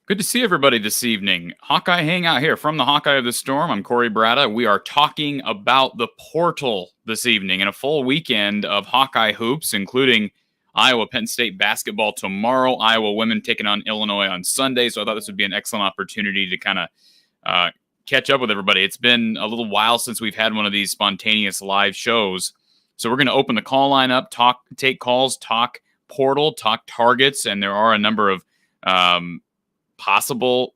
Good to see everybody this evening. Hawkeye Hangout here from the Hawkeye of the Storm. I'm Corey Bratta. We are talking about the portal this evening and a full weekend of Hawkeye hoops, including Iowa-Penn State basketball tomorrow, Iowa women taking on Illinois on Sunday. So I thought this would be an excellent opportunity to kind of catch up with everybody. It's been a little while since we've had one of these spontaneous live shows. So we're going to open the call line up, take calls, talk portal, talk targets, and there are a number of possible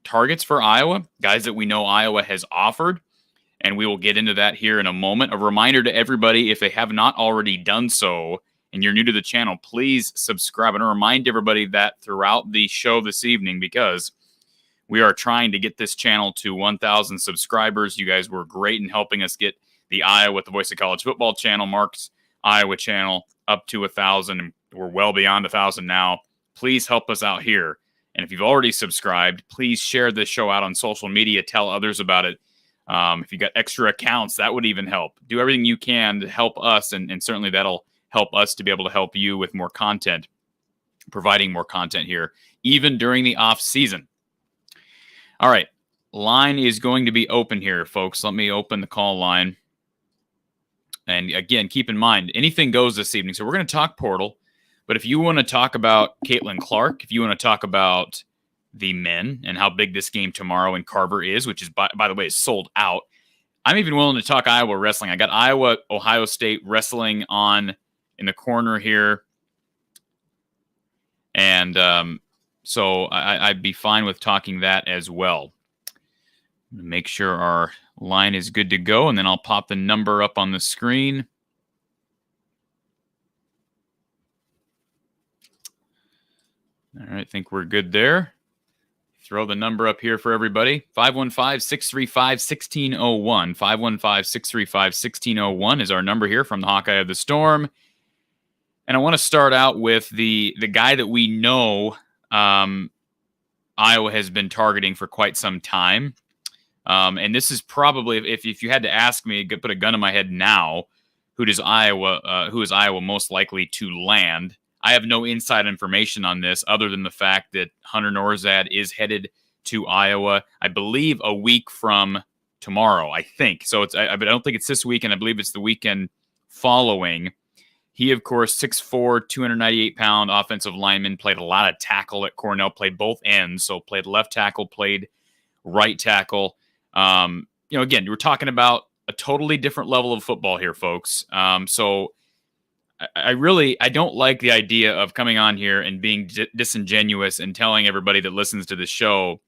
targets for Iowa, guys that we know Iowa has offered, and we will get into that here in a moment. A reminder to everybody, if they have not already done so, and you're new to the channel, please subscribe. And remind everybody that throughout the show this evening, because we are trying to get this channel to 1,000 subscribers. You guys were great in helping us get the Iowa, the Voice of College Football channel, Mark's Iowa channel, up to 1,000. We're well beyond 1,000 now. Please help us out here. And if you've already subscribed, please share this show out on social media. Tell others about it. If you got extra accounts, that would even help. Do everything you can to help us, and certainly that'll help us to be able to help you with more content, providing more content here, even during the off season. All right, line is going to be open here, folks. Let me open the call line. And again, keep in mind, anything goes this evening. So we're going to talk portal. But if you want to talk about Caitlin Clark, if you want to talk about the men and how big this game tomorrow in Carver is, which is, by the way, is sold out, I'm even willing to talk Iowa wrestling. I got Iowa, Ohio State wrestling on in the corner here. And so I'd be fine with talking that as well. Make sure our line is good to go, and then I'll pop the number up on the screen. All right, I think we're good there. Throw the number up here for everybody. 515-635-1601. 515-635-1601 is our number here from the Hawkeye of the Storm. And I want to start out with the guy that we know Iowa has been targeting for quite some time. And this is probably, if you had to ask me, put a gun in my head now, who is Iowa most likely to land? I have no inside information on this other than the fact that Hunter Nourzad is headed to Iowa, I believe, a week from tomorrow, I think. So but I don't think it's this weekend. I believe it's the weekend following. He, of course, 6'4", 298-pound offensive lineman, played a lot of tackle at Cornell, played both ends. So played left tackle, played right tackle. Again, we're talking about a totally different level of football here, folks. So I don't like the idea of coming on here and being disingenuous and telling everybody that listens to the show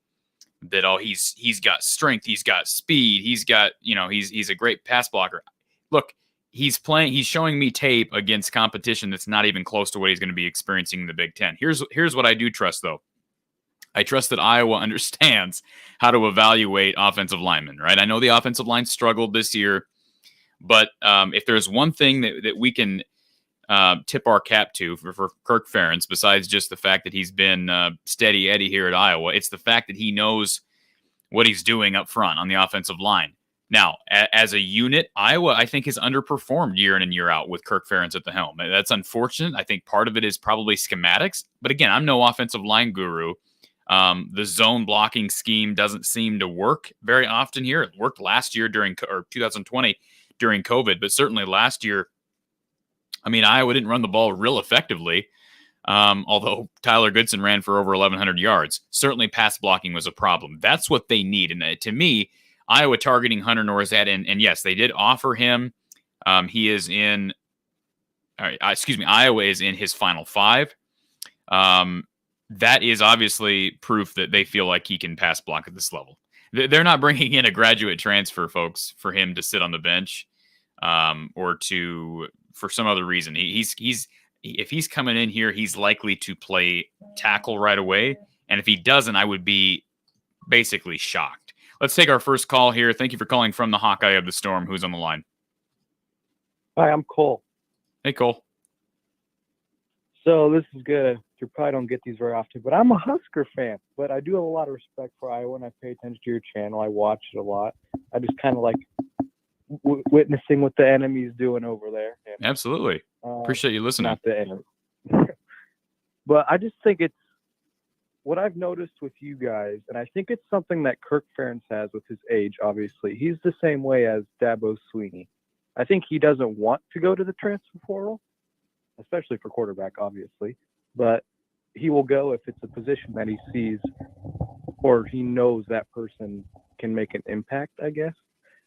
that, oh, he's got strength, he's got speed, he's got, he's a great pass blocker. Look, he's showing me tape against competition that's not even close to what he's going to be experiencing in the Big Ten. Here's what I do trust, though. I trust that Iowa understands how to evaluate offensive linemen, right? I know the offensive line struggled this year, but if there's one thing that we can tip our cap to for Kirk Ferentz, besides just the fact that he's been steady Eddie here at Iowa, it's the fact that he knows what he's doing up front on the offensive line. Now, as a unit, Iowa, I think, has underperformed year in and year out with Kirk Ferentz at the helm. That's unfortunate. I think part of it is probably schematics. But again, I'm no offensive line guru. The zone blocking scheme doesn't seem to work very often here. It worked last year or 2020 during COVID, but certainly last year, Iowa didn't run the ball real effectively, although Tyler Goodson ran for over 1,100 yards. Certainly pass blocking was a problem. That's what they need. And to me, Iowa targeting Hunter Nourzad, and yes, they did offer him. Iowa is in his Final Five. That is obviously proof that they feel like he can pass block at this level. They're not bringing in a graduate transfer, folks, for him to sit on the bench or for some other reason. If he's coming in here, he's likely to play tackle right away. And if he doesn't, I would be basically shocked. Let's take our first call here. Thank you for calling from the Hawkeye of the Storm. Who's on the line? Hi, I'm Cole. Hey, Cole. So this is good. You probably don't get these very often, but I'm a Husker fan. But I do have a lot of respect for Iowa, and I pay attention to your channel. I watch it a lot. I just kind of like witnessing what the enemy's doing over there. And, absolutely. Appreciate you listening. Not the enemy. But I just think it's what I've noticed with you guys, and I think it's something that Kirk Ferentz has with his age, obviously, he's the same way as Dabo Sweeney. I think he doesn't want to go to the transfer portal, especially for quarterback, obviously, but he will go if it's a position that he sees or he knows that person can make an impact, I guess.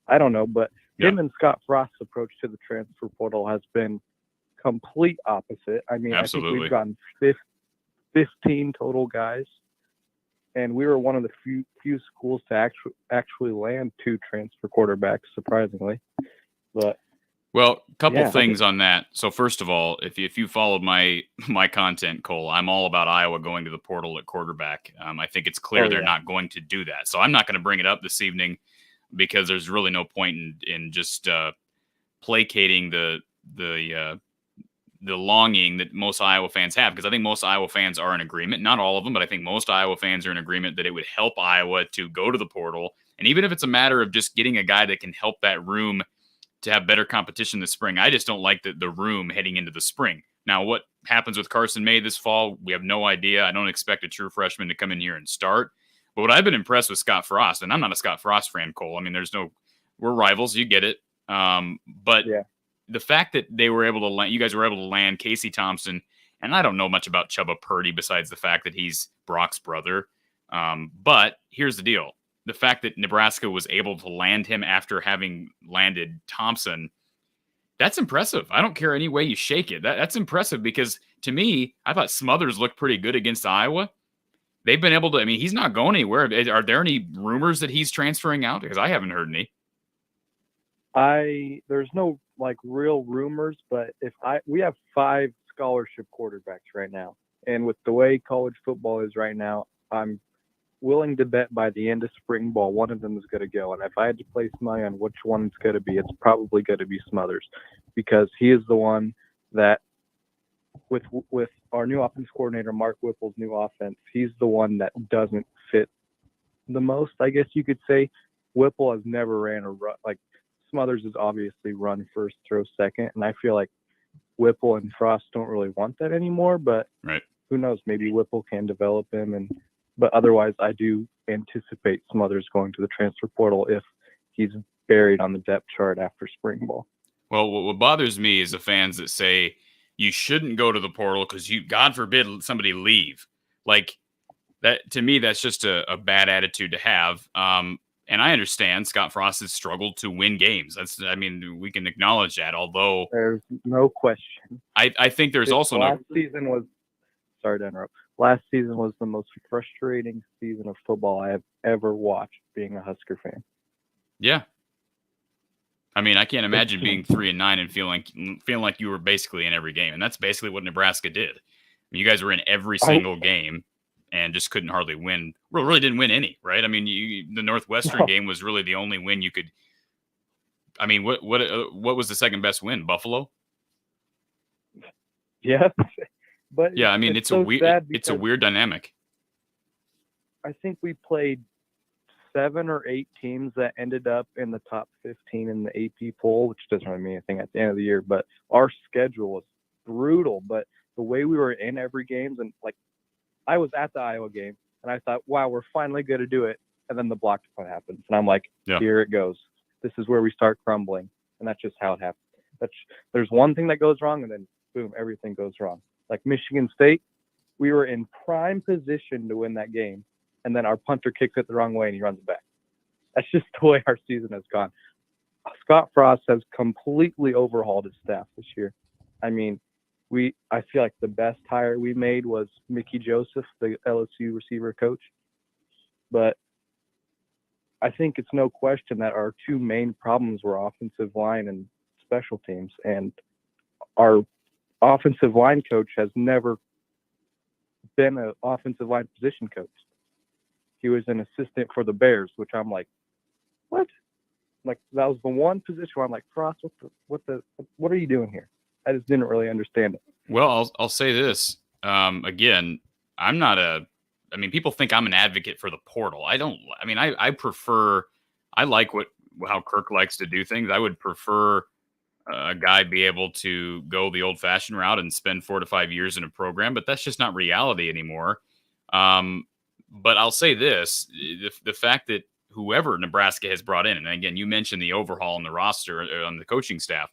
I don't know, but him and Scott Frost's approach to the transfer portal has been complete opposite. I mean, Absolutely. I think we've gotten 15 total guys, and we were one of the few schools to actually land 2 transfer quarterbacks, surprisingly. But well, couple things on that. So first of all, if you followed my content, Cole, I'm all about Iowa going to the portal at quarterback. I think it's clear they're not going to do that. So I'm not going to bring it up this evening because there's really no point in just placating the longing that most Iowa fans have, because I think most Iowa fans are in agreement. Not all of them, but I think most Iowa fans are in agreement that it would help Iowa to go to the portal. And even if it's a matter of just getting a guy that can help that room to have better competition this spring, I just don't like the room heading into the spring. Now, what happens with Carson May this fall, we have no idea. I don't expect a true freshman to come in here and start. But what I've been impressed with Scott Frost, and I'm not a Scott Frost fan, Cole. I mean, we're rivals, you get it. But the fact that they were able to land, you guys were able to land Casey Thompson, and I don't know much about Chubba Purdy besides the fact that he's Brock's brother. But here's the deal. The fact that Nebraska was able to land him after having landed Thompson, that's impressive. I don't care any way you shake it. That's impressive because, to me, I thought Smothers looked pretty good against Iowa. They've been able to, I mean, he's not going anywhere. Are there any rumors that he's transferring out? Because I haven't heard any. There's no real rumors, but we have 5 scholarship quarterbacks right now. And with the way college football is right now, I'm willing to bet by the end of spring ball, one of them is going to go. And if I had to place money on which one it's going to be, it's probably going to be Smothers, because he is the one that, with our new offense coordinator, Mark Whipple's new offense, he's the one that doesn't fit the most, I guess you could say. Whipple has never ran a run. Smothers has obviously run first, throw second, and I feel like Whipple and Frost don't really want that anymore, but who knows, maybe Whipple can develop him. But otherwise, I do anticipate Smothers going to the transfer portal if he's buried on the depth chart after spring ball. Well, what bothers me is the fans that say you shouldn't go to the portal because God forbid somebody leave. Like that, to me, that's just a bad attitude to have. And I understand Scott Frost has struggled to win games. We can acknowledge that, although there's no question. I think there's also last season was, sorry to interrupt, last season was the most frustrating season of football I have ever watched being a Husker fan. Yeah. I mean, I can't imagine being 3-9 and feeling like you were basically in every game. And that's basically what Nebraska did. You guys were in every single game and just couldn't hardly win. Really didn't win any, right? I mean, the Northwestern game was really the only win you could. I mean, what was the second best win? Buffalo? Yeah. But yeah, I mean, it's a weird dynamic. I think we played 7 or 8 teams that ended up in the top 15 in the AP poll, which doesn't really mean anything at the end of the year. But our schedule was brutal. But the way we were in every game, and I was at the Iowa game, and I thought, wow, we're finally going to do it. And then the block punt happens, and I'm like, here it goes. This is where we start crumbling, and that's just how it happens. There's one thing that goes wrong, and then boom, everything goes wrong. Like Michigan State, we were in prime position to win that game, and then our punter kicks it the wrong way and he runs it back. That's just the way our season has gone. Scott Frost has completely overhauled his staff this year. I mean, I feel like the best hire we made was Mickey Joseph, the LSU receiver coach. But I think it's no question that our 2 main problems were offensive line and special teams. And our offensive line coach has never been an offensive line position coach. He was an assistant for the Bears, which I'm like, what? That was the one position where I'm like, Frost, what are you doing here? I just didn't really understand it. Well, I'll say this. Again, people think I'm an advocate for the portal. I like how Kirk likes to do things. I would prefer a guy be able to go the old-fashioned route and spend 4 to 5 years in a program, but that's just not reality anymore. But I'll say this, the fact that whoever Nebraska has brought in, and again, you mentioned the overhaul on the roster, on the coaching staff,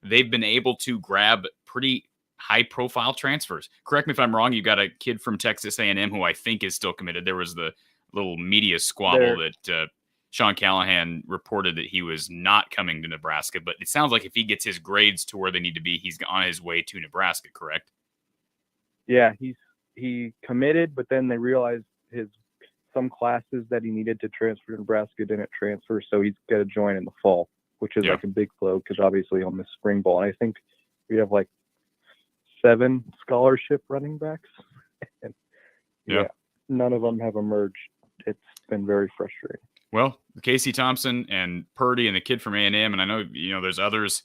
they've been able to grab pretty high-profile transfers. Correct me if I'm wrong. You got a kid from Texas A&M who I think is still committed. There was the little media squabble that Sean Callahan reported that he was not coming to Nebraska, but it sounds like if he gets his grades to where they need to be, he's on his way to Nebraska, correct? Yeah, he committed, but then they realized some classes that he needed to transfer to Nebraska didn't transfer, so he's got to join in the fall, which is like a big blow because obviously he'll miss spring ball. And I think we have like 7 scholarship running backs, and none of them have emerged. It's been very frustrating. Well, Casey Thompson and Purdy and the kid from A&M, and I know there's others.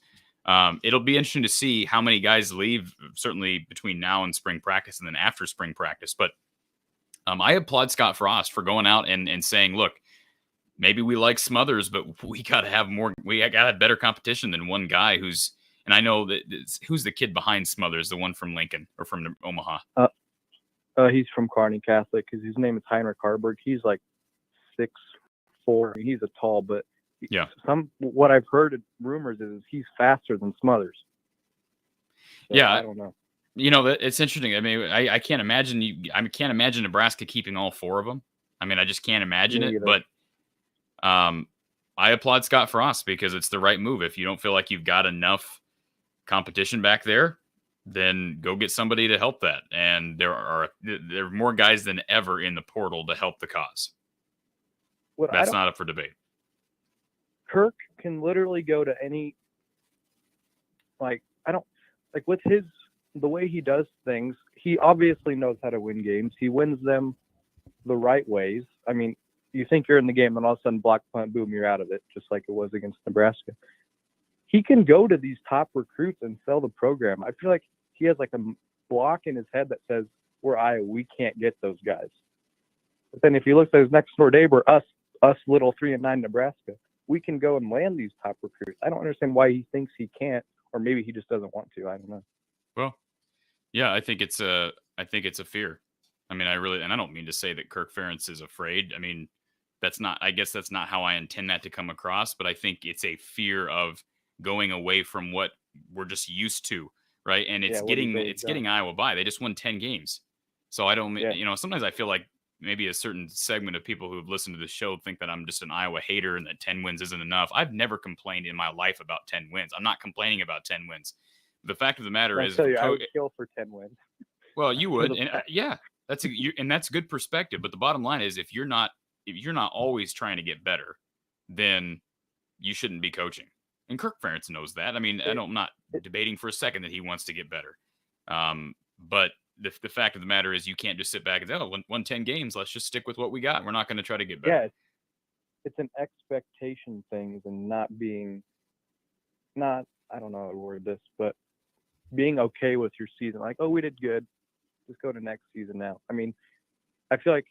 It'll be interesting to see how many guys leave, certainly between now and spring practice and then after spring practice. But I applaud Scott Frost for going out and saying, look, maybe we like Smothers, but we got to have more. We got to have better competition than one guy who's, and I know that who's the kid behind Smothers, the one from Lincoln or from Omaha. He's from Kearney Catholic. His name is Heinrich Harburg. He's like 6'4". He's a tall, but what I've heard rumors is he's faster than Smothers. So I don't know. It's interesting. I mean, I can't imagine I can't imagine Nebraska keeping all 4 of them. I mean, I just can't imagine it. But I applaud Scott Frost because it's the right move. If you don't feel like you've got enough competition back there, then go get somebody to help that. And there are more guys than ever in the portal to help the cause. That's not up for debate. Kirk can literally go to any, with the way he does things, he obviously knows how to win games. He wins them the right ways. I mean, you think you're in the game and all of a sudden block punt, boom, you're out of it, just like it was against Nebraska. He can go to these top recruits and sell the program. I feel like he has like a block in his head that says, we're Iowa, we can't get those guys. But then if he looks at his next door neighbor, us little 3-9 Nebraska, we can go and land these top recruits. I don't understand why he thinks he can't, or maybe he just doesn't want to. I don't know. Well, yeah, I think it's a fear. I mean, and I don't mean to say that Kirk Ferentz is afraid. I mean, I guess that's not how I intend that to come across, but I think it's a fear of going away from what we're just used to, right? And it's getting Iowa by. They just won 10 games. So I don't, sometimes I feel like maybe a certain segment of people who have listened to the show think that I'm just an Iowa hater and that 10 wins isn't enough. I've never complained in my life about 10 wins. I'm not complaining about 10 wins. The fact of the matter is, I would kill for 10 wins. Well, you would, and that's good perspective. But the bottom line is, if you're not always trying to get better, then you shouldn't be coaching. And Kirk Ferentz knows that. I mean, I'm not debating for a second that he wants to get better. But the fact of the matter is, you can't just sit back and say, won 10 games. Let's just stick with what we got. We're not going to try to get better. Yeah, it's an expectation thing and I don't know how to word this, but being okay with your season. Like, we did good. Let's go to next season now. I mean, I feel like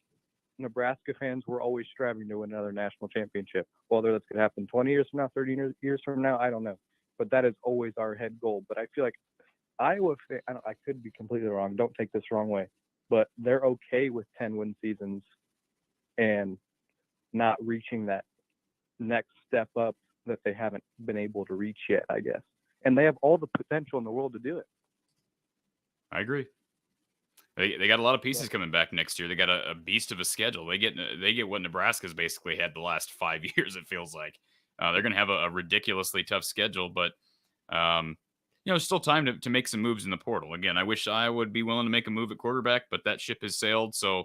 Nebraska fans were always striving to win another national championship. Whether that's going to happen 20 years from now, 30 years from now, I don't know. But that is always our head goal. But I feel like Iowa, I could be completely wrong. Don't take this wrong way. But they're okay with 10-win seasons and not reaching that next step up that they haven't been able to reach yet, I guess. And they have all the potential in the world to do it. I agree. They got a lot of pieces coming back next year. They got a beast of a schedule. They get what Nebraska's basically had the last 5 years. It feels like they're going to have a ridiculously tough schedule, but there's still time to make some moves in the portal. Again, I wish I would be willing to make a move at quarterback, but that ship has sailed. So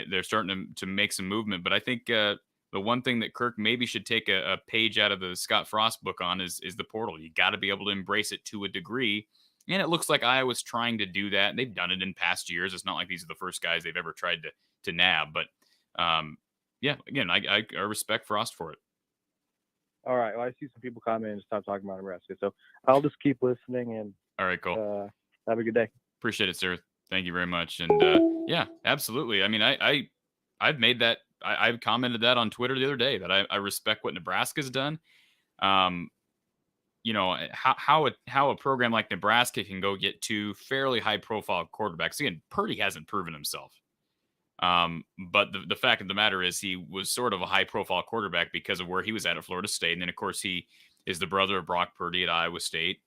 they're starting to make some movement. But I think the one thing that Kirk maybe should take a page out of the Scott Frost book on is the portal. You got to be able to embrace it to a degree. And it looks like Iowa's trying to do that. They've done it in past years. It's not like these are the first guys they've ever tried to nab. But, again, I respect Frost for it. All right. Well, I see some people commenting and stop talking about Nebraska. So I'll just keep listening. And all right, cool. Have a good day. Appreciate it, sir. Thank you very much. And, yeah, absolutely. I mean, I've made that. I've commented that on Twitter the other day that I respect what Nebraska's done. How a program like Nebraska can go get 2 fairly high-profile quarterbacks. Again, Purdy hasn't proven himself. But the fact of the matter is he was sort of a high-profile quarterback because of where he was at Florida State. And then, of course, he is the brother of Brock Purdy at Iowa State.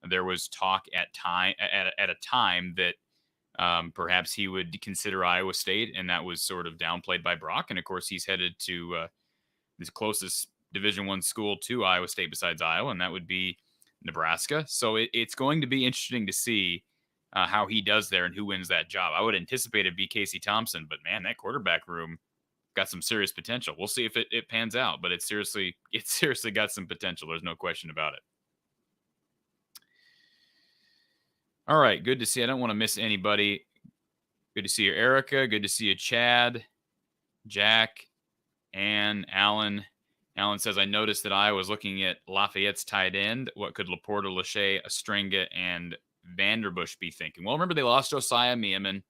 There was talk at a time that perhaps he would consider Iowa State, and that was sort of downplayed by Brock. And, of course, he's headed to the closest Division I school to Iowa State besides Iowa, and that would be Nebraska. So it's going to be interesting to see how he does there and who wins that job. I would anticipate it'd be Casey Thompson, but man, that quarterback room got some serious potential. We'll see if it pans out, but it's seriously got some potential. There's no question about it. All right, good to see. I don't want to miss anybody. Good to see you, Erica. Good to see you, Chad, Jack, and Alan. Alan says, I noticed that I was looking at Lafayette's tight end. What could Laporta, Lachey, Astringa, and Vanderbush be thinking? Well, remember they lost Josiah Meeman,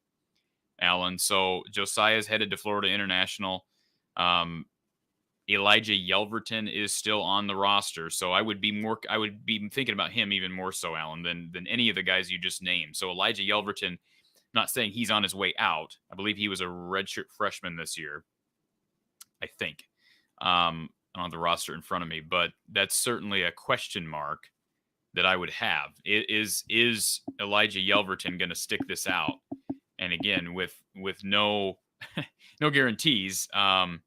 Alan. So Josiah's headed to Florida International. Elijah Yelverton is still on the roster. So I would be thinking about him even more so, Alan, than any of the guys you just named. So Elijah Yelverton, I'm not saying he's on his way out. I believe he was a redshirt freshman this year, I think. On the roster in front of me, but that's certainly a question mark that I would have. Is Elijah Yelverton going to stick this out? And again, with no no guarantees, and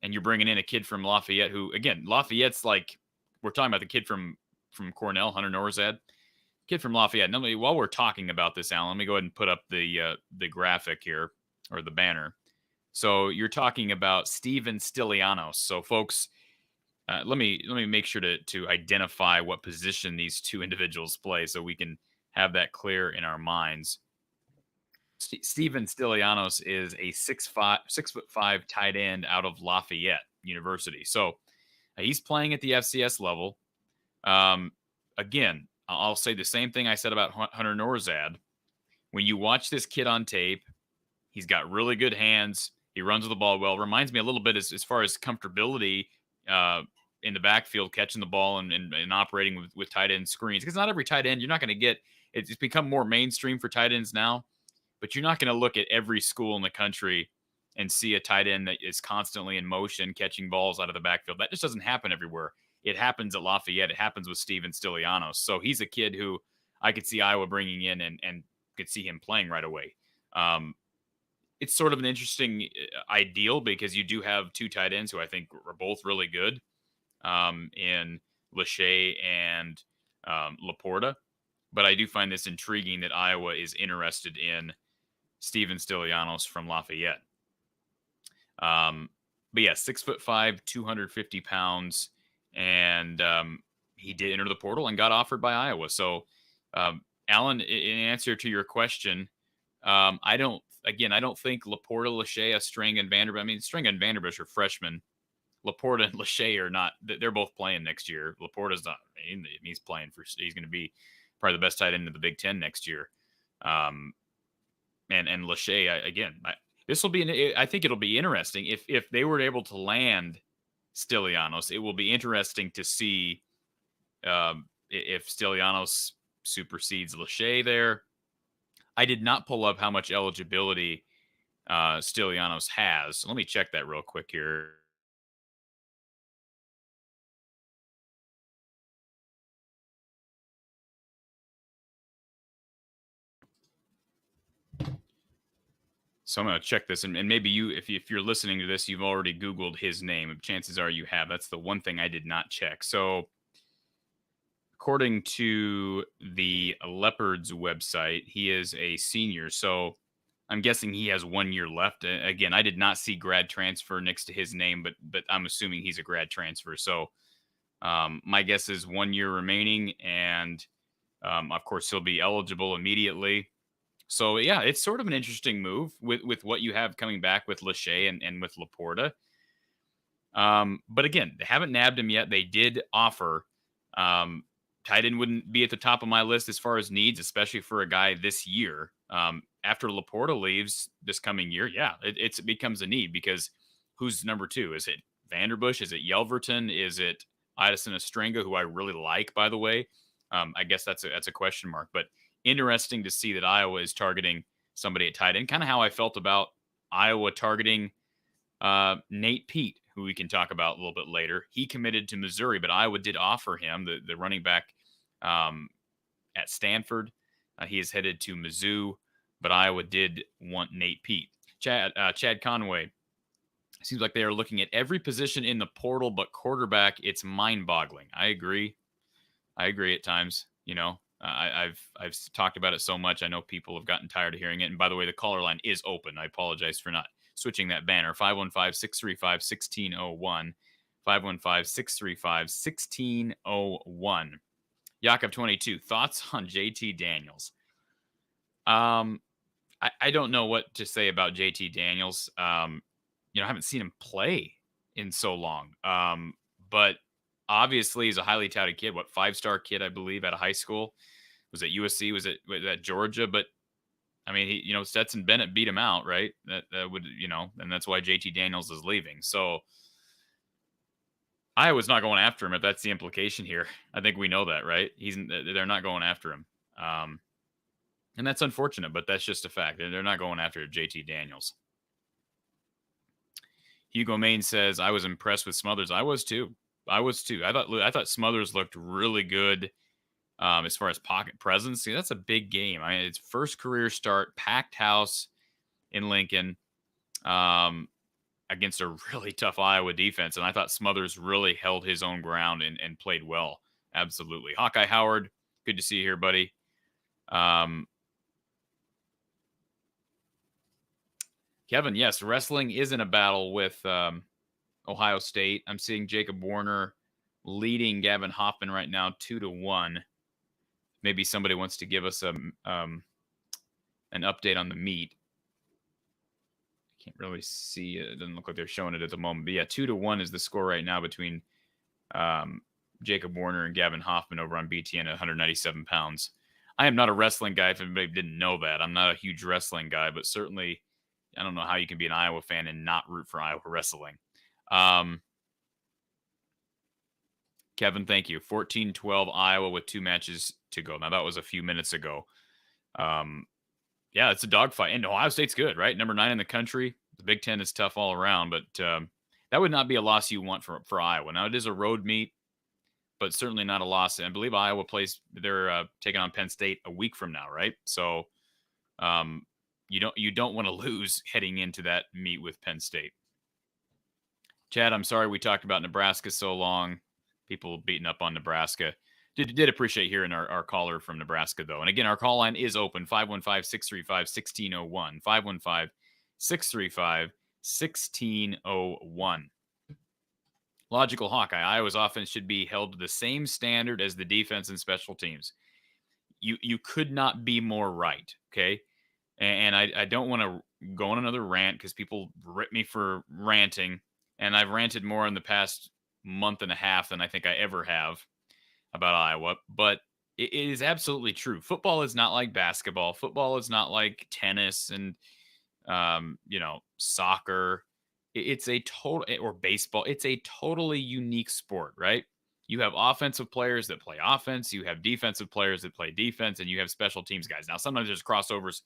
you're bringing in a kid from Lafayette who, again, Lafayette's like, we're talking about the kid from Cornell, Hunter Nourzad, kid from Lafayette. Now, while we're talking about this, Alan, let me go ahead and put up the graphic here, or the banner. So you're talking about Steven Stilianos. So folks, let me make sure to identify what position these two individuals play so we can have that clear in our minds. Steven Stilianos is a 6'5" tight end out of Lafayette University. So he's playing at the FCS level. Again, I'll say the same thing I said about Hunter Nourzad. When you watch this kid on tape, he's got really good hands. He runs with the ball well. Reminds me a little bit as far as comfortability in the backfield, catching the ball and operating with tight end screens. Because not every tight end, you're not going to get – it's become more mainstream for tight ends now. But you're not going to look at every school in the country and see a tight end that is constantly in motion, catching balls out of the backfield. That just doesn't happen everywhere. It happens at Lafayette. It happens with Steven Stilianos. So he's a kid who I could see Iowa bringing in and could see him playing right away. It's sort of an interesting ideal because you do have two tight ends who I think are both really good in Lachey and Laporta. But I do find this intriguing that Iowa is interested in Steven Stilianos from Lafayette. But yeah, 6'5", 250 pounds, and he did enter the portal and got offered by Iowa. So, Alan, in answer to your question, I don't think Laporta, Lachey, String, and Vanderbush. I mean, String and Vanderbush are freshmen. Laporta and Lachey are not. They're both playing next year. Laporta's not. He's playing for. He's going to be probably the best tight end in the Big Ten next year. And Lachey, I think it'll be interesting if they were able to land Stilianos. It will be interesting to see if Stilianos supersedes Lachey there. I did not pull up how much eligibility Stilianos has. Let me check that real quick here. So I'm going to check this, and maybe you, if you're listening to this, you've already Googled his name. Chances are you have. That's the one thing I did not check. So according to the Leopards website, he is a senior. So I'm guessing he has 1 year left. Again, I did not see grad transfer next to his name, but I'm assuming he's a grad transfer. So my guess is 1 year remaining, and of course he'll be eligible immediately. So, yeah, it's sort of an interesting move with what you have coming back with Lachey and with Laporta. But again, they haven't nabbed him yet. They did offer. Tight end wouldn't be at the top of my list as far as needs, especially for a guy this year. After Laporta leaves this coming year, yeah, it becomes a need because who's number two? Is it Vanderbush? Is it Yelverton? Is it Idison Astringa, who I really like, by the way? I guess that's a question mark. But interesting to see that Iowa is targeting somebody at tight end, kind of how I felt about Iowa targeting Nate Peat, who we can talk about a little bit later. He committed to Missouri, but Iowa did offer him, the running back at Stanford. He is headed to Mizzou, but Iowa did want Nate Peat. Chad Conway. Seems like they are looking at every position in the portal, but quarterback, it's mind-boggling. I agree at times. I've talked about it so much. I know people have gotten tired of hearing it. And by the way, the caller line is open. I apologize for not switching that banner. 515-635-1601. 515-635-1601. Yakov 22. Thoughts on JT Daniels? I don't know what to say about JT Daniels. I haven't seen him play in so long. But obviously he's a highly touted kid. 5-star kid, I believe, out of high school. Was at USC? Was at Georgia? But I mean, he, Stetson Bennett beat him out, right? That would, and that's why JT Daniels is leaving. So Iowa's not going after him, if that's the implication here. I think we know that, right? They're not going after him. And that's unfortunate, but that's just a fact. They're not going after JT Daniels. Hugo Main says, I was impressed with Smothers. I was too. I thought Smothers looked really good as far as pocket presence. See, that's a big game. I mean, it's first career start, packed house in Lincoln against a really tough Iowa defense. And I thought Smothers really held his own ground and played well. Absolutely. Hawkeye Howard, good to see you here, buddy. Kevin, yes, wrestling is in a battle with Ohio State. I'm seeing Jacob Warner leading Gavin Hoffman right now 2-1. Maybe somebody wants to give us an update on the meet. Can't really see it. It doesn't look like they're showing it at the moment. But yeah, 2-1 is the score right now between Jacob Warner and Gavin Hoffman over on BTN at 197 pounds. I am not a wrestling guy, if anybody didn't know that. I'm not a huge wrestling guy, but certainly I don't know how you can be an Iowa fan and not root for Iowa wrestling. Kevin, thank you. 14-12 Iowa with 2 matches to go. Now, that was a few minutes ago. Yeah, it's a dogfight. And Ohio State's good, right? Number 9 in the country. The Big Ten is tough all around, but that would not be a loss you want for Iowa. Now, it is a road meet, but certainly not a loss. And I believe Iowa they're taking on Penn State a week from now, right? So you don't want to lose heading into that meet with Penn State. Chad, I'm sorry we talked about Nebraska so long. People beating up on Nebraska. Did appreciate hearing our caller from Nebraska, though. And again, our call line is open, 515-635-1601. 515-635-1601. Logical Hawkeye. Iowa's offense should be held to the same standard as the defense and special teams. You could not be more right, okay? And I don't want to go on another rant because people rip me for ranting. And I've ranted more in the past month and a half than I think I ever have about Iowa. But it is absolutely true. Football is not like basketball. Football is not like tennis and, soccer. It's a total, or baseball. It's a totally unique sport, right? You have offensive players that play offense. You have defensive players that play defense, and you have special teams guys. Now, sometimes there's crossovers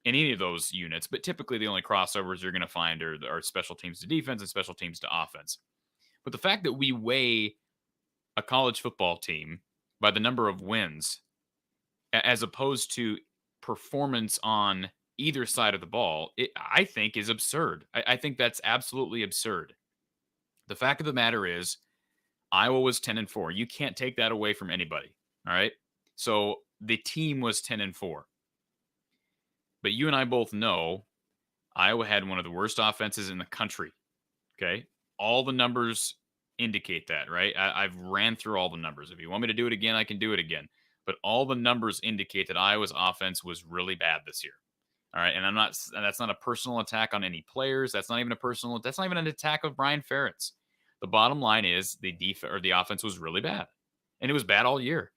in any of those units, but typically the only crossovers you're going to find are special teams to defense and special teams to offense. But the fact that we weigh a college football team by the number of wins as opposed to performance on either side of the ball, I think is absurd. I think that's absolutely absurd. The fact of the matter is Iowa was 10-4. You can't take that away from anybody. All right. So the team was 10-4. But you and I both know Iowa had one of the worst offenses in the country. Okay. All the numbers indicate that, right? I've ran through all the numbers. If you want me to do it again, I can do it again. But all the numbers indicate that Iowa's offense was really bad this year. All right. And that's not a personal attack on any players. That's not even an attack of Brian Ferentz. The bottom line is the offense was really bad. And it was bad all year.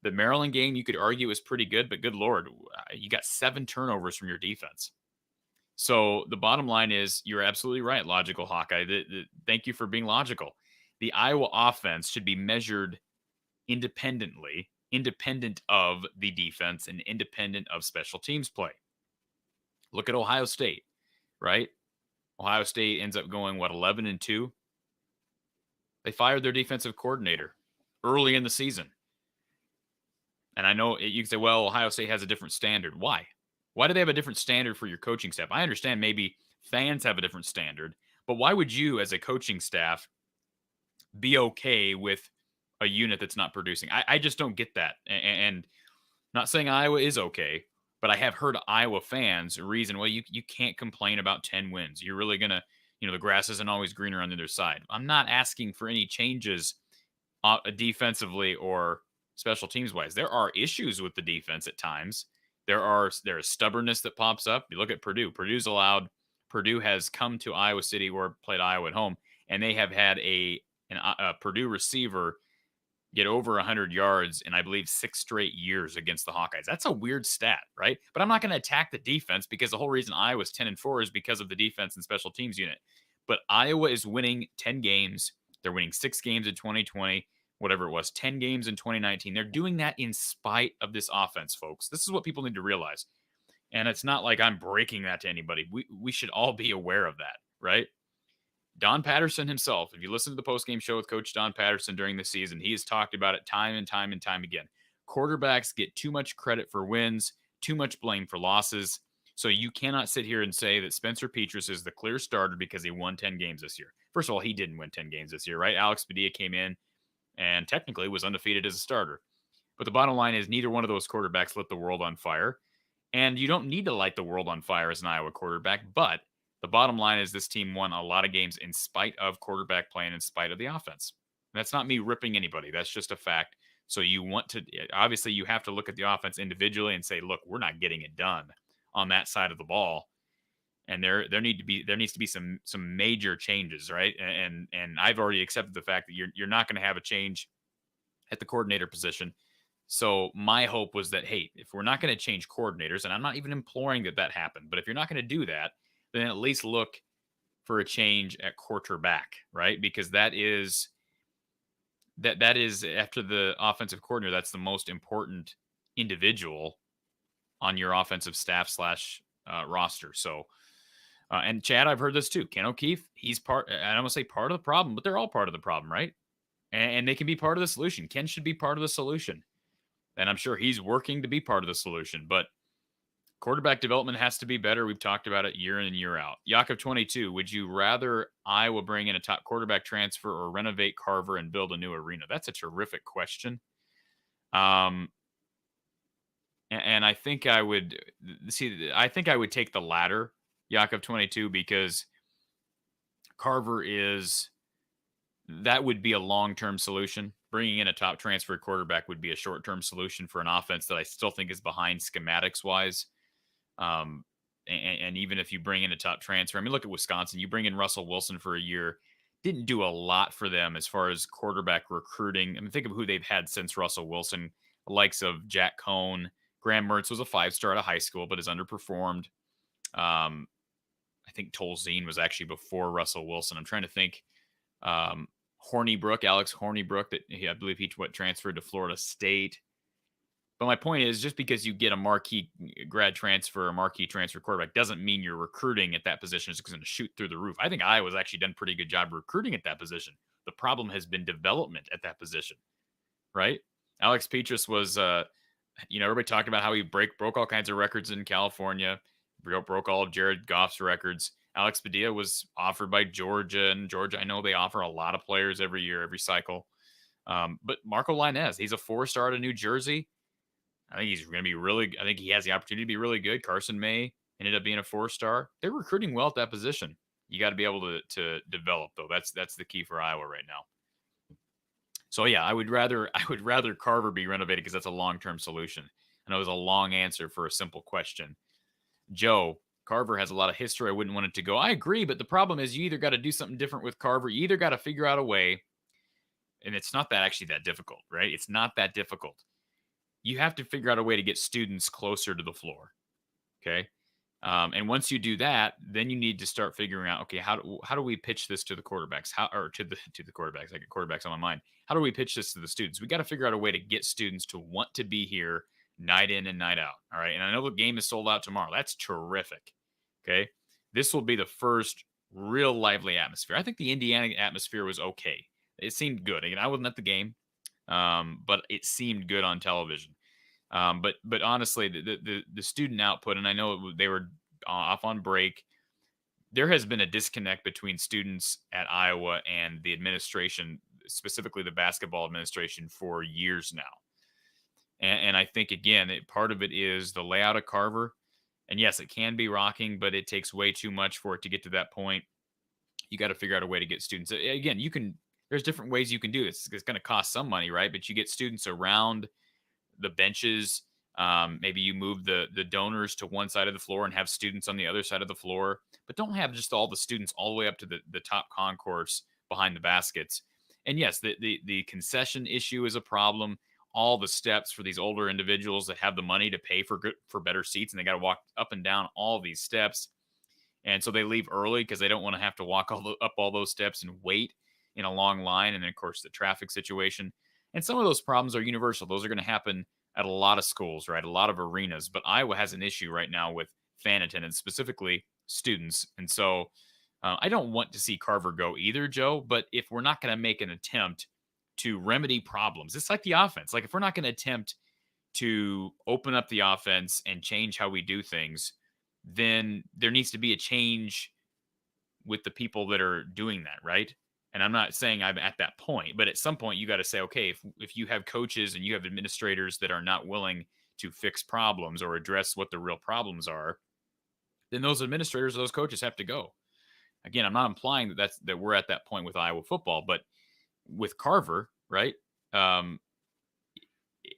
The Maryland game, you could argue, was pretty good, but good Lord, you got 7 turnovers from your defense. So the bottom line is you're absolutely right, Logical Hawkeye. Thank you for being logical. The Iowa offense should be measured independent of the defense and independent of special teams play. Look at Ohio State. right? Ohio State ends up going, 11-2? They fired their defensive coordinator early in the season. And I know you can say, well, Ohio State has a different standard. Why? Why do they have a different standard for your coaching staff? I understand maybe fans have a different standard, but why would you, as a coaching staff, be okay with a unit that's not producing? I just don't get that. And not saying Iowa is okay, but I have heard Iowa fans reason, well, you can't complain about 10 wins. You're really going to, the grass isn't always greener on the other side. I'm not asking for any changes defensively or special teams wise. There are issues with the defense at times. There is stubbornness that pops up. You look at Purdue. Purdue has come to Iowa City or played Iowa at home, and they have had a Purdue receiver get over 100 yards in, I believe, 6 straight years against the Hawkeyes. That's a weird stat, right? But I'm not going to attack the defense, because the whole reason Iowa's 10-4 is because of the defense and special teams unit. But Iowa is winning 10 games. They're winning 6 games in 2020, whatever it was, 10 games in 2019. They're doing that in spite of this offense, folks. This is what people need to realize. And it's not like I'm breaking that to anybody. We should all be aware of that, right? Don Patterson himself, if you listen to the postgame show with Coach Don Patterson during the season, he has talked about it time and time and time again. Quarterbacks get too much credit for wins, too much blame for losses. So you cannot sit here and say that Spencer Petras is the clear starter because he won 10 games this year. First of all, he didn't win 10 games this year, right? Alex Padilla came in and technically was undefeated as a starter. But the bottom line is neither one of those quarterbacks lit the world on fire. And you don't need to light the world on fire as an Iowa quarterback, but the bottom line is this team won a lot of games in spite of quarterback play and in spite of the offense. That's not me ripping anybody. That's just a fact. So obviously you have to look at the offense individually and say, look, we're not getting it done on that side of the ball. And there needs to be some major changes, right? And I've already accepted the fact that you're not going to have a change at the coordinator position. So my hope was that, hey, if we're not going to change coordinators, and I'm not even imploring that happen, but if you're not going to do that, then at least look for a change at quarterback, right? Because that is after the offensive coordinator, that's the most important individual on your offensive staff / roster. So, and Chad, I've heard this too. Ken O'Keefe, he's part, I don't want to say part of the problem, but they're all part of the problem, right? And they can be part of the solution. Ken should be part of the solution. And I'm sure he's working to be part of the solution, but quarterback development has to be better. We've talked about it year in and year out. Yakov 22, would you rather Iowa bring in a top quarterback transfer or renovate Carver and build a new arena? That's a terrific question. And I think I would take the latter, Yakov 22, because Carver that would be a long-term solution. Bringing in a top transfer quarterback would be a short-term solution for an offense that I still think is behind schematics-wise. And even if you bring in a top transfer, I mean, look at Wisconsin. You bring in Russell Wilson for a year, didn't do a lot for them as far as quarterback recruiting. I mean, think of who they've had since Russell Wilson, the likes of Jack Cohn. Graham Mertz was a 5-star out of high school, but has underperformed. I think Tolzien was actually before Russell Wilson. I'm trying to think. Alex Hornibrook, I believe he transferred to Florida State. But my point is, just because you get a marquee grad transfer, a marquee transfer quarterback, doesn't mean your recruiting at that position is going to shoot through the roof. I think Iowa's actually done a pretty good job recruiting at that position. The problem has been development at that position, right? Alex Petras was, everybody talked about how he broke all kinds of records in California, broke all of Jared Goff's records. Alex Padilla was offered by Georgia, and Georgia, I know they offer a lot of players every year, every cycle. But Marco Lainez, he's a 4-star to New Jersey. I think he's going to be I think he has the opportunity to be really good. Carson May ended up being a 4-star. They're recruiting well at that position. You got to be able to develop, though. That's the key for Iowa right now. So yeah, I would rather Carver be renovated because that's a long-term solution. I know it was a long answer for a simple question. Joe, Carver has a lot of history. I wouldn't want it to go. I agree, but the problem is you either got to do something different with Carver. You either got to figure out a way, and it's not actually that difficult, right? It's not that difficult. You have to figure out a way to get students closer to the floor, okay? And once you do that, then you need to start figuring out, okay, how do we pitch this to the quarterbacks? To the quarterbacks? I get quarterbacks on my mind. How do we pitch this to the students? We got to figure out a way to get students to want to be here night in and night out, all right? And I know the game is sold out tomorrow. That's terrific, okay? this will be the first real lively atmosphere. I think the Indiana atmosphere was okay. It seemed good. Again, I wasn't at the game, but it seemed good on television. But honestly, the student output, and I know they were off on break. There has been a disconnect between students at Iowa and the administration, specifically the basketball administration, for years now. And I think, again, part of it is the layout of Carver. And yes, it can be rocking, but it takes way too much for it to get to that point. You got to figure out a way to get students. Again, there's different ways you can do this. It's going to cost some money, right? But you get students around the benches. Maybe you move the donors to one side of the floor and have students on the other side of the floor, but don't have just all the students all the way up to the top concourse behind the baskets. And yes, the concession issue is a problem. All the steps for these older individuals that have the money to pay for better seats, and they got to walk up and down all these steps. And so they leave early because they don't want to have to walk up all those steps and wait in a long line. And then, of course, the traffic situation. And some of those problems are universal. Those are going to happen at a lot of schools, right? A lot of arenas. But Iowa has an issue right now with fan attendance, specifically students. And so I don't want to see Carver go either, Joe. But if we're not going to make an attempt to remedy problems, it's like the offense. Like if we're not going to attempt to open up the offense and change how we do things, then there needs to be a change with the people that are doing that, right? And I'm not saying I'm at that point, but at some point you got to say, okay, if you have coaches and you have administrators that are not willing to fix problems or address what the real problems are, then those administrators, those coaches have to go. Again, I'm not implying that we're at that point with Iowa football, but with Carver, right?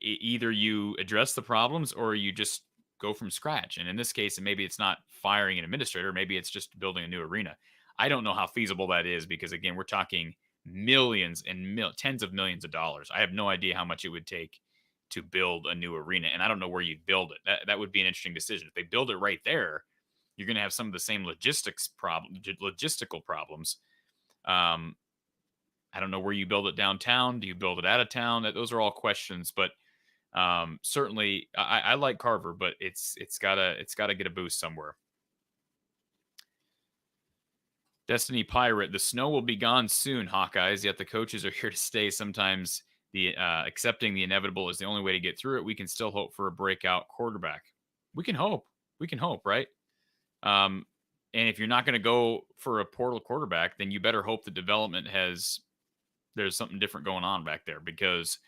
Either you address the problems or you just go from scratch. And in this case, maybe it's not firing an administrator, maybe it's just building a new arena. I don't know how feasible that is because, again, we're talking millions and tens of millions of dollars. I have no idea how much it would take to build a new arena, and I don't know where you'd build it. That would be an interesting decision. If they build it right there, you're going to have some of the same logistical problems. I don't know where you build it downtown. Do you build it out of town? Those are all questions, but certainly I like Carver, but it's gotta get a boost somewhere. Destiny Pirate, the snow will be gone soon, Hawkeyes, yet the coaches are here to stay. Sometimes accepting the inevitable is the only way to get through it. We can still hope for a breakout quarterback. We can hope, right? And if you're not going to go for a portal quarterback, then you better hope the development there's something different going on back there, because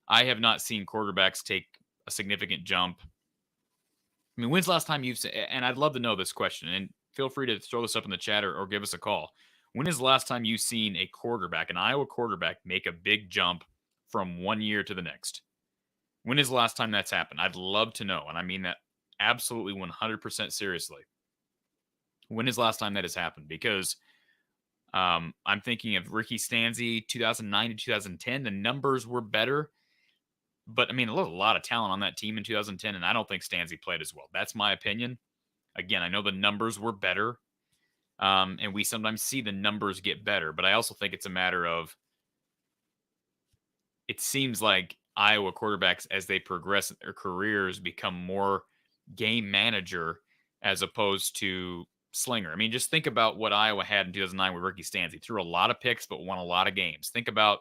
I have not seen quarterbacks take a significant jump. I mean, when's the last time you've seen, and I'd love to know this question, and feel free to throw this up in the chat or give us a call. When is the last time you've seen a quarterback, an Iowa quarterback, make a big jump from one year to the next? When is the last time that's happened? I'd love to know, and I mean that absolutely 100% seriously. When is the last time that has happened? Because I'm thinking of Ricky Stanzi, 2009 to 2010. The numbers were better. But, I mean, a lot of talent on that team in 2010, and I don't think Stanzi played as well. That's my opinion. Again, I know the numbers were better, and we sometimes see the numbers get better. But I also think it's a matter of, it seems like Iowa quarterbacks, as they progress in their careers, become more game manager as opposed to slinger. I mean, just think about what Iowa had in 2009 with Ricky Stanzi. Threw a lot of picks, but won a lot of games. Think about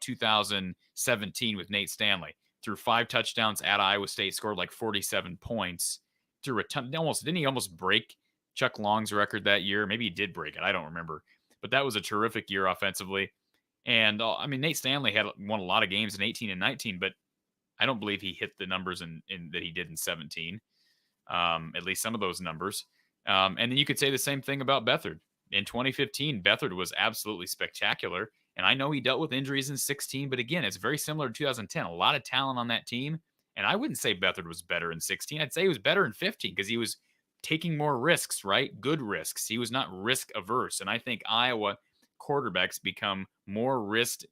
2017 with Nate Stanley. Threw 5 touchdowns at Iowa State, scored like 47 points. Threw a ton. Didn't he almost break Chuck Long's record that year? Maybe he did break it. I don't remember. But that was a terrific year offensively. And I mean, Nate Stanley won a lot of games in 18 and 19, but I don't believe he hit the numbers in that he did in 17. At least some of those numbers. And then you could say the same thing about Beathard. In 2015, Beathard was absolutely spectacular. And I know he dealt with injuries in 16, but again, it's very similar to 2010. A lot of talent on that team. And I wouldn't say Beathard was better in 16. I'd say he was better in 15 because he was taking more risks, right? Good risks. He was not risk averse. And I think Iowa quarterbacks become more risk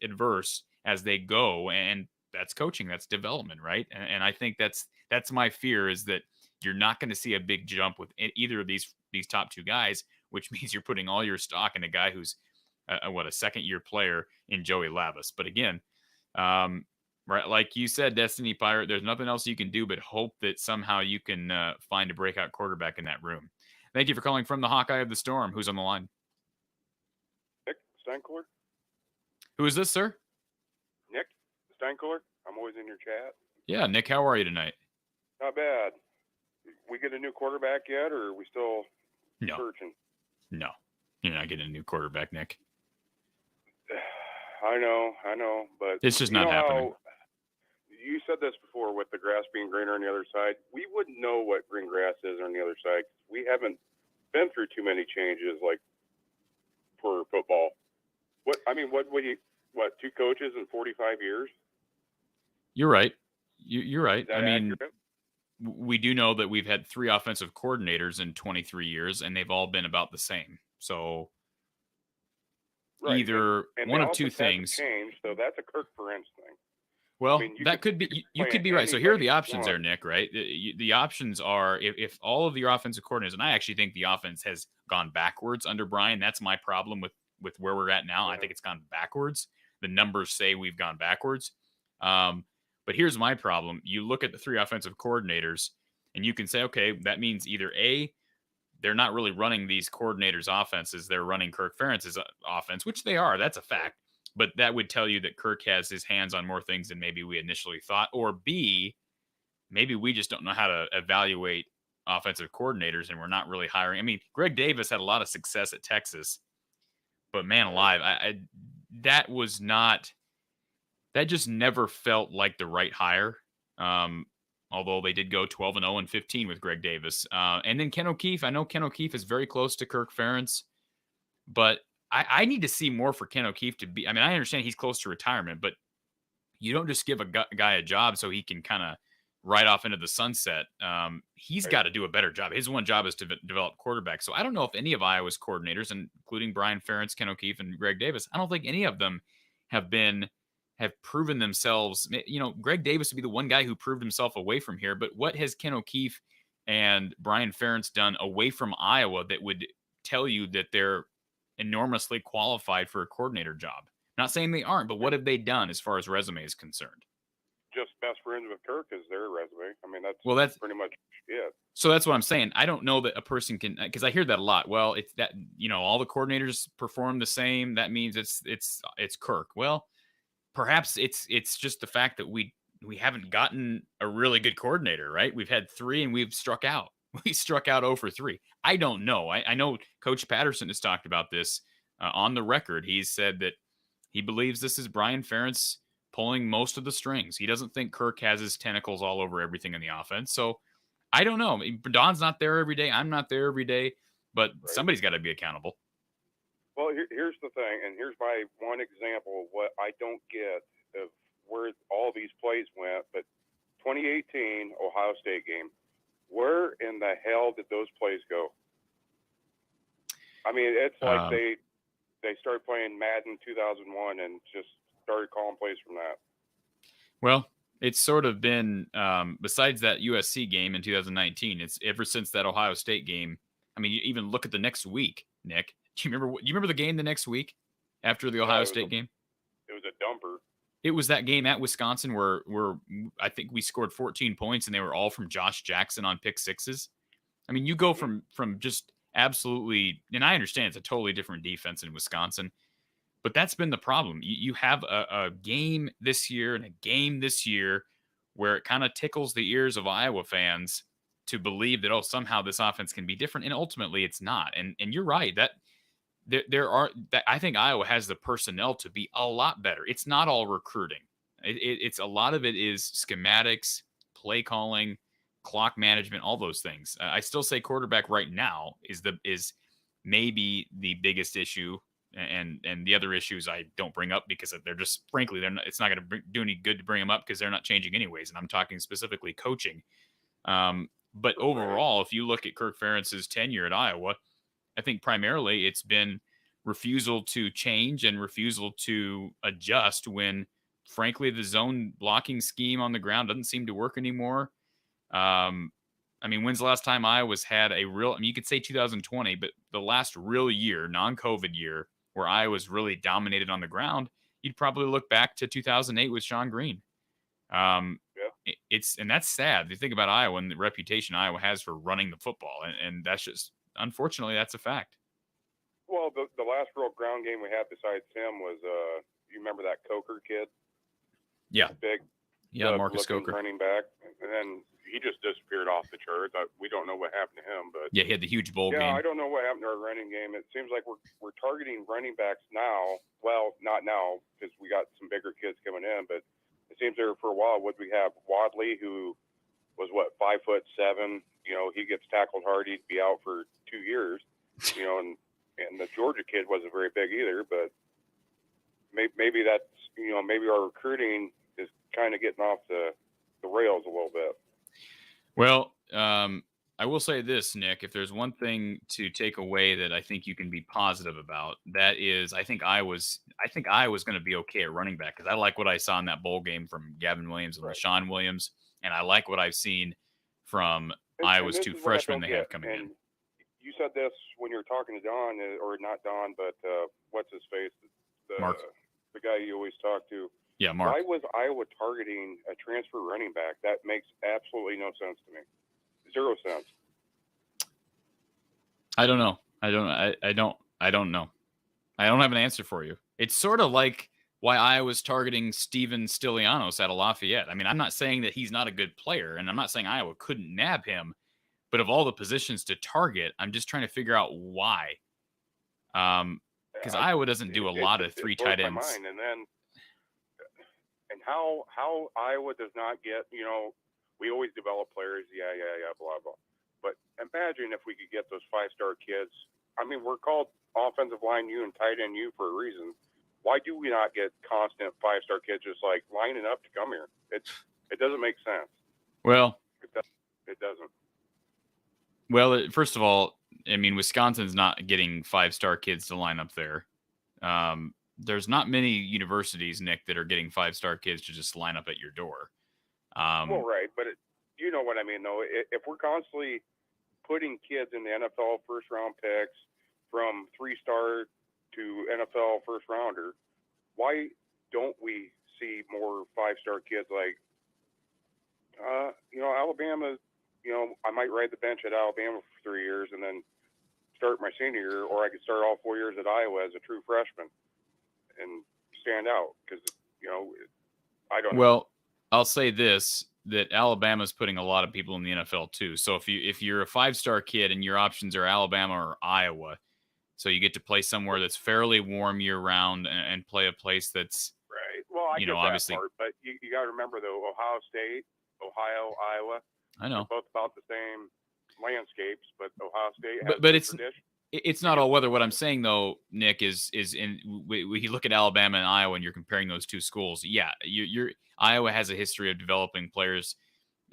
adverse as they go. And that's coaching. That's development, right? And I think that's my fear, is that you're not going to see a big jump with either of these top two guys, which means you're putting all your stock in a guy who's a second-year player in Joey Lavis. But again, right, like you said, Destiny Pirate, there's nothing else you can do but hope that somehow you can find a breakout quarterback in that room. Thank you for calling from the Hawkeye of the Storm. Who's on the line? Nick Steinkohler. Who is this, sir? Nick Steinkohler. I'm always in your chat. Yeah, Nick, how are you tonight? Not bad. We get a new quarterback yet, or are we still searching? No. You're not getting a new quarterback, Nick. I know, but it's just not happening. You said this before with the grass being greener on the other side. We wouldn't know what green grass is on the other side. We haven't been through too many changes like for football. What 2 coaches in 45 years? You're right. You're right. I mean, accurate? We do know that we've had 3 offensive coordinators in 23 years, and they've all been about the same. So right. either and one of 2 things. Changed, so that's a Kirk Ferentz thing. Well, that could be. You could be right. So here are the options there, Nick. Right. The options are if all of your offensive coordinators, and I actually think the offense has gone backwards under Brian. That's my problem with where we're at now. Yeah. I think it's gone backwards. The numbers say we've gone backwards. But here's my problem. You look at the 3 offensive coordinators, and you can say, okay, that means either A, they're not really running these coordinators' offenses. They're running Kirk Ferentz's offense, which they are. That's a fact. But that would tell you that Kirk has his hands on more things than maybe we initially thought. Or B, maybe we just don't know how to evaluate offensive coordinators, and we're not really hiring. I mean, Greg Davis had a lot of success at Texas, but man alive, that just never felt like the right hire. Although they did go 12-0 and 15 with Greg Davis. And then Ken O'Keefe. I know Ken O'Keefe is very close to Kirk Ferentz, but I need to see more for Ken O'Keefe to be. I mean, I understand he's close to retirement, but you don't just give a guy a job so he can kind of ride off into the sunset. He's got to do a better job. His one job is to develop quarterbacks. So I don't know if any of Iowa's coordinators, including Brian Ferentz, Ken O'Keefe, and Greg Davis, I don't think any of them have proven themselves. You know, Greg Davis would be the one guy who proved himself away from here. But what has Ken O'Keefe and Brian Ferentz done away from Iowa that would tell you that they're enormously qualified for a coordinator job? Not saying they aren't, but what have they done as far as resume is concerned? Just best friends with Kirk is their resume. I mean, that's pretty much it. So that's what I'm saying. I don't know that a person can, because I hear that a lot. Well, it's that, you know, all the coordinators perform the same. That means it's Kirk. Well, perhaps it's just the fact that we haven't gotten a really good coordinator, right? We've had 3 and we've struck out. We struck out 0 for 3. I don't know. I know Coach Patterson has talked about this on the record. He's said that he believes this is Brian Ferentz pulling most of the strings. He doesn't think Kirk has his tentacles all over everything in the offense. So I don't know. I mean, Don's not there every day. I'm not there every day. But somebody's got to be accountable. Well, here's the thing, and here's my one example of what I don't get of where all these plays went. But 2018 Ohio State game, where in the hell did those plays go? I mean, it's like they started playing Madden 2001 and just started calling plays from that. Well, it's sort of been, besides that USC game in 2019, it's ever since that Ohio State game. I mean, you even look at the next week, Nick. Do you remember the game the next week after the Ohio State game? It was a dumper. It was that game at Wisconsin where I think we scored 14 points and they were all from Josh Jackson on pick sixes. I mean, you go from just absolutely, and I understand it's a totally different defense in Wisconsin, but that's been the problem. You have a game this year and a game this year where it kind of tickles the ears of Iowa fans to believe that, oh, somehow this offense can be different, and ultimately it's not. And you're right that I think Iowa has the personnel to be a lot better. It's not all recruiting. It's a lot of it is schematics, play calling, clock management, all those things. I still say quarterback right now is maybe the biggest issue, and the other issues I don't bring up because they're just, frankly, it's not going to do any good to bring them up because they're not changing anyways. And I'm talking specifically coaching. But overall, if you look at Kirk Ferentz's tenure at Iowa, I think primarily it's been refusal to change and refusal to adjust when, frankly, the zone blocking scheme on the ground doesn't seem to work anymore. I mean, when's the last time Iowa's had a real, I mean, you could say 2020, but the last real year, non-COVID year, where Iowa's really dominated on the ground, you'd probably look back to 2008 with Sean Green. And that's sad. If you think about Iowa and the reputation Iowa has for running the football, and that's just unfortunately, that's a fact. Well, the last real ground game we had besides him was you remember that Coker kid? Yeah. Big. Yeah, Marcus Coker. Running back, and then he just disappeared off the charts. We don't know what happened to him, but yeah, he had the huge bowl game. Yeah, I don't know what happened to our running game. It seems like we're targeting running backs now. Well, not now because we got some bigger kids coming in, but it seems there for a while. Would we have Wadley, who was 5'7"? You know, he gets tackled hard. He'd be out for 2 years. You know, and the Georgia kid wasn't very big either. But maybe that's maybe our recruiting is kind of getting off the rails a little bit. Well, I will say this, Nick, if there's one thing to take away that I think you can be positive about, that is I think Iowa's going to be okay at running back, because I like what I saw in that bowl game from Gavin Williams and LaShawn Williams, and I like what I've seen from Iowa's two freshmen they have coming in. You said this when you were talking to Don, or not Don, but what's his face? Mark. The guy you always talk to. Yeah, Mark. Why was Iowa targeting a transfer running back? That makes absolutely no sense to me. 0 cents. I don't know. I don't know. I don't have an answer for you. It's sort of like why Iowa's targeting Steven Stilianos out of Lafayette. I mean, I'm not saying that he's not a good player, and I'm not saying Iowa couldn't nab him, but of all the positions to target, I'm just trying to figure out why. Because Iowa doesn't do a lot of three tight ends. And how Iowa does not get, we always develop players, blah, blah. But imagine if we could get those 5-star kids. I mean, we're called offensive line U and tight end U for a reason. Why do we not get constant 5-star kids just like lining up to come here? It doesn't make sense. Well, it doesn't. Well, first of all, I mean, Wisconsin's not getting 5-star kids to line up there. There's not many universities, Nick, that are getting 5-star kids to just line up at your door. Well, right, but you know what I mean, though. If we're constantly putting kids in the NFL first-round picks from 3-star to NFL first-rounder, why don't we see more 5-star kids like, Alabama? I might ride the bench at Alabama for 3 years and then start my senior year, or I could start all 4 years at Iowa as a true freshman and stand out because, I don't know. Well, I'll say this, that Alabama's putting a lot of people in the NFL too. So if you're a 5-star kid and your options are Alabama or Iowa, so you get to play somewhere that's fairly warm year round and play a place that's right. Well, I get that obviously part, but you got to remember though, Ohio State, Ohio, Iowa, I know they're both about the same landscapes, but Ohio State has but it's tradition. It's not all weather. What I'm saying, though, Nick, is when you look at Alabama and Iowa and you're comparing those two schools, yeah, Iowa has a history of developing players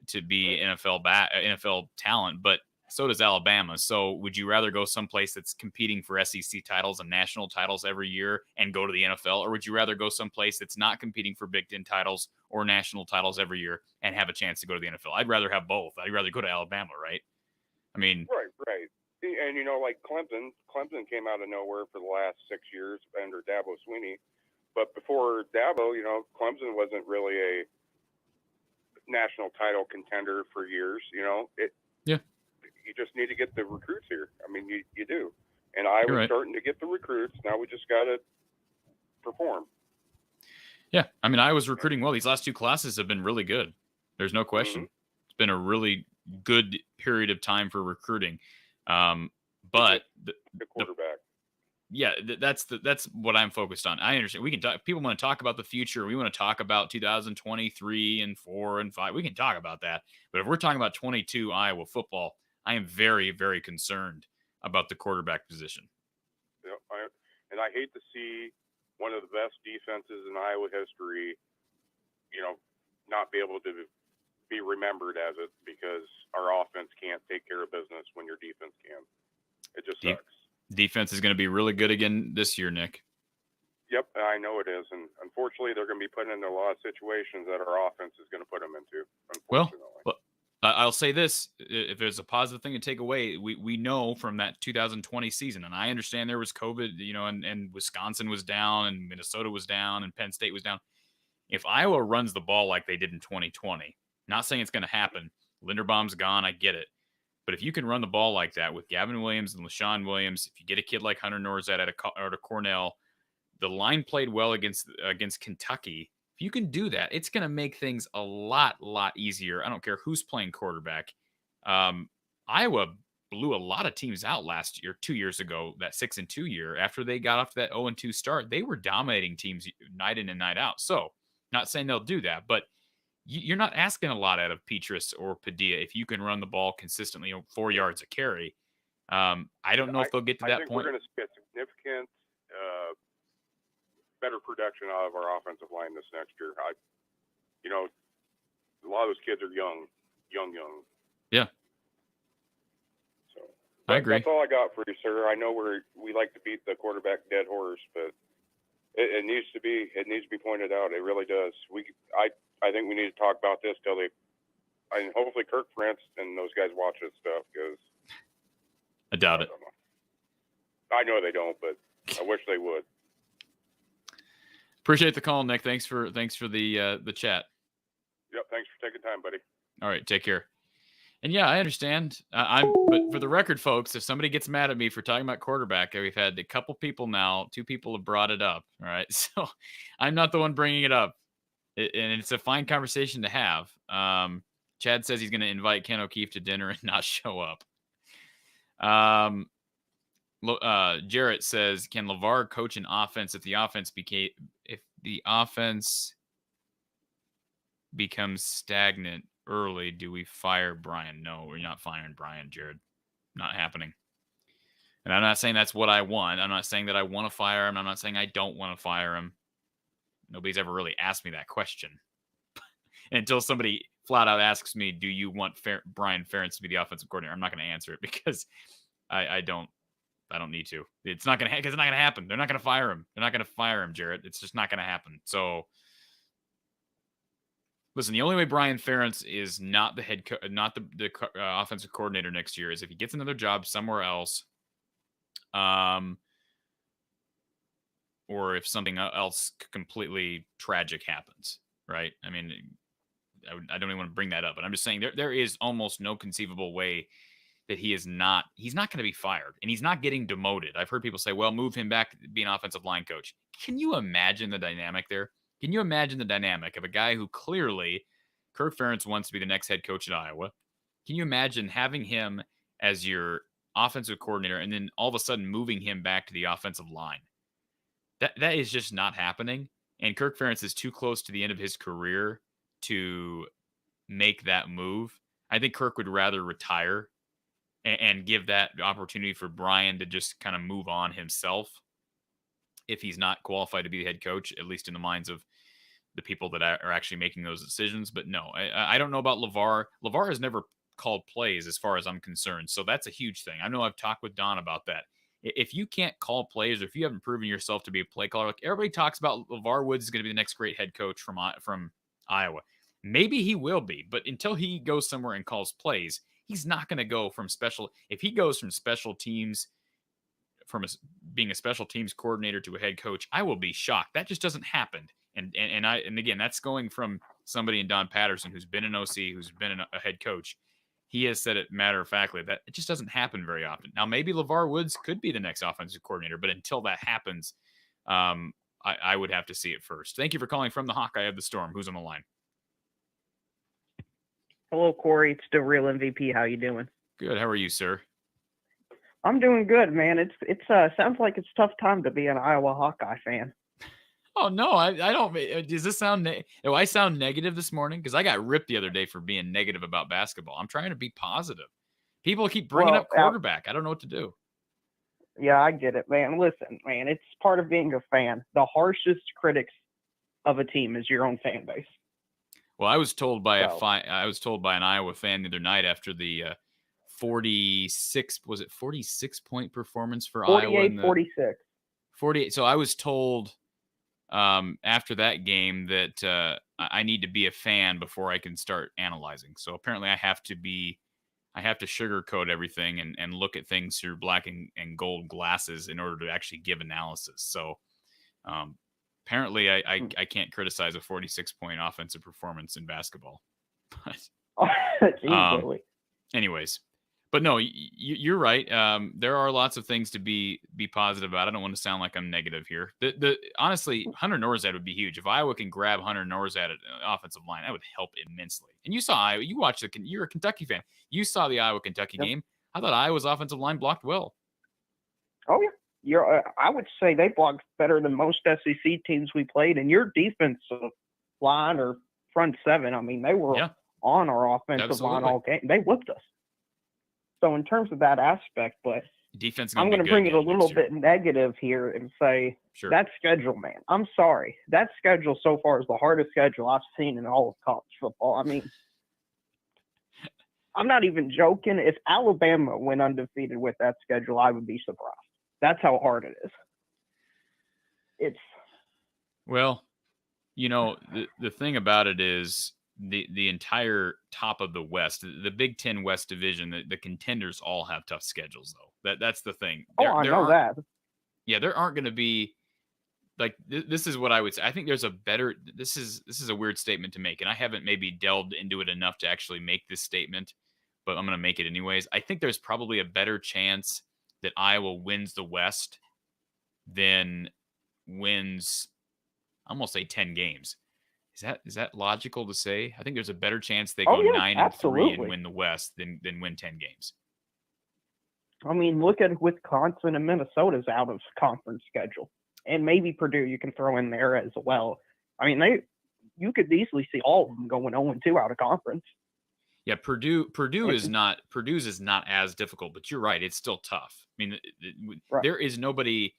to be NFL talent, but so does Alabama. So would you rather go someplace that's competing for SEC titles and national titles every year and go to the NFL, or would you rather go someplace that's not competing for Big Ten titles or national titles every year and have a chance to go to the NFL? I'd rather have both. I'd rather go to Alabama, right? I mean, right. And, like Clemson came out of nowhere for the last 6 years under Dabo Swinney. But before Dabo, Clemson wasn't really a national title contender for years. Yeah. You just need to get the recruits here. I mean, you do. And I was starting to get the recruits. Now we just got to perform. Yeah. I mean, I was recruiting well. These last two classes have been really good. There's no question. Mm-hmm. It's been a really good period of time for recruiting. But the quarterback. That's what I'm focused on. I understand. We can talk. People want to talk about the future. We want to talk about 2023 and 4 and 5. We can talk about that. But if we're talking about 22 Iowa football, I am very, very concerned about the quarterback position. Yeah, I hate to see one of the best defenses in Iowa history, not be able to be remembered as it, because our offense can't take care of business when your defense can. It just sucks. Defense is going to be really good again this year, Nick. Yep, I know it is. And unfortunately, they're going to be put into a lot of situations that our offense is going to put them into, unfortunately. Well, I'll say this. If there's a positive thing to take away, we know from that 2020 season, and I understand there was COVID, and Wisconsin was down, and Minnesota was down, and Penn State was down. If Iowa runs the ball like they did in 2020, not saying it's going to happen. Linderbaum's gone. I get it. But if you can run the ball like that with Gavin Williams and LaShawn Williams, if you get a kid like Hunter Nourzad at a Cornell, the line played well against Kentucky. If you can do that, it's going to make things a lot easier. I don't care who's playing quarterback. Iowa blew a lot of teams out last year, 2 years ago, that 6-2 year. After they got off that 0-2 start, they were dominating teams night in and night out. So, not saying they'll do that, but you're not asking a lot out of Petrus or Padilla if you can run the ball consistently 4 yards a carry. I don't know if they'll get to that think point. We're going to see a significant better production out of our offensive line this next year. A lot of those kids are young. Yeah. So I agree. That's all I got for you, sir. I know we like to beat the quarterback dead horse, but it needs to be pointed out. It really does. I think we need to talk about this till hopefully Kirk Ferentz and those guys watch this stuff, because I doubt it. I know they don't, but I wish they would. Appreciate the call, Nick. Thanks for the chat. Yep. Thanks for taking time, buddy. All right. Take care. And yeah, I understand. But for the record, folks, if somebody gets mad at me for talking about quarterback, we've had a couple people now. 2 people have brought it up. All right. So I'm not the one bringing it up. And it's a fine conversation to have. Chad says he's going to invite Ken O'Keefe to dinner and not show up. Jarrett says, can Lavar coach an offense if the offense becomes stagnant early? Do we fire Brian? No, we're not firing Brian, Jared. Not happening. And I'm not saying that's what I want. I'm not saying that I want to fire him. I'm not saying I don't want to fire him. Nobody's ever really asked me that question. Until somebody flat out asks me, do you want Brian Ferentz to be the offensive coordinator? I'm not going to answer it, because I don't need to. It's not going to happen. They're not going to fire him. They're not going to fire him, Jarrett. It's just not going to happen. So listen, the only way Brian Ferentz is not the not the offensive coordinator next year is if he gets another job somewhere else, or if something else completely tragic happens, right? I mean, I don't even want to bring that up, but I'm just saying there is almost no conceivable way that he's not going to be fired, and he's not getting demoted. I've heard people say, well, move him back to be an offensive line coach. Can you imagine the dynamic there? Can you imagine the dynamic of a guy who clearly Kirk Ferentz wants to be the next head coach at Iowa? Can you imagine having him as your offensive coordinator and then all of a sudden moving him back to the offensive line? That is just not happening. And Kirk Ferentz is too close to the end of his career to make that move. I think Kirk would rather retire and give that opportunity for Brian to just kind of move on himself if he's not qualified to be the head coach, at least in the minds of the people that are actually making those decisions. But no, I don't know about Lavar. Lavar has never called plays as far as I'm concerned. So that's a huge thing. I know I've talked with Don about that. If you can't call plays, or if you haven't proven yourself to be a play caller, like everybody talks about Lavar Woods is going to be the next great head coach from Iowa. Maybe he will be, but until he goes somewhere and calls plays, he's not going to go from special. If he goes from special teams, being a special teams coordinator to a head coach, I will be shocked. That just doesn't happen. And again, that's going from somebody in Don Patterson who's been an OC, who's been a head coach. He has said it matter-of-factly that it just doesn't happen very often. Now, maybe Lavar Woods could be the next offensive coordinator, but until that happens, I would have to see it first. Thank you for calling from the Hawkeye of the Storm. Who's on the line? Hello, Corey. It's the real MVP. How you doing? Good. How are you, sir? I'm doing good, man. It's sounds like it's a tough time to be an Iowa Hawkeye fan. Oh, no, I don't. Does this sound do I sound negative this morning? Because I got ripped the other day for being negative about basketball. I'm trying to be positive. People keep bringing up quarterback. I don't know what to do. Yeah, I get it, man. Listen, man, it's part of being a fan. The harshest critics of a team is your own fan base. Well, I was told by an Iowa fan the other night after the 46 point performance for Iowa? 48-46. 48. So I was told after that game that I need to be a fan before I can start analyzing. So apparently I have to sugarcoat everything and look at things through black and gold glasses in order to actually give analysis. So apparently I can't criticize a 46-point offensive performance in basketball. But anyways, But no, you're right. There are lots of things to be positive about. I don't want to sound like I'm negative here. Honestly, Hunter Nourzad would be huge. If Iowa can grab Hunter Nourzad at offensive line, that would help immensely. And you saw Iowa. You watched you're a Kentucky fan. You saw the Iowa-Kentucky game. I thought Iowa's offensive line blocked well. Oh yeah, I would say they blocked better than most SEC teams we played. And your defensive line or front seven, I mean, they were on our offensive line all game. They whipped us. So in terms of that aspect, but defense, I'm going to bring it a little bit negative here and say that schedule, man. I'm sorry. That schedule so far is the hardest schedule I've seen in all of college football. I mean, I'm not even joking. If Alabama went undefeated with that schedule, I would be surprised. That's how hard it is. Well, the thing about it is the entire top of the West, the Big Ten West Division, the contenders all have tough schedules, though. That's the thing. I know that. Yeah, there aren't going to be like this is what I would say. I think there's a better. This is a weird statement to make, and I haven't maybe delved into it enough to actually make this statement, but I'm going to make it anyways. I think there's probably a better chance that Iowa wins the West than wins. I almost say 10 games. Is that logical to say? I think there's a better chance they go 9-3 and win the West than win 10 games. I mean, look at Wisconsin and Minnesota's out of conference schedule, and maybe Purdue you can throw in there as well. I mean, you could easily see all of them going 0-2 out of conference. Yeah, Purdue's is not as difficult, but you're right, it's still tough. I mean, there is nobody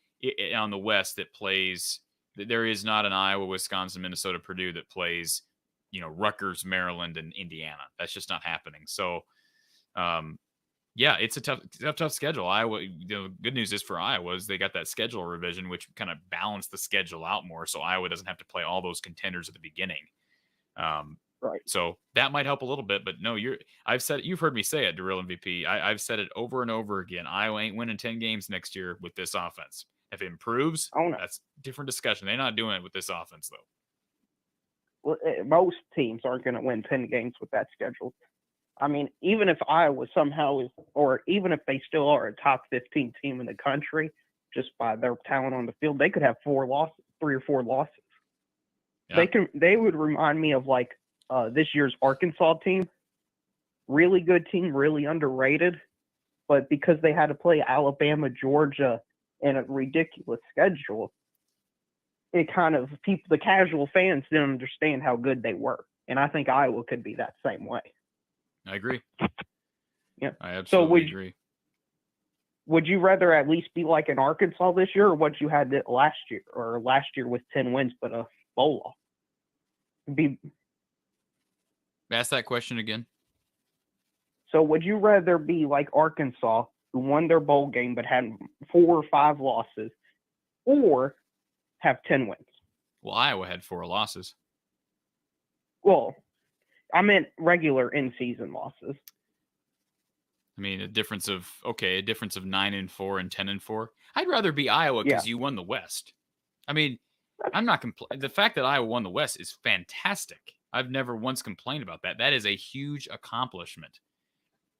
on the West that plays. There is not an Iowa, Wisconsin, Minnesota, Purdue that plays, Rutgers, Maryland, and Indiana. That's just not happening. So, it's a tough schedule. Iowa, the good news is for Iowa is they got that schedule revision, which kind of balanced the schedule out more. So Iowa doesn't have to play all those contenders at the beginning. Right. So that might help a little bit, but no, you've heard me say it, Darrell MVP. I've said it over and over again. Iowa ain't winning 10 games next year with this offense. If it improves, that's a different discussion. They're not doing it with this offense, though. Well, most teams aren't going to win 10 games with that schedule. I mean, even if Iowa somehow is, or even if they still are a top 15 team in the country, just by their talent on the field, they could have 3 or 4 losses. Yeah. They would remind me of like this year's Arkansas team. Really good team, really underrated. But because they had to play Alabama, Georgia, and a ridiculous schedule, it kind of the casual fans didn't understand how good they were. And I think Iowa could be that same way. I agree. Yeah. I absolutely agree. Would you rather at least be like in Arkansas this year or what you had last year with 10 wins but a bowl loss? Ask that question again. So would you rather be like Arkansas, who won their bowl game but had 4 or 5 losses, or have 10 wins? Well, Iowa had 4 losses. Well, I meant regular in-season losses. I mean, a difference of 9-4 and 10-4. I'd rather be Iowa because you won the West. I mean, I'm not the fact that Iowa won the West is fantastic. I've never once complained about that. That is a huge accomplishment.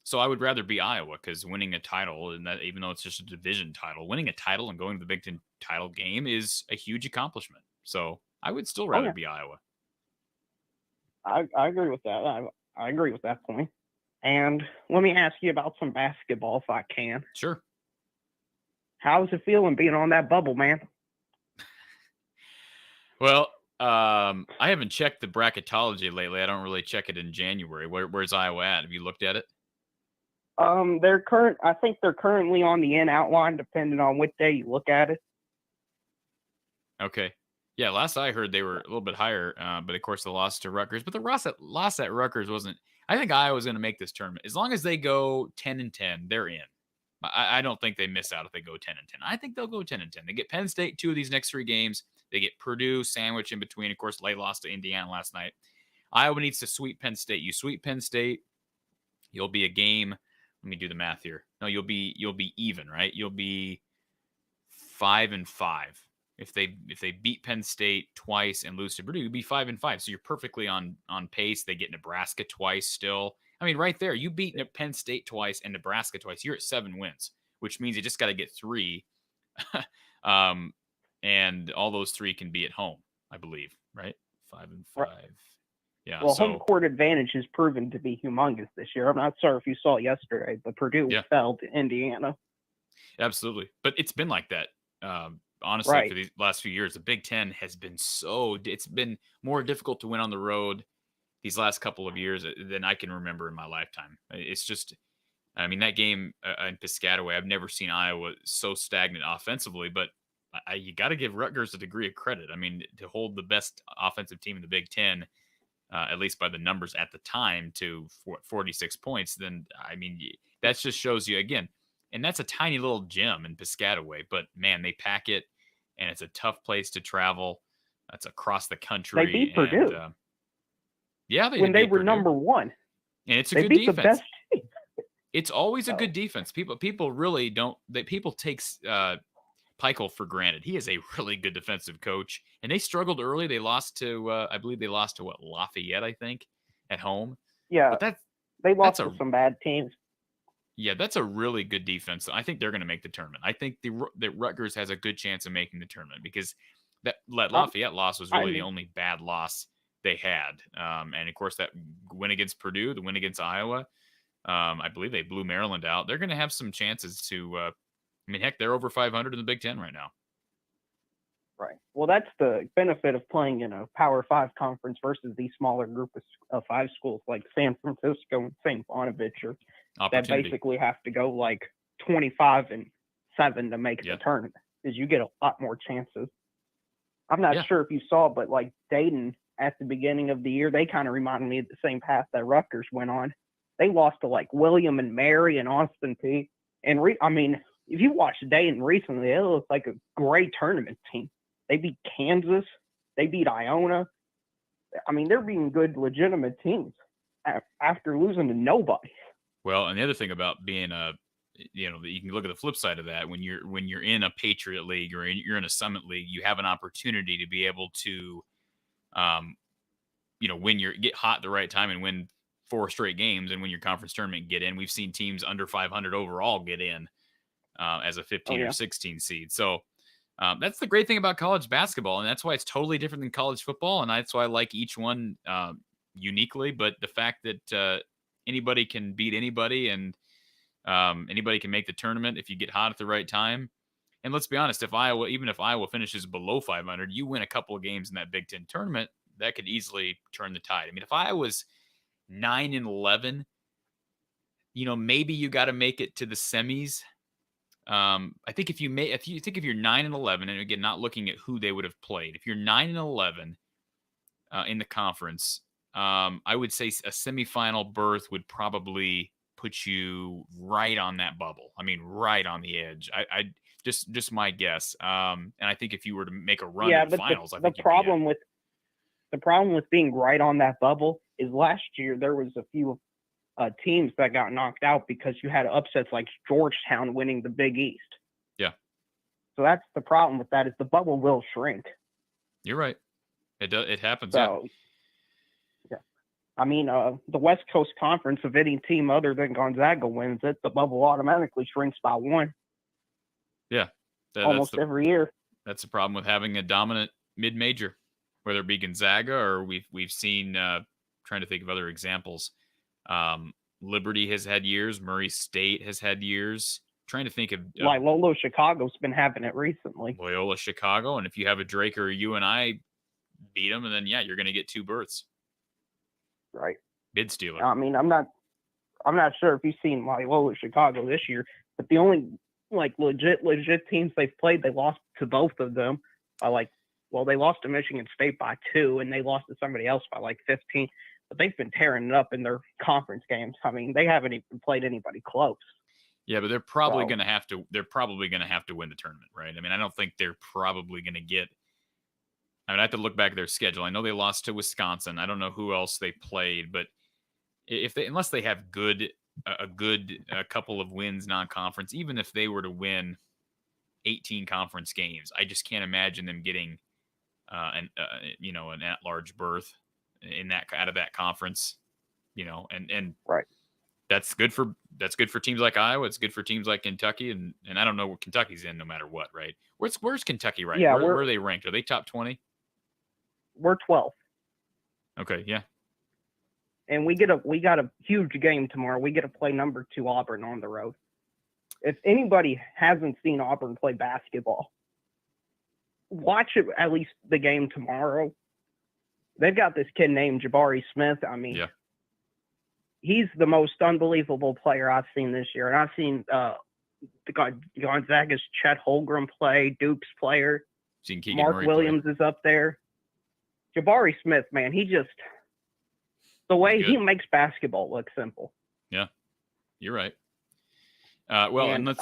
So I would rather be Iowa because winning a title, and that even though it's just a division title, winning a title and going to the Big Ten title game is a huge accomplishment. So I would still rather be Iowa. I agree with that. I agree with that point. And let me ask you about some basketball if I can. Sure. How's it feeling being on that bubble, man? Well, I haven't checked the bracketology lately. I don't really check it in January. Where's Iowa at? Have you looked at it? I think they're currently on the in-out line, depending on what day you look at it. Okay. Yeah, last I heard they were a little bit higher, but of course the loss to Rutgers. But the loss at Rutgers wasn't. I think Iowa's going to make this tournament as long as they go 10-10. They're in. I don't think they miss out if they go 10-10. I think they'll go 10-10. They get Penn State 2 of these next 3 games. They get Purdue sandwich in between. Of course, they lost to Indiana last night. Iowa needs to sweep Penn State. You sweep Penn State, you'll be a game. Let me do the math here. No, you'll be even, right? You'll be 5-5. If they beat Penn State twice and lose to Purdue, you'll be 5-5. So you're perfectly on pace. They get Nebraska twice still. I mean, right there, you beat Penn State twice and Nebraska twice. You're at 7 wins, which means you just got to get 3. And all those 3 can be at home, I believe, right? 5 and 5. Right. Yeah. Well, so, home court advantage has proven to be humongous this year. I'm not sure if you saw yesterday, but Purdue fell to Indiana. Absolutely. But it's been like that. Honestly, for these last few years, the Big Ten has been it's been more difficult to win on the road these last couple of years than I can remember in my lifetime. It's just, I mean, that game in Piscataway, I've never seen Iowa so stagnant offensively, but you got to give Rutgers a degree of credit. I mean, to hold the best offensive team in the Big Ten, at least by the numbers at the time, to 46 points, then, I mean, that just shows you, again, and that's a tiny little gem in Piscataway, but, man, they pack it, and it's a tough place to travel. It's across the country. They beat Purdue. Yeah, when they were Purdue. Number 1. And it's a good defense. The best team. It's always a good defense. People really don't. People take Peichel for granted. He is a really good defensive coach, and they struggled early. They lost to, I believe they lost to Lafayette, I think, at home. Yeah, but they lost to some bad teams. Yeah, that's a really good defense. I think they're going to make the tournament. I think that Rutgers has a good chance of making the tournament because that Lafayette loss was really the only bad loss they had. And of course, that win against Purdue, the win against Iowa, I believe they blew Maryland out. They're going to have some chances to. I mean, heck, they're over 500 in the Big Ten right now. Right. Well, that's the benefit of playing in a Power 5 conference versus these smaller group of 5 schools like San Francisco and St. Bonaventure that basically have to go like 25-7 to make the tournament, because you get a lot more chances. I'm not sure if you saw, but like Dayton at the beginning of the year, they kind of reminded me of the same path that Rutgers went on. They lost to like William and Mary and Austin Peay. And I mean, if you watched Dayton recently, it looks like a great tournament team. They beat Kansas. They beat Iona. I mean, they're beating good, legitimate teams after losing to nobody. Well, and the other thing about being you can look at the flip side of that. When you're in a Patriot League or you're in a Summit League, you have an opportunity to be able to, get hot at the right time and win 4 straight games and win your conference tournament, get in. We've seen teams under 500 overall get in as a 15 or 16 seed. So that's the great thing about college basketball, and that's why it's totally different than college football, and that's why I like each one uniquely. But the fact that anybody can beat anybody and anybody can make the tournament if you get hot at the right time. And let's be honest, even if Iowa finishes below 500, you win a couple of games in that Big Ten tournament, that could easily turn the tide. I mean, if Iowa was 9-11, maybe you got to make it to the semis. I think if you're 9-11, and again, not looking at who they would have played, if you're 9-11 in the conference, I would say a semifinal berth would probably put you right on that bubble. I mean, right on the edge. I just my guess. And I think if you were to make a run in the finals, the problem with being right on that bubble is last year there was a few teams that got knocked out because you had upsets like Georgetown winning the Big East. Yeah. So that's the problem with that, is the bubble will shrink. You're right. It happens. So, yeah. I mean, the West Coast Conference, if any team other than Gonzaga wins it, the bubble automatically shrinks by 1. Yeah. Almost every year. That's the problem with having a dominant mid-major, whether it be Gonzaga or we've seen, trying to think of other examples. Liberty has had years. Murray State has had years. Trying to think of Loyola Chicago's been having it recently. Loyola Chicago, and if you have a Drake or a UNI beat them, and then you're going to get 2 berths. Right. Bid stealer. I mean, I'm not sure if you've seen Loyola Chicago this year, but the only legit teams they've played, they lost to both of them by they lost to Michigan State by 2, and they lost to somebody else by 15. But they've been tearing it up in their conference games. I mean, they haven't even played anybody close. Yeah, but they're probably going to have to. They're probably going to have to win the tournament, right? I mean, I don't think they're probably going to get. I mean, I have to look back at their schedule. I know they lost to Wisconsin. I don't know who else they played, but unless they have a good couple of wins non-conference, even if they were to win 18 conference games, I just can't imagine them getting an at-large berth out of that conference. and Right. that's good for teams like Iowa. It's good for teams like Kentucky, and I don't know where Kentucky's in no matter what, right? Where's Kentucky right? Yeah, where are they ranked? Are they top 20? We're 12th. Okay, yeah. And we got a huge game tomorrow. We get to play number 2 Auburn on the road. If anybody hasn't seen Auburn play basketball, watch it, at least the game tomorrow. They've got this kid named Jabari Smith. I mean, yeah. He's the most unbelievable player I've seen this year. And I've seen Gonzaga's Chet Holmgren play, Duke's player. Mark Murray Williams is up there. Jabari Smith, man, the way he makes basketball look simple. Yeah, you're right. And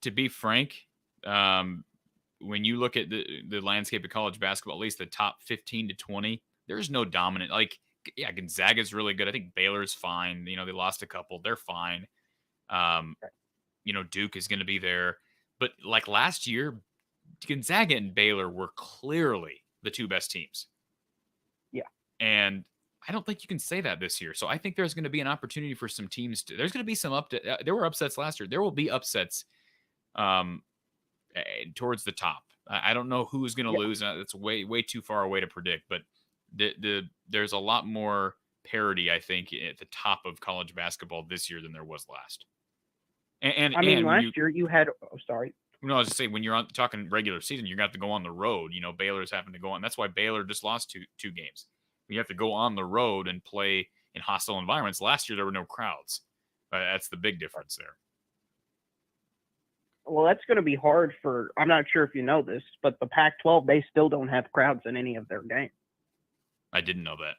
to be frank, when you look at the landscape of college basketball, at least the top 15 to 20, there's no dominant. Like, yeah, Gonzaga's really good. I think Baylor's fine. They lost a couple. They're fine. Duke is going to be there. But like last year, Gonzaga and Baylor were clearly the 2 best teams. Yeah. And I don't think you can say that this year. So I think there's going to be an opportunity for some teams there's going to be some there were upsets last year. There will be upsets towards the top. I don't know who's going to lose. That's way too far away to predict, but there's a lot more parity, I think, at the top of college basketball this year than there was last. Last year you had sorry. No, I was just saying, when you're talking regular season, you're going to have to go on the road. Baylor's having to go on. That's why Baylor just lost two games. You have to go on the road and play in hostile environments. Last year, there were no crowds. That's the big difference there. Well, that's going to be hard I'm not sure if you know this, but the Pac-12, they still don't have crowds in any of their games. I didn't know that.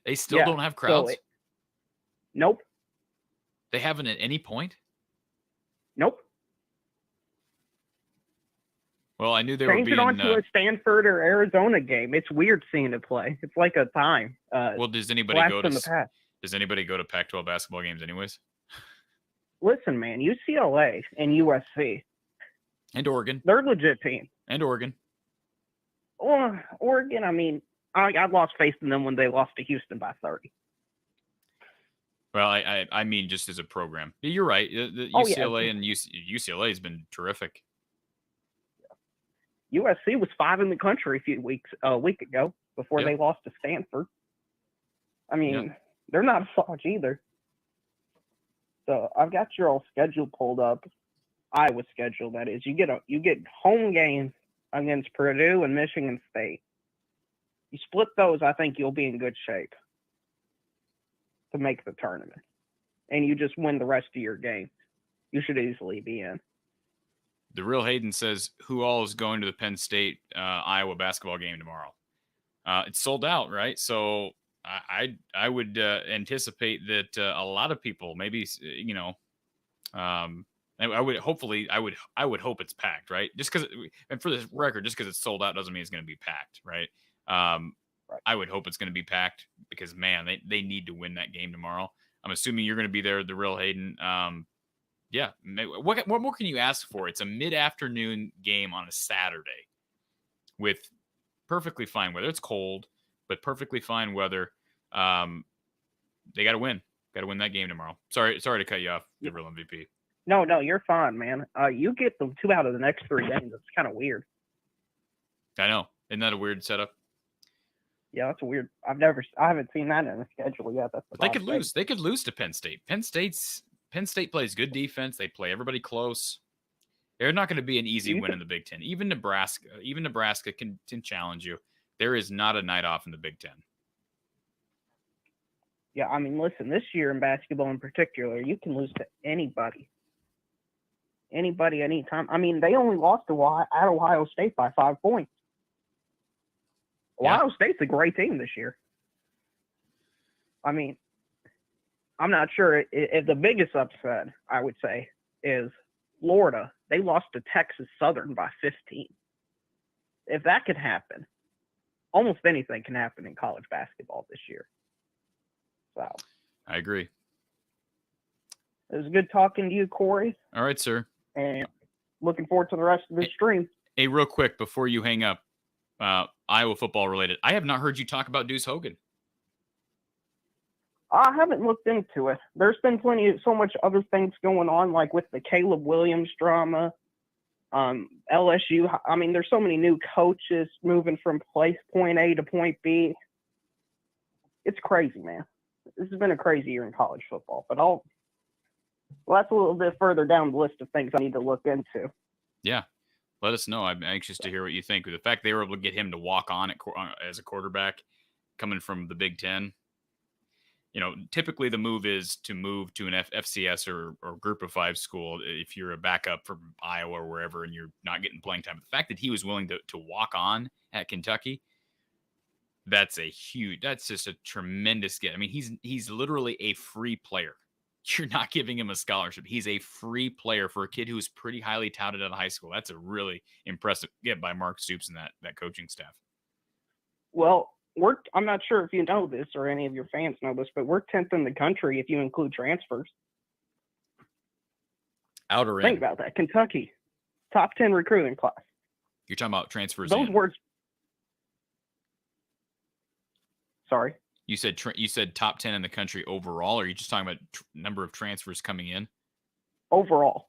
They still don't have crowds? Nope. They haven't at any point? Nope. Well, I knew they were being... Change it onto a Stanford or Arizona game. It's weird seeing it play. It's like a time. Well, does anybody go to Pac-12 basketball games anyways? Listen, man, UCLA and USC. And Oregon. They're a legit team. And Oregon. Well, Oregon, I mean, I lost faith in them when they lost to Houston by 30. Well, I mean, just as a program. You're right. The UCLA and UCLA has been terrific. USC was 5 in the country a week ago before they lost to Stanford. I mean, they're not a slouch either. So I've got your old schedule pulled up. Iowa's schedule, that is. You get home games against Purdue and Michigan State. You split those, I think you'll be in good shape to make the tournament. And you just win the rest of your game. You should easily be in. The Real Hayden says, who all is going to the Penn State Iowa basketball game tomorrow? It's sold out, right? So I would anticipate that a lot of people, maybe, I would hope it's packed, right? Just because, and for the record, just because it's sold out doesn't mean it's going to be packed, right? I would hope it's going to be packed because, man, they need to win that game tomorrow. I'm assuming you're going to be there, the Real Hayden. Yeah. What more can you ask for? It's a mid-afternoon game on a Saturday with perfectly fine weather. It's cold, but perfectly fine weather. They got to win. Got to win that game tomorrow. Sorry to cut you off, the real MVP. No, you're fine, man. You get them 2 out of the next 3 games. It's kind of weird. I know. Isn't that a weird setup? Yeah, that's weird. I haven't seen that in the schedule yet. They could lose. They could lose to Penn State. Penn State plays good defense. They play everybody close. They're not going to be an easy win in the Big Ten. Even Nebraska can challenge you. There is not a night off in the Big Ten. Yeah, I mean, listen, this year in basketball in particular, you can lose to anybody. Anybody, anytime. I mean, they only lost to Ohio State by 5 points. Ohio State's a great team this year. I mean, I'm not sure if the biggest upset, I would say, is Florida. They lost to Texas Southern by 15. If that could happen, almost anything can happen in college basketball this year. So I agree. It was good talking to you, Corey. All right, sir. And looking forward to the rest of the stream. Hey, real quick before you hang up, Iowa football related. I have not heard you talk about Deuce Hogan. I haven't looked into it. There's been so much other things going on, like with the Caleb Williams drama, LSU. I mean, there's so many new coaches moving from point A to point B. It's crazy, man. This has been a crazy year in college football, but that's a little bit further down the list of things I need to look into. Yeah. Let us know. I'm anxious to hear what you think. The fact they were able to get him to walk on as a quarterback coming from the Big Ten. You know, typically the move is to move to an FCS or group of 5 school if you're a backup from Iowa or wherever and you're not getting playing time. But the fact that he was willing to walk on at Kentucky, that's just a tremendous get. I mean, he's literally a free player. You're not giving him a scholarship. He's a free player for a kid who is pretty highly touted out of high school. That's a really impressive get by Mark Stoops and that coaching staff. Well, I'm not sure if you know this or any of your fans know this, but we're 10th in the country if you include transfers. Out or in? Think about that. Kentucky, top 10 recruiting class. You're talking about transfers. Those words. Sorry. You said top 10 in the country overall, or are you just talking about number of transfers coming in? Overall.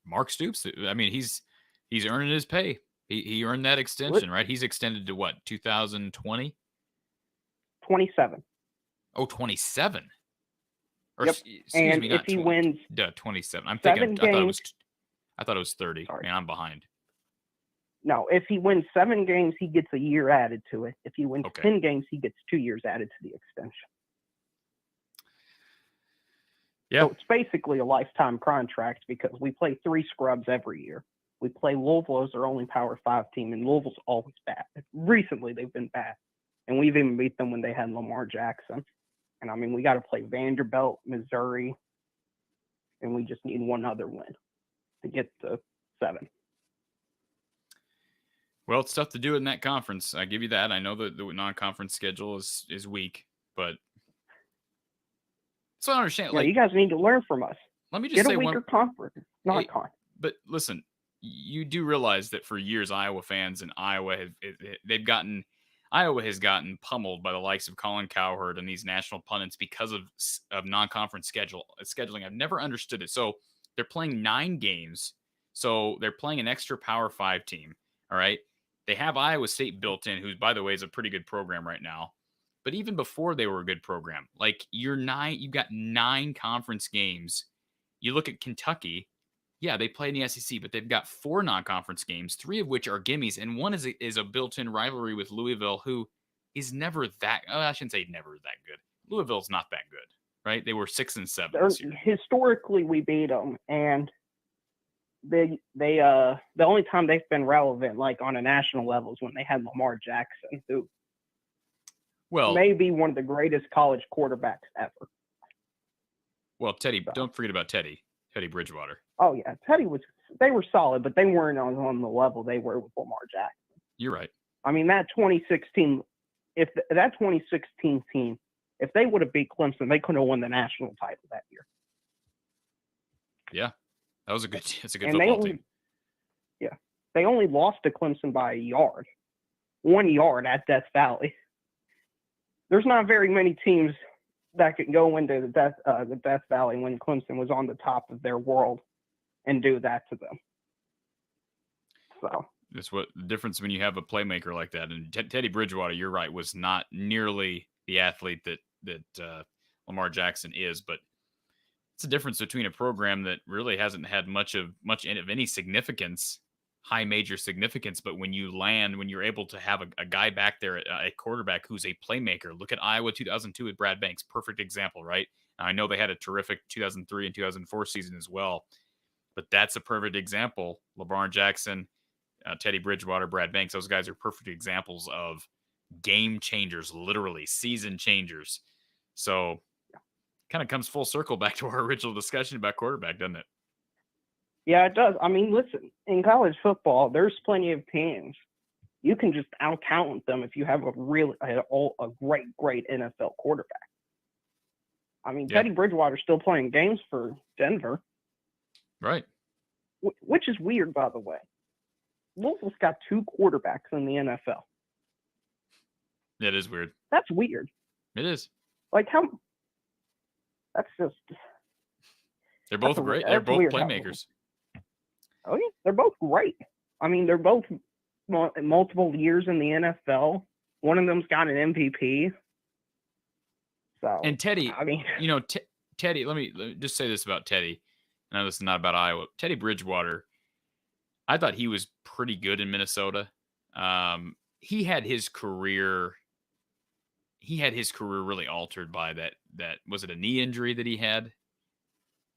Mark Stoops, I mean, he's earning his pay. He earned that extension, right? He's extended to what, 2020? 27. Oh, 27. Or, yep. And me, if he wins 27. I'm 7 thinking I games, thought it was 30. Sorry. Man, I'm behind. No, if he wins 7 games, he gets a year added to it. If he wins 10 games, he gets 2 years added to the extension. Yeah. So it's basically a lifetime contract because we play 3 scrubs every year. We play Louisville as our only Power 5 team, and Louisville's always bad. Recently, they've been bad. And we've even beat them when they had Lamar Jackson. And, I mean, we got to play Vanderbilt, Missouri, and we just need one other win to get to 7. Well, it's tough to do it in that conference. I give you that. I know that the non-conference schedule is weak, but so I understand. Yeah, you guys need to learn from us. Let me just say a weaker conference, But listen, you do realize that for years, Iowa fans and Iowa has gotten pummeled by the likes of Colin Cowherd and these national pundits because of non-conference scheduling. I've never understood it. So they're playing 9 games. So they're playing an extra Power 5 team. All right. They have Iowa State built in, who, by the way, is a pretty good program right now. But even before they were a good program, like you've got 9 conference games. You look at Kentucky. Yeah, they play in the SEC, but they've got 4 non-conference games, 3 of which are gimmies, and one is a built-in rivalry with Louisville, who is never that. Oh, I shouldn't say never that good. Louisville's not that good, right? They were 6-7 this year. Historically, we beat them, and the only time they've been relevant, like on a national level, is when they had Lamar Jackson, who may be one of the greatest college quarterbacks ever. Well, Teddy, don't forget about Teddy Bridgewater. Oh yeah, they were solid, but they weren't on the level they were with Lamar Jackson. You're right. I mean, that 2016 team, if they would have beat Clemson, they could have won the national title that year. Yeah, it's a good and football team. Yeah, they only lost to Clemson by a yard, 1 yard at Death Valley. There's not very many teams that could go into the Death Valley when Clemson was on the top of their world and do that to them. So that's what the difference when you have a playmaker like that. And Teddy Bridgewater, you're right, was not nearly the athlete that Lamar Jackson is, but it's a difference between a program that really hasn't had much of any significance, high major significance, but when you're able to have a guy back there, a quarterback who's a playmaker. Look at Iowa 2002 with Brad Banks, perfect example, right? Now, I know they had a terrific 2003 and 2004 season as well, but that's a perfect example. LeBron Jackson, Teddy Bridgewater, Brad Banks, those guys are perfect examples of game changers, literally season changers. So kind of comes full circle back to our original discussion about quarterback, doesn't it? Yeah, it does. I mean, listen, in college football, there's plenty of teams. You can just out-talent them if you have a great NFL quarterback. I mean, Teddy Bridgewater's still playing games for Denver. Right. Which is weird, by the way. Louisville's got 2 quarterbacks in the NFL. That is weird. That's weird. It is. Like how? That's just. They're both that's great. That's They're both weird playmakers. Oh yeah, they're both great. I mean, they're both multiple years in the NFL. One of them's got an MVP. So, And Teddy, I mean, Teddy, let me just say this about Teddy. I know this is not about Iowa. Teddy Bridgewater, I thought he was pretty good in Minnesota. He had his career really altered by that was it a knee injury that he had?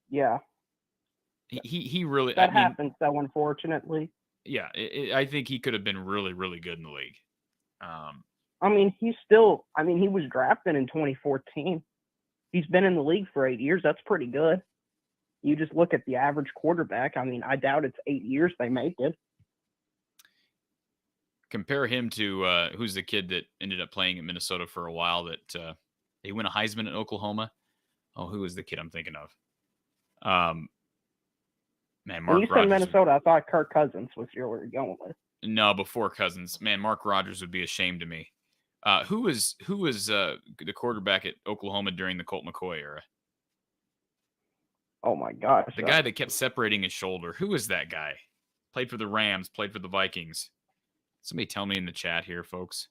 Yeah. He really that happens though, unfortunately. Yeah, I think he could have been really, really good in the league. I mean, he was drafted in 2014. He's been in the league for 8 years. That's pretty good. You just look at the average quarterback. I mean, I doubt it's 8 years they make it. Compare him to who's the kid that ended up playing in Minnesota for a while that he won a Heisman in Oklahoma. Oh, who was the kid I'm thinking of? Man, Mark when you said Minnesota, I thought Kirk Cousins was where we were going with. No, before Cousins. Man, Mark Rodgers would be ashamed of me. Who was the quarterback at Oklahoma during the Colt McCoy era? Oh my gosh. The guy that kept separating his shoulder. Who was that guy? Played for the Rams, played for the Vikings. Somebody tell me in the chat here, folks.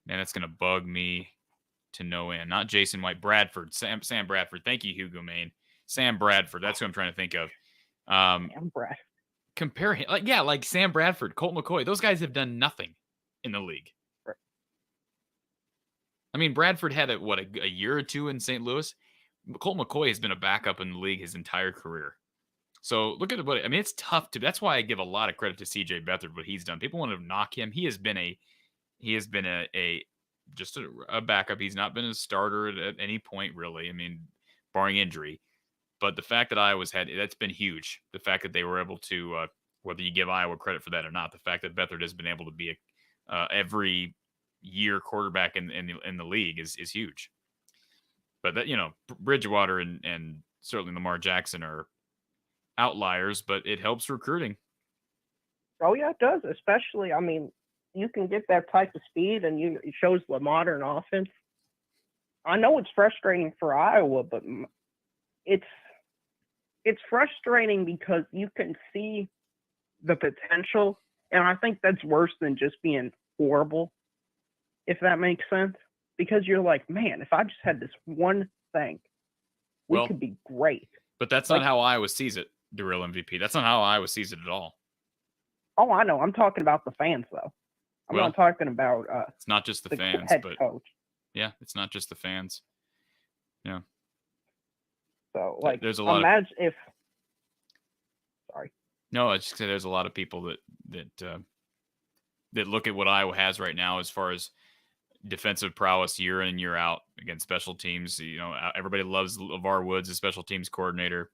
Man, that's going to bug me to no end. Not Jason White. Bradford. Sam Bradford. Thank you, Hugo Main. Sam Bradford. That's who I'm trying to think of. Sam Bradford. Compare him. Like Sam Bradford, Colt McCoy. Those guys have done nothing in the league. Right. I mean, Bradford had a year or two in St. Louis. Colt McCoy has been a backup in the league his entire career. So look at what I mean. It's tough to. That's why I give a lot of credit to C.J. Beathard what he's done. People want to knock him. He has been just a backup. He's not been a starter at any point really. I mean, barring injury. But the fact that Iowa's that's been huge. The fact that they were able to, whether you give Iowa credit for that or not, the fact that Beathard has been able to be every year quarterback in the league is huge. But that Bridgewater and certainly Lamar Jackson are outliers, but it helps recruiting. Oh yeah, it does. Especially, I mean, you can get that type of speed, and it shows the modern offense. I know it's frustrating for Iowa, but it's frustrating because you can see the potential, and I think that's worse than just being horrible, if that makes sense. Because you're like, man, if I just had this one thing, we could be great. But that's not how Iowa sees it, the real MVP. That's not how Iowa sees it at all. Oh, I know. I'm talking about the fans, though. I'm not talking about it's not just the fans, head but coach. Yeah, it's not just the fans. Yeah. So, there's a lot. Sorry. No, I just say there's a lot of people that look at what Iowa has right now as far as defensive prowess year in and year out against special teams. Everybody loves Lavar Woods as special teams coordinator.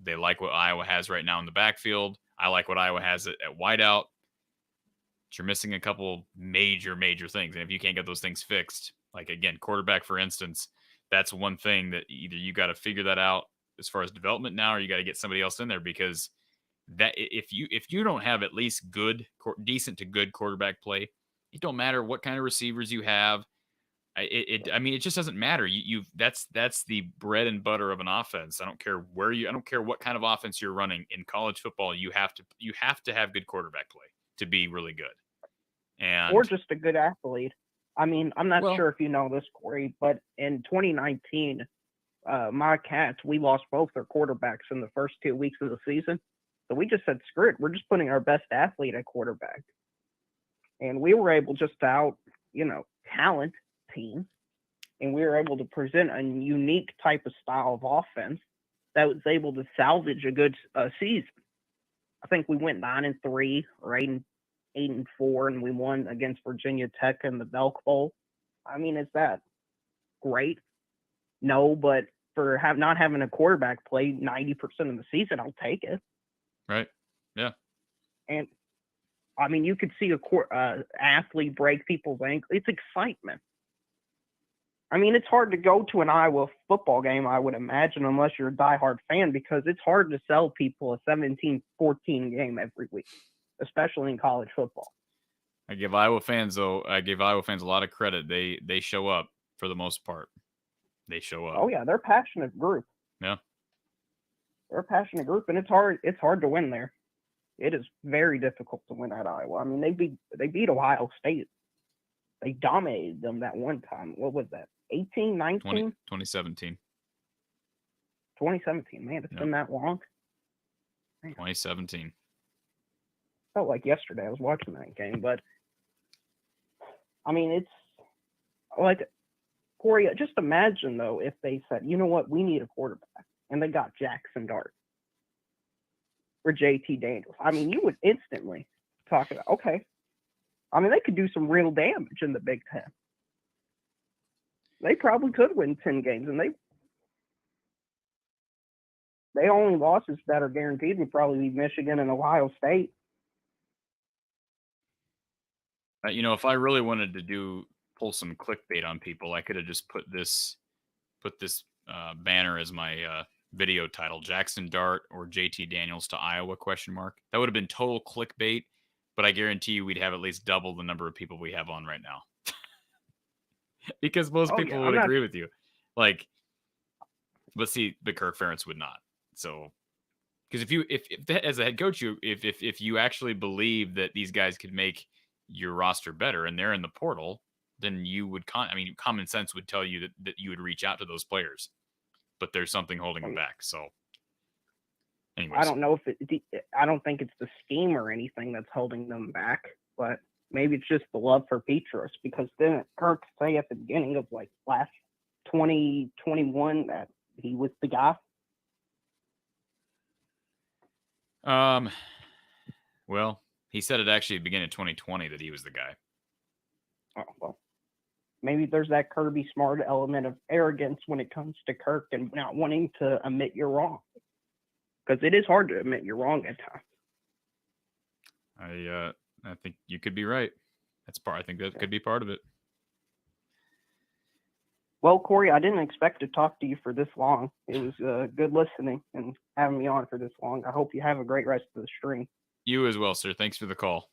They like what Iowa has right now in the backfield. I like what Iowa has at wideout. But you're missing a couple major things, and if you can't get those things fixed, like again, quarterback for instance, that's one thing that either you got to figure that out as far as development now, or you got to get somebody else in there, because that if you don't have at least decent to good quarterback play, it don't matter what kind of receivers you have. I mean, it just doesn't matter. That's the bread and butter of an offense. I don't care what kind of offense you're running in college football. You have to have good quarterback play to be really good, or just a good athlete. I mean, I'm not sure if you know this, Corey, but in 2019, my Cats, we lost both their quarterbacks in the first 2 weeks of the season. So we just said, screw it. We're just putting our best athlete at quarterback. And we were able just to talent team. And we were able to present a unique type of style of offense that was able to salvage a good season. I think we went 9-3 or 8-4, and we won against Virginia Tech in the Belk Bowl. I mean, is that great? No, but for not having a quarterback play 90% of the season, I'll take it. Right. Yeah. And I mean, you could see a athlete break people's ankles. It's excitement. I mean, it's hard to go to an Iowa football game, I would imagine, unless you're a diehard fan, because it's hard to sell people a 17-14 game every week, especially in college football. I give Iowa fans a lot of credit. They show up for the most part. They show up. Oh yeah, they're a passionate group. Yeah. They're a passionate group, and it's hard to win there. It is very difficult to win at Iowa. I mean, they beat Ohio State. They dominated them that one time. What was that? 18, 19? 2017. 2017. Man, it's been that long. 2017. Felt like yesterday I was watching that game, but I mean, it's like, Corey, just imagine though if they said, you know what, we need a quarterback, and they got Jackson Dart or JT Daniels. I mean, you would instantly talk about, okay. I mean, they could do some real damage in the Big Ten. They probably could win 10 games, and they only losses that are guaranteed would probably be Michigan and Ohio State. If I really wanted to pull some clickbait on people, I could have just put this banner as my video title: Jackson Dart or JT Daniels to Iowa ? That would have been total clickbait, but I guarantee you we'd have at least double the number of people we have on right now. Because most people would agree with you. Like, but see, but Kirk Ferentz would not. So, because if as a head coach, if you actually believe that these guys could make your roster better and they're in the portal, then you would common sense would tell you that you would reach out to those players, but there's something holding them back. So anyways, I don't know I don't think it's the scheme or anything that's holding them back, but maybe it's just the love for Petros, because didn't Kirk say at the beginning of like last 2021 that he was the guy? Well, he said it actually at the beginning of 2020 that he was the guy. Oh, well, maybe there's that Kirby Smart element of arrogance when it comes to Kirk and not wanting to admit you're wrong, because it is hard to admit you're wrong at times. I think you could be right. I think that could be part of it. Well, Corey, I didn't expect to talk to you for this long. It was good listening and having me on for this long. I hope you have a great rest of the stream. You as well, sir. Thanks for the call.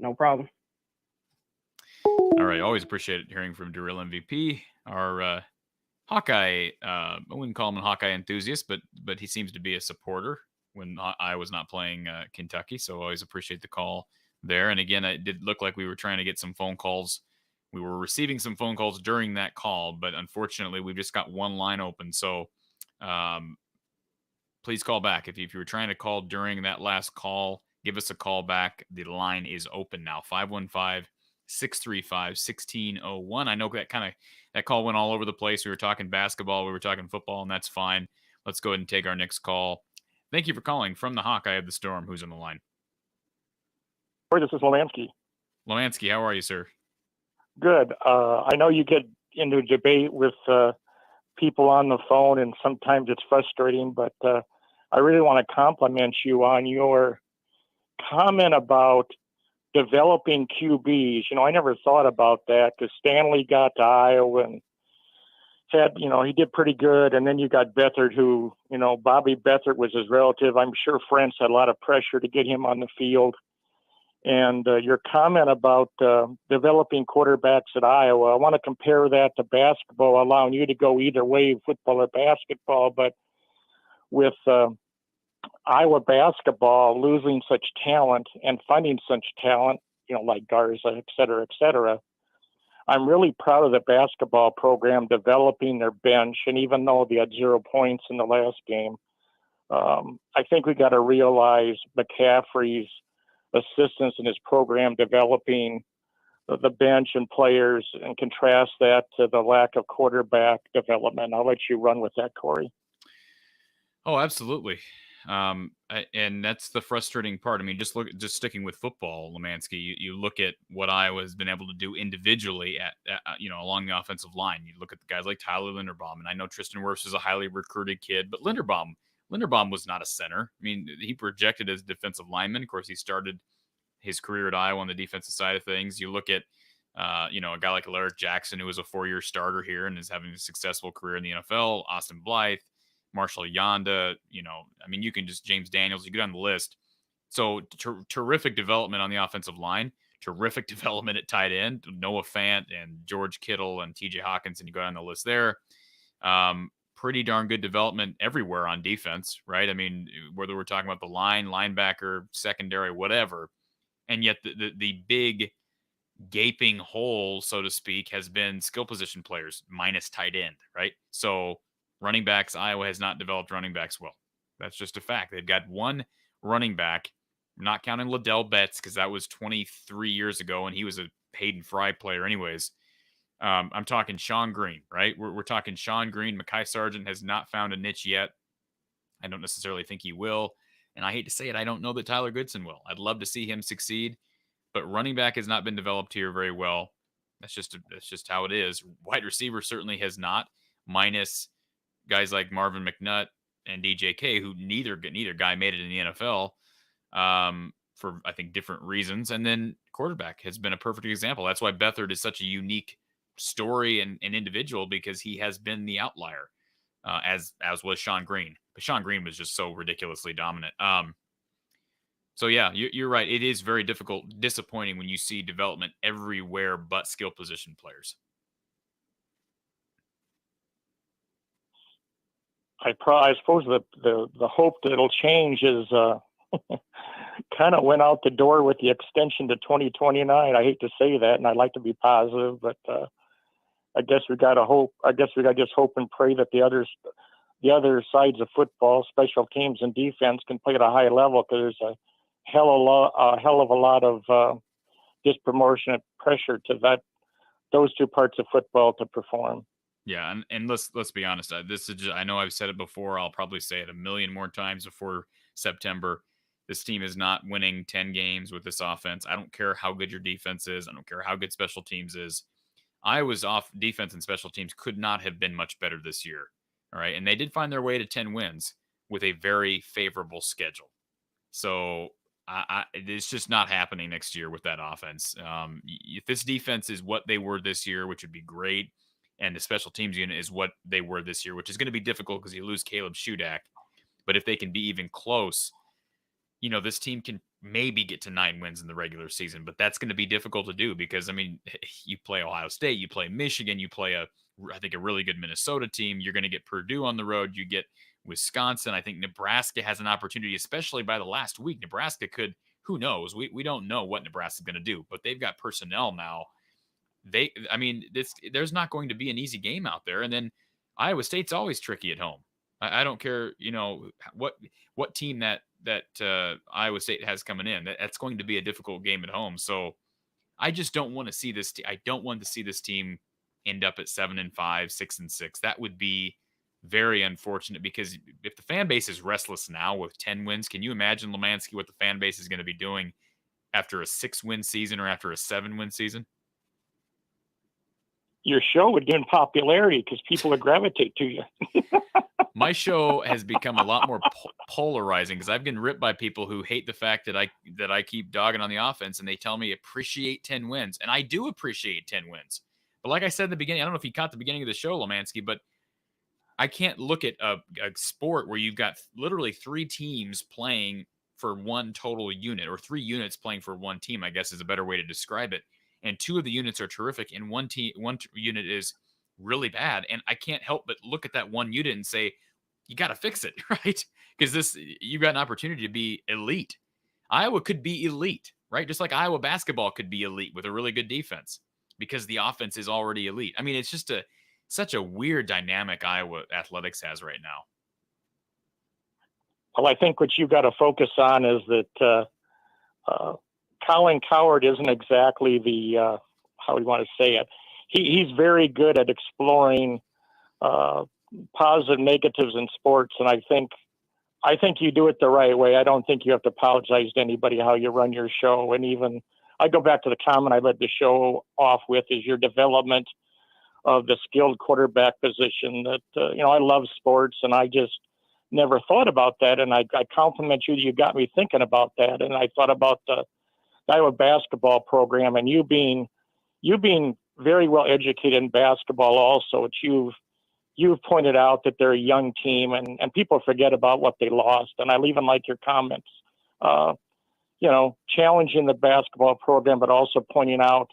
No problem. All right. Always appreciate hearing from Drill MVP, our Hawkeye. I wouldn't call him a Hawkeye enthusiast, but he seems to be a supporter when I was not playing Kentucky. So always appreciate the call there. And again, it did look like we were trying to get some phone calls. We were receiving some phone calls during that call, but unfortunately, we've just got one line open. So please call back. If you were trying to call during that last call, give us a call back. The line is open now, 515-635-1601. I know that call went all over the place. We were talking basketball, we were talking football, and that's fine. Let's go ahead and take our next call. Thank you for calling from the Hawkeye of the Storm. Who's on the line? This is Lemansky. Lemansky, how are you, sir? Good. I know you get into debate with people on the phone, and sometimes it's frustrating, but I really want to compliment you on your comment about developing QBs. I never thought about that, because Stanley got to Iowa and had, he did pretty good. And then you got Beathard, who, Bobby Beathard was his relative. I'm sure Frentz had a lot of pressure to get him on the field. And your comment about developing quarterbacks at Iowa, I want to compare that to basketball, allowing you to go either way, football or basketball. But with Iowa basketball losing such talent and finding such talent, like Garza, et cetera, I'm really proud of the basketball program developing their bench. And even though they had 0 points in the last game, I think we got to realize McCaffrey's assistance in his program developing the bench and players, and contrast that to the lack of quarterback development. I'll let you run with that, Corey. Oh, absolutely. And that's the frustrating part. I mean, just sticking with football, Lemansky, you look at what Iowa has been able to do individually at along the offensive line. You look at the guys like Tyler Linderbaum, and I know Tristan Wirfs is a highly recruited kid, but Linderbaum was not a center. I mean, he projected as a defensive lineman. Of course, he started his career at Iowa on the defensive side of things. You look at, a guy like Alaric Jackson, who was a 4-year starter here and is having a successful career in the NFL. Austin Blythe, Marshall Yanda, you can just James Daniels, you get on the list. So terrific development on the offensive line, terrific development at tight end, Noah Fant and George Kittle and TJ Hawkinson. You go down the list there. Pretty darn good development everywhere on defense, right? I mean, whether we're talking about the line, linebacker, secondary, whatever. And yet the big gaping hole, so to speak, has been skill position players minus tight end, right? So running backs, Iowa has not developed running backs well. That's just a fact. They've got one running back, not counting Liddell Betts, because that was 23 years ago, and he was a Hayden Fry player anyways. I'm talking Sean Green, right? We're talking Sean Green. Mekhi Sargent has not found a niche yet. I don't necessarily think he will. And I hate to say it, I don't know that Tyler Goodson will. I'd love to see him succeed, but running back has not been developed here very well. That's just how it is. Wide receiver certainly has not, minus guys like Marvin McNutt and DJK, who neither guy made it in the NFL for, I think, different reasons. And then quarterback has been a perfect example. That's why Beathard is such a unique story and individual, because he has been the outlier, as was Sean Green. But Sean Green was just so ridiculously dominant. So yeah, you're right. It is very disappointing when you see development everywhere but skill position players. I suppose the hope that it'll change is kind of went out the door with the extension to 2029. I hate to say that, and I'd like to be positive, but I guess we got to hope. I guess we got to just hope and pray that the other sides of football, special teams and defense, can play at a high level, because there's a hell of a lot of disproportionate pressure to those two parts of football to perform. Yeah, and let's be honest. This is I know I've said it before. I'll probably say it a million more times before September. This team is not winning 10 games with this offense. I don't care how good your defense is. I don't care how good special teams is. Iowa's off defense and special teams could not have been much better this year. All right, and they did find their way to 10 wins with a very favorable schedule. So it's just not happening next year with that offense. If this defense is what they were this year, which would be great, and the special teams unit is what they were this year, which is going to be difficult because you lose Caleb Shudak. But if they can be even close, this team can maybe get to 9 wins in the regular season. But that's going to be difficult to do because, I mean, you play Ohio State, you play Michigan, you play I think a really good Minnesota team. You're going to get Purdue on the road. You get Wisconsin. I think Nebraska has an opportunity, especially by the last week. Nebraska could, who knows? We don't know what Nebraska's going to do, but they've got personnel now. There's not going to be an easy game out there. And then Iowa State's always tricky at home. I don't care, what team that Iowa State has coming in. That's going to be a difficult game at home. So I just don't want to see this. I don't want to see this team end up at 7-5, 6-6. That would be very unfortunate, because if the fan base is restless now with 10 wins, can you imagine, Lemansky, what the fan base is going to be doing after a 6-win season or after a 7-win season? Your show would gain popularity because people would gravitate to you. My show has become a lot more polarizing, because I've been ripped by people who hate the fact that I keep dogging on the offense, and they tell me appreciate 10 wins. And I do appreciate 10 wins. But like I said in the beginning, I don't know if you caught the beginning of the show, Lemansky, but I can't look at a sport where you've got literally 3 teams playing for one total unit, or 3 units playing for one team, I guess is a better way to describe it. And 2 of the units are terrific, and one unit is really bad. And I can't help but look at that one unit and say, you got to fix it, right? Because you've got an opportunity to be elite. Iowa could be elite, right? Just like Iowa basketball could be elite with a really good defense, because the offense is already elite. I mean, it's just such a weird dynamic Iowa athletics has right now. Well, I think what you've got to focus on is that Colin Cowherd isn't exactly the, how do you want to say it? He's very good at exploring positive negatives in sports. And I think you do it the right way. I don't think you have to apologize to anybody how you run your show. And even I go back to the comment I led the show off with, is your development of the skilled quarterback position. That, I love sports, and I just never thought about that. And I compliment you. You got me thinking about that. And I thought about the Iowa basketball program, and you being very well educated in basketball also. You've pointed out that they're a young team, and people forget about what they lost. And I even like your comments. challenging the basketball program, but also pointing out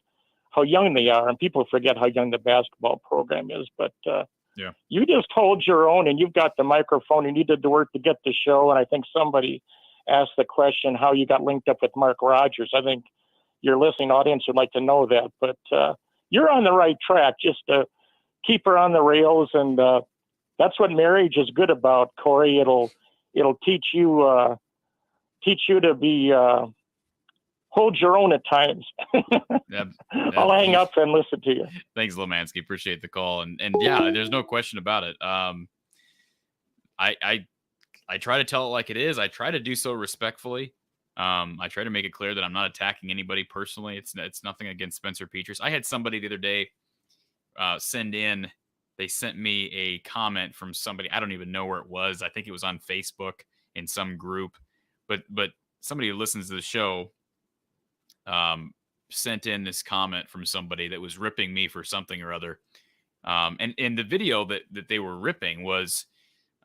how young they are. And people forget how young the basketball program is. But you just hold your own, and you've got the microphone, and you did the work to get the show. And I think somebody asked the question how you got linked up with Mark Rogers. I think your listening audience would like to know that. But you're on the right track. Just keep her on the rails, and that's what marriage is good about, Corey. It'll teach you to be hold your own at times. I'll hang up and listen to you. Thanks, Lemansky. Appreciate the call. And yeah, there's no question about it. I try to tell it like it is. I try to do so respectfully. I try to make it clear that I'm not attacking anybody personally. It's nothing against Spencer Petras. I had somebody the other day they sent me a comment from somebody. I don't even know where it was. I think it was on Facebook in some group, but somebody who listens to the show sent in this comment from somebody that was ripping me for something or other. And the video that they were ripping was,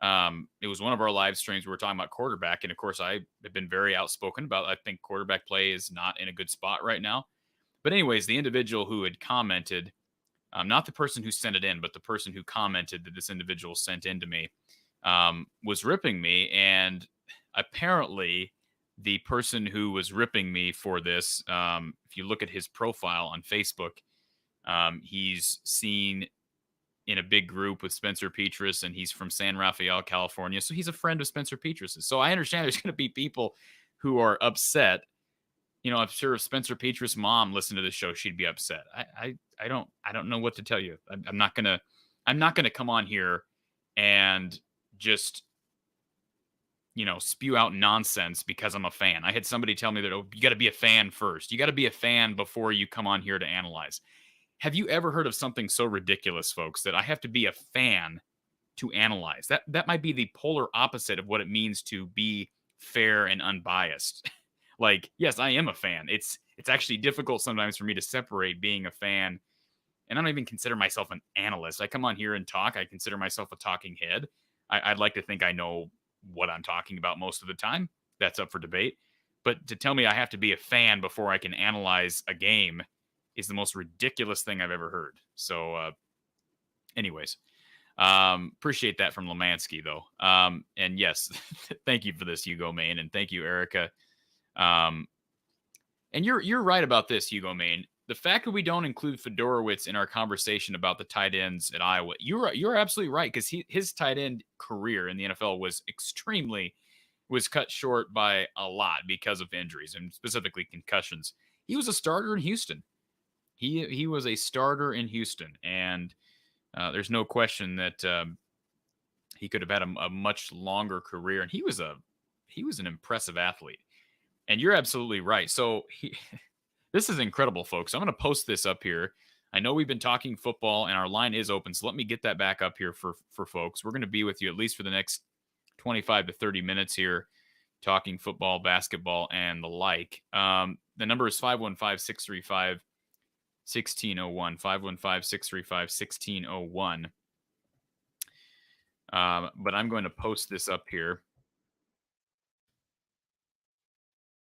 it was one of our live streams. We were talking about quarterback. And of course I have been very outspoken about, I think quarterback play is not in a good spot right now. But anyways, the individual who had commented, not the person who sent it in, but the person who commented that this individual sent in to me, was ripping me. And apparently the person who was ripping me for this, if you look at his profile on Facebook, he's seen in a big group with Spencer Petras, and he's from San Rafael, California. So he's a friend of Spencer Petras's. So I understand there's going to be people who are upset. I'm sure if Spencer Petras' mom listened to the show, she'd be upset. I don't know what to tell you. I'm not gonna come on here and just spew out nonsense because I'm a fan. I had somebody tell me that, you got to be a fan first. You got to be a fan before you come on here to analyze. Have you ever heard of something so ridiculous, folks, that I have to be a fan to analyze? That might be the polar opposite of what it means to be fair and unbiased. Like, yes, I am a fan. It's actually difficult sometimes for me to separate being a fan, and I don't even consider myself an analyst. I come on here and talk. I consider myself a talking head. I'd like to think I know what I'm talking about most of the time. That's up for debate. But to tell me I have to be a fan before I can analyze a game is the most ridiculous thing I've ever heard. So, anyways, appreciate that from Lemansky, though. And yes, thank you for this, Hugo Main, and thank you, Erica. And you're right about this, Hugo Main. The fact that we don't include Fedorowicz in our conversation about the tight ends at Iowa, you're absolutely right, because his tight end career in the NFL was cut short by a lot because of injuries and specifically concussions. He was a starter in Houston. He was a starter in Houston, and there's no question that he could have had a much longer career, and he was an impressive athlete. And you're absolutely right. So this is incredible, folks. I'm going to post this up here. I know we've been talking football, and our line is open, so let me get that back up here for folks. We're going to be with you at least for the next 25 to 30 minutes here, talking football, basketball, and the like. The number is 515-635-1601, 515-635-1601. But I'm going to post this up here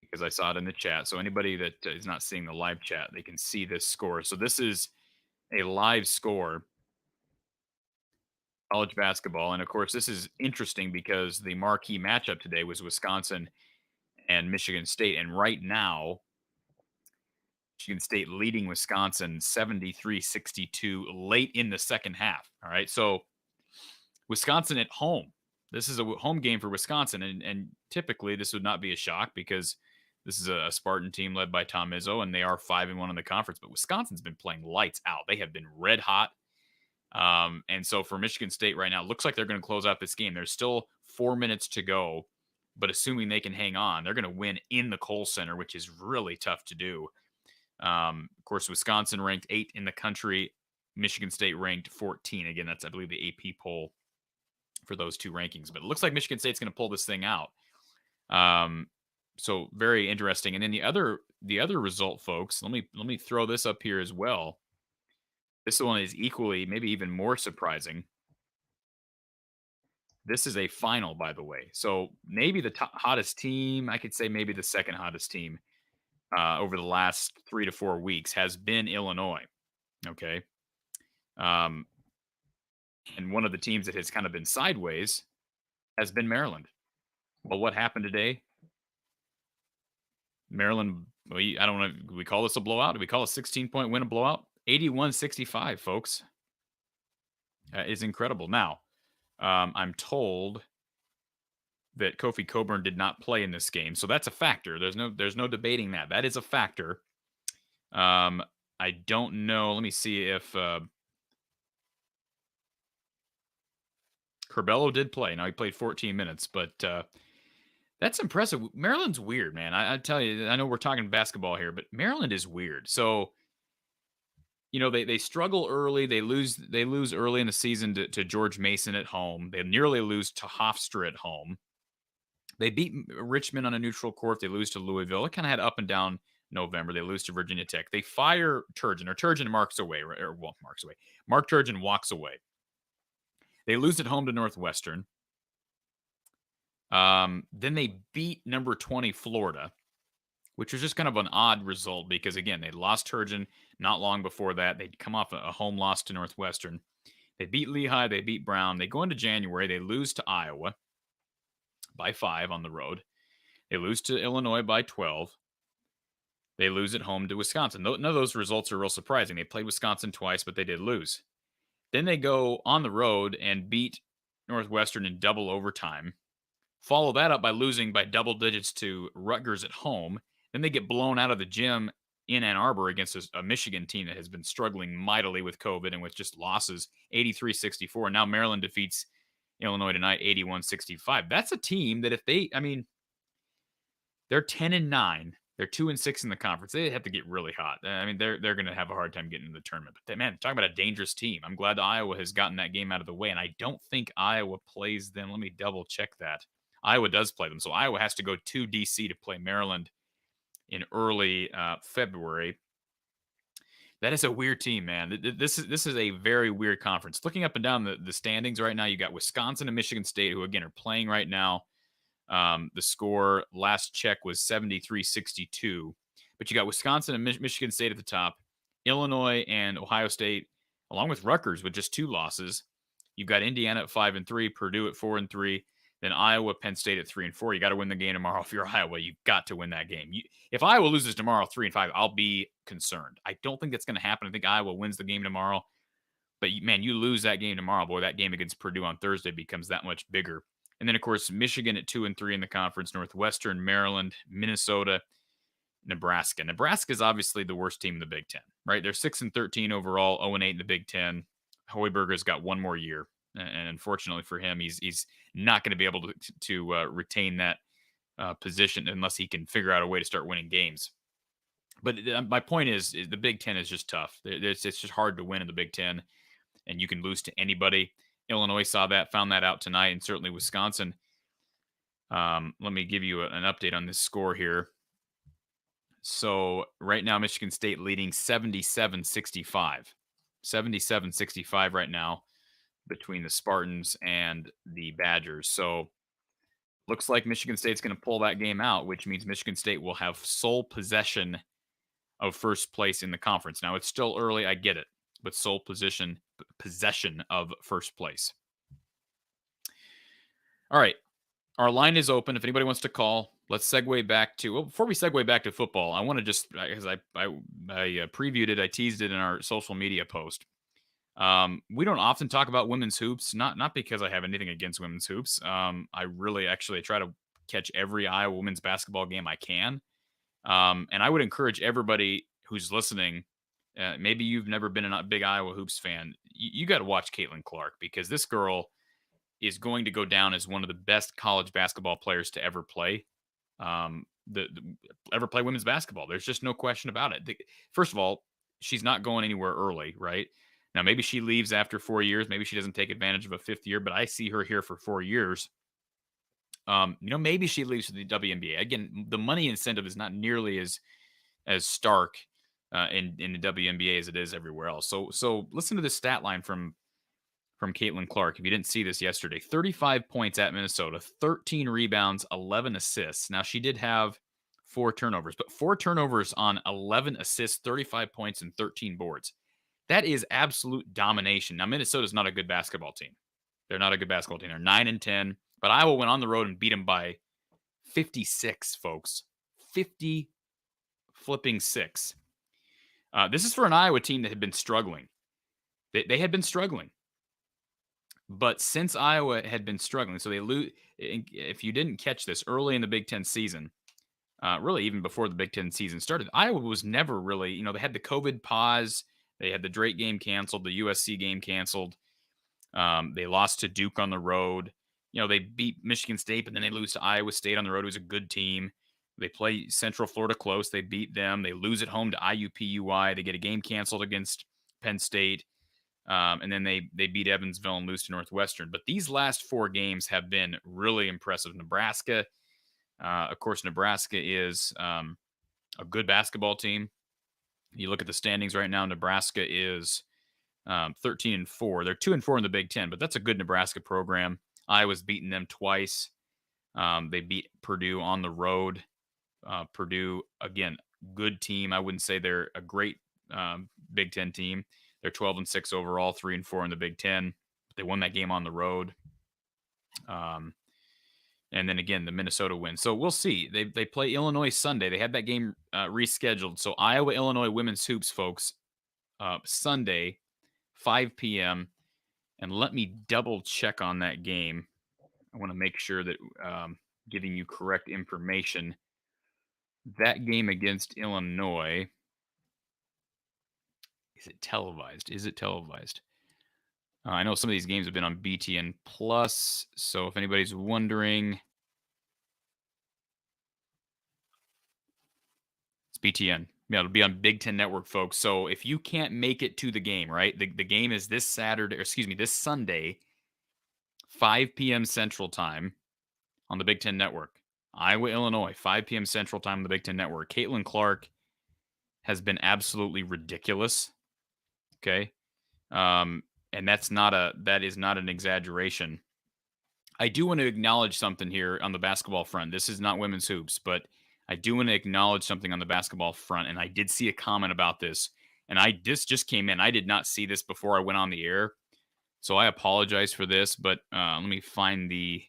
because I saw it in the chat. So anybody that is not seeing the live chat, they can see this score. So this is a live score, college basketball. And of course, this is interesting because the marquee matchup today was Wisconsin and Michigan State. And right now, Michigan State leading Wisconsin 73-62 late in the second half. All right. So Wisconsin at home. This is a home game for Wisconsin. And typically this would not be a shock because this is a Spartan team led by Tom Izzo, and they are 5-1 in the conference. But Wisconsin's been playing lights out. They have been red hot. And so for Michigan State right now, it looks like they're going to close out this game. There's still 4 minutes to go, but assuming they can hang on, they're going to win in the Kohl Center, which is really tough to do. Of course, Wisconsin ranked 8th in the country. Michigan State ranked 14. Again, that's, I believe, the AP poll for those two rankings. But it looks like Michigan State's going to pull this thing out. So very interesting. And then the other result, folks, let me throw this up here as well. This one is equally, maybe even more surprising. This is a final, by the way. So maybe the hottest team, I could say maybe the second hottest team over the last 3 to 4 weeks has been Illinois. Okay. And one of the teams that has kind of been sideways has been Maryland. Well, what happened today? Maryland, I don't know. Do we call this a blowout? Do we call a 16-point win a blowout? 81-65, folks. Is incredible. Now, I'm told that Kofi Coburn did not play in this game, so that's a factor. There's no debating that. That is a factor. I don't know. Let me see if Curbelo did play. Now he played 14 minutes, but that's impressive. Maryland's weird, man. I tell you, I know we're talking basketball here, but Maryland is weird. So, they struggle early. They lose early in the season to George Mason at home. They nearly lose to Hofstra at home. They beat Richmond on a neutral court. They lose to Louisville. It kind of had up and down November. They lose to Virginia Tech. They fire Turgeon, or Turgeon marks away. Mark Turgeon walks away. They lose at home to Northwestern. Then they beat number 20 Florida, which was just kind of an odd result because, again, they lost Turgeon not long before that. They'd come off a home loss to Northwestern. They beat Lehigh. They beat Brown. They go into January. They lose to Iowa by 5 on the road. They lose to Illinois by 12. They lose at home to Wisconsin. None of those results are real surprising. They played Wisconsin twice, but they did lose. Then they go on the road and beat Northwestern in double overtime. Follow that up by losing by double digits to Rutgers at home. Then they get blown out of the gym in Ann Arbor against a Michigan team that has been struggling mightily with COVID and with just losses, 83-64. Now Maryland defeats Illinois tonight, 81-65. That's a team that if they're 10-9. They're 2-6 in the conference. They have to get really hot. They're going to have a hard time getting into the tournament. But man, talking about a dangerous team. I'm glad Iowa has gotten that game out of the way, and I don't think Iowa plays them. Let me double check that. Iowa does play them, so Iowa has to go to DC to play Maryland in early February. That is a weird team, man. This is a very weird conference. Looking up and down the standings right now, you got Wisconsin and Michigan State, who again are playing right now. The score last check was 73-62, but you got Wisconsin and Michigan State at the top, Illinois and Ohio State, along with Rutgers with just 2 losses. You've got Indiana at 5-3, Purdue at 4-3, then Iowa, Penn State at 3-4. You got to win the game tomorrow. If you're Iowa, you got to win that game. If Iowa loses tomorrow 3-5, I'll be concerned. I don't think that's going to happen. I think Iowa wins the game tomorrow, but man, you lose that game tomorrow, boy, that game against Purdue on Thursday becomes that much bigger. And then, of course, Michigan at 2-3 in the conference, Northwestern, Maryland, Minnesota, Nebraska. Nebraska is obviously the worst team in the Big Ten, right? They're 6-13 overall, 0-8 in the Big Ten. Hoiberger's got one more year, and unfortunately for him, he's not going to be able to retain that position unless he can figure out a way to start winning games. But my point is the Big Ten is just tough. It's just hard to win in the Big Ten, and you can lose to anybody. Illinois saw that, found that out tonight, and certainly Wisconsin. Let me give you an update on this score here. So right now, Michigan State leading 77-65. 77-65 right now between the Spartans and the Badgers. So looks like Michigan State's going to pull that game out, which means Michigan State will have sole possession of first place in the conference. Now, it's still early, I get it, but sole possession of first place. All right. Our line is open. If anybody wants to call, let's segue back to, well, before we segue back to football, I want to just, because I previewed it, I teased it in our social media post. We don't often talk about women's hoops, not because I have anything against women's hoops. I really actually try to catch every Iowa women's basketball game I can. And I would encourage everybody who's listening, maybe you've never been a big Iowa hoops fan, you got to watch Caitlin Clark, because this girl is going to go down as one of the best college basketball players to ever play, ever play women's basketball. There's just no question about it. First of all, she's not going anywhere early, right? Now, maybe she leaves after 4 years. Maybe she doesn't take advantage of a 5th year, but I see her here for 4 years. Maybe she leaves for the WNBA. Again, the money incentive is not nearly as stark in the WNBA as it is everywhere else. So listen to this stat line from from Caitlin Clark. If you didn't see this yesterday, 35 points at Minnesota, 13 rebounds, 11 assists. Now, she did have 4 turnovers, but 4 turnovers on 11 assists, 35 points, and 13 boards. That is absolute domination. Now, Minnesota's not a good basketball team. They're not a good basketball team. They're 9-10, but Iowa went on the road and beat them by 56, folks. 50 flipping 6. This is for an Iowa team that had been struggling. They had been struggling. But since Iowa had been struggling, so they lose. If you didn't catch this early in the Big Ten season, really even before the Big Ten season started, Iowa was never really, they had the COVID pause. They had the Drake game canceled, the USC game canceled. They lost to Duke on the road. They beat Michigan State, but then they lose to Iowa State on the road. It was a good team. They play Central Florida close. They beat them. They lose at home to IUPUI. They get a game canceled against Penn State. And then they beat Evansville and lose to Northwestern. But these last 4 games have been really impressive. Nebraska, of course, Nebraska is a good basketball team. You look at the standings right now, Nebraska is 13-4. They're 2-4 in the Big Ten, but that's a good Nebraska program. Iowa's beaten them twice. They beat Purdue on the road. Purdue, again, good team. I wouldn't say they're a great Big Ten team. They're 12-6 overall, 3-4 in the Big Ten. They won that game on the road. And then again, the Minnesota win. So we'll see. They play Illinois Sunday. They had that game rescheduled. So Iowa, Illinois women's hoops, folks, Sunday, 5 p.m. And let me double check on that game. I want to make sure that giving you correct information. That game against Illinois, is it televised? I know some of these games have been on BTN Plus, so if anybody's wondering, it's BTN. Yeah, it'll be on Big Ten Network, folks. So if you can't make it to the game, right? The game is this Sunday, 5 p.m. Central Time on the Big Ten Network. Iowa, Illinois, 5 p.m. Central Time on the Big Ten Network. Caitlin Clark has been absolutely ridiculous. Okay. And that is not an exaggeration. I do want to acknowledge something here on the basketball front. This is not women's hoops, but I do want to acknowledge something on the basketball front. And I did see a comment about this, and this just came in. I did not see this before I went on the air, so I apologize for this, but let me find the